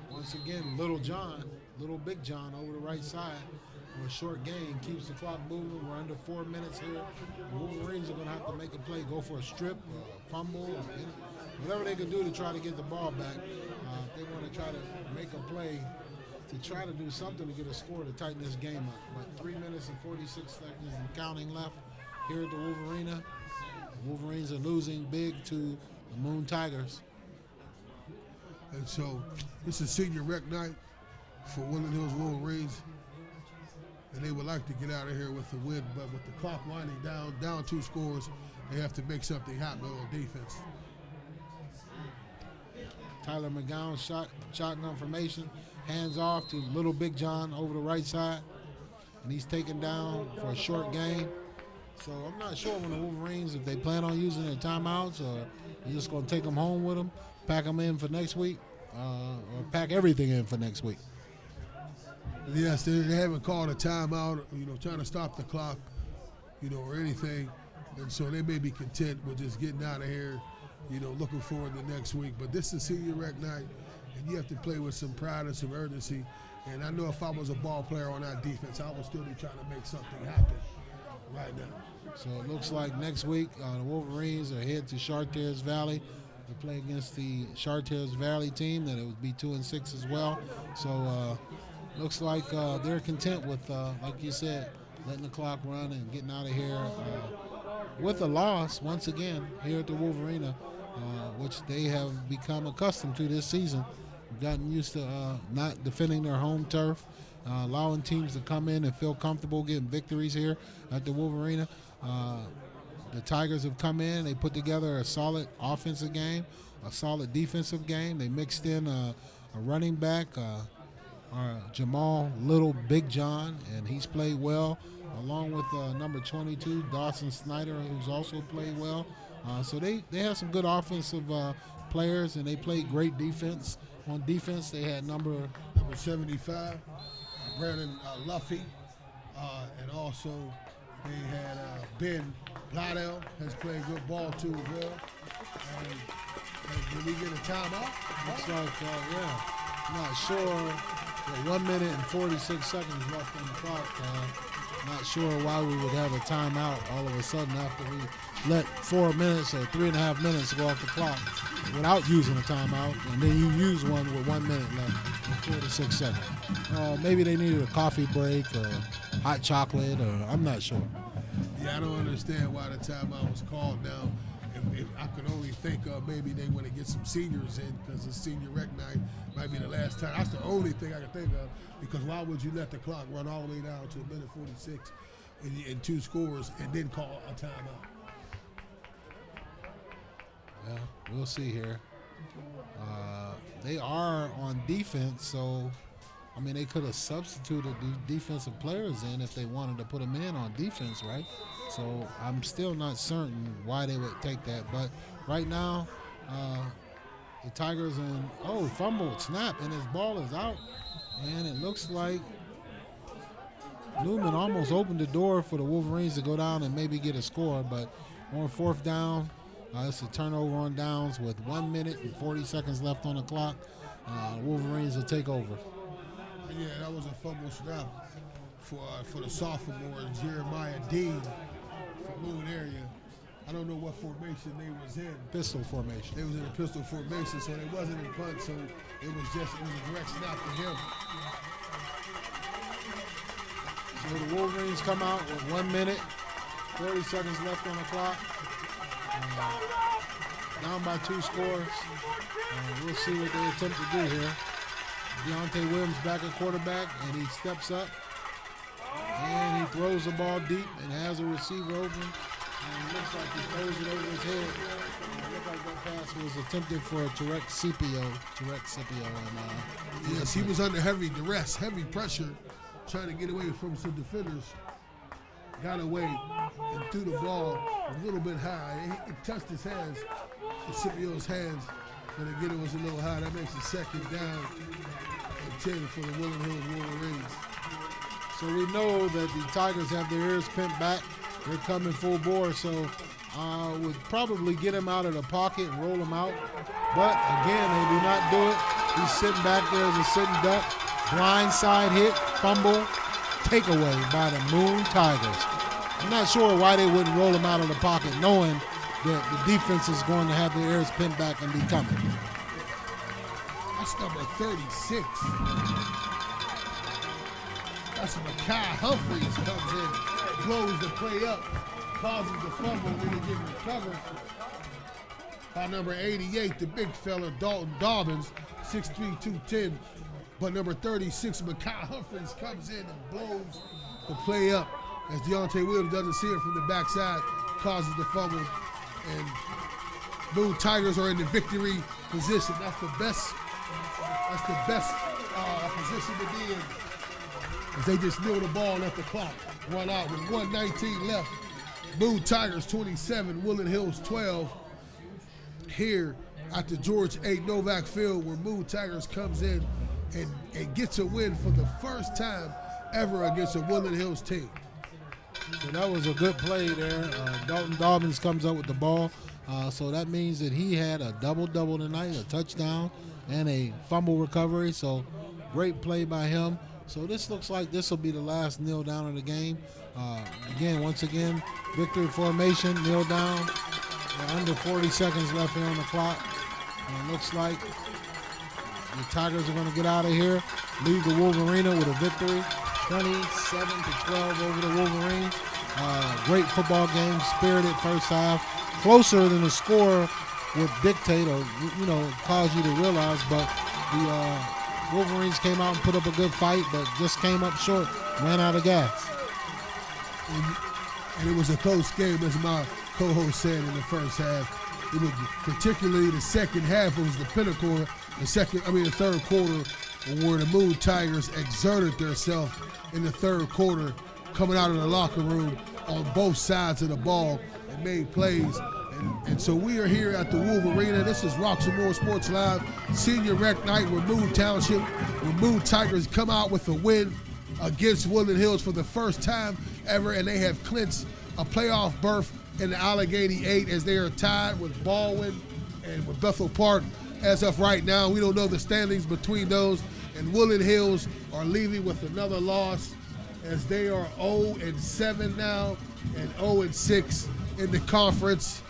once again, Little Big John over the right side. For a short gain, keeps the clock moving. We're under 4 minutes here. The Wolverines are going to have to make a play, go for a strip, fumble, whatever they can do to try to get the ball back. They want to try to make a play to try to do something to get a score to tighten this game up. But 3 minutes and 46 seconds and counting left here at the Wolverena. The Wolverines are losing big to the Moon Tigers. And so this is senior rec night for Woodland Hills Wolverines. And they would like to get out of here with the win, but with the clock winding down 2 scores, they have to make something happen on defense. Tyler McGowan shotgun formation, hands off to Little Big John over the right side, and he's taken down for a short gain. So I'm not sure when the Wolverines, if they plan on using their timeouts or they're just going to take them home with them, pack them in for next week, or pack everything in for next week. Yes, they haven't called a timeout, trying to stop the clock, or anything. And so they may be content with just getting out of here, looking forward to next week. But this is senior rec night, and you have to play with some pride and some urgency. And I know if I was a ball player on that defense, I would still be trying to make something happen right now. So it looks like next week the Wolverines are headed to Chartiers Valley to play against the Chartiers Valley team. That it would be 2-6 as well. So looks like they're content with, like you said, letting the clock run and getting out of here with a loss once again here at the Wolverena, which they have become accustomed to this season. Gotten used to not defending their home turf, allowing teams to come in and feel comfortable getting victories here at the Wolverena. The Tigers have come in, they put together a solid offensive game, a solid defensive game. They mixed in a running back, Jamal Little Big John, and he's played well, along with number 22, Dawson Snyder, who's also played well. So they have some good offensive players, and they played great defense. On defense, they had number 75, Brandon Luffy, and also they had Ben Blodell has played good ball too as well. And did we get a timeout? Looks like, I'm not sure. 1 minute and 46 seconds left on the clock. Not sure why we would have a timeout all of a sudden after we let 4 minutes or 3.5 minutes go off the clock without using a timeout, and then you use one with 1 minute left and 46 seconds. Maybe they needed a coffee break or hot chocolate, or I'm not sure. Yeah, I don't understand why the timeout was called now. If I could only think of maybe they want to get some seniors in because it's senior rec night, might be the last time. That's the only thing I can think of, because why would you let the clock run all the way down to a minute 46 in 2 scores and then call a timeout? Well, we'll see here. They are on defense, so I mean, they could have substituted the defensive players in if they wanted to put them in on defense, right? So I'm still not certain why they would take that. But right now, the Tigers fumbled, snap, and his ball is out. And it looks like Newman almost opened the door for the Wolverines to go down and maybe get a score. But on fourth down, it's a turnover on downs with 1 minute and 40 seconds left on the clock. Wolverines will take over. Yeah, that was a fumble snap for the sophomore Jeremiah Dean from Moon area. I don't know what formation they was in. Pistol formation. They was in a pistol formation, so they wasn't in punt, so it was a direct snap to him. So the Wolverines come out with 1 minute, 30 seconds left on the clock. Down by 2 scores. We'll see what they attempt to do here. Deontay Williams back at quarterback, and he steps up. And he throws the ball deep and has a receiver open. And it looks like he throws it over his head. It looked like that pass was attempted for a Tarek Scipio. And, yes, he was under heavy duress, heavy pressure, trying to get away from some defenders. Got away and threw the ball a little bit high. It touched his hands, Scipio's hands, but again, it was a little high. That makes it second down and 10 for the Woodland Hills Wolverines. So we know that the Tigers have their ears pinned back. They're coming full bore, so would probably get him out of the pocket and roll him out. But again, they do not do it. He's sitting back there as a sitting duck. Blindside hit, fumble, takeaway by the Moon Tigers. I'm not sure why they wouldn't roll him out of the pocket, knowing that the defense is going to have their ears pinned back and be coming. That's number 36. That's Mekhi Humphreys comes in, blows the play up, causes the fumble, and then it gets recovered by number 88, the big fella, Dalton Dobbins, 6'3", 210. But number 36, Mekhi Humphreys, comes in and blows the play up as Deontay Williams doesn't see it from the backside, causes the fumble. And Moon Tigers are in the victory position. That's the best position to be in, as they just kneel the ball and let the clock run out with 1:19 left. Moon Tigers 27, Woodland Hills 12. Here at the George A. Novak Field, where Moon Tigers comes in and gets a win for the first time ever against a Woodland Hills team. So that was a good play there. Dalton Dobbins comes up with the ball. So that means that he had a double-double tonight, a touchdown and a fumble recovery. So great play by him. So this looks like this will be the last kneel down of the game. Once again, victory formation, kneel down. Under 40 seconds left here on the clock. And it looks like the Tigers are going to get out of here, leave the Wolverena with a victory, 27-12 over the Wolverines. Great football game, spirited first half, closer than the score would dictate or cause you to realize. But the Wolverines came out and put up a good fight, but just came up short, ran out of gas. And it was a close game, as my co-host said in the first half. It was particularly the second half was the pinnacle. The third quarter, where the Moon Tigers exerted themselves in the third quarter, coming out of the locker room on both sides of the ball and made plays. And so we are here at the Wolverena. This is Roxamore Sports Live, Senior Rec Night with Moon Township, where Moon Tigers come out with a win against Woodland Hills for the first time ever, and they have clinched a playoff berth in the Allegheny 8 as they are tied with Baldwin and with Bethel Park. As of right now, we don't know the standings between those, and Woodland Hills are leaving with another loss as they are 0-7 now and 0-6 in the conference.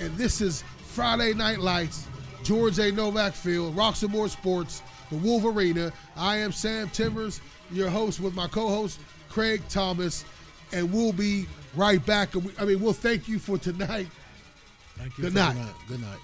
And this is Friday Night Lights, George A. Novak Field, Roxamore Sports, the Wolverena. I am Sam Timbers, your host, with my co-host Craig Thomas, and we'll be right back. We'll thank you for tonight. Thank you. Good night. Good night.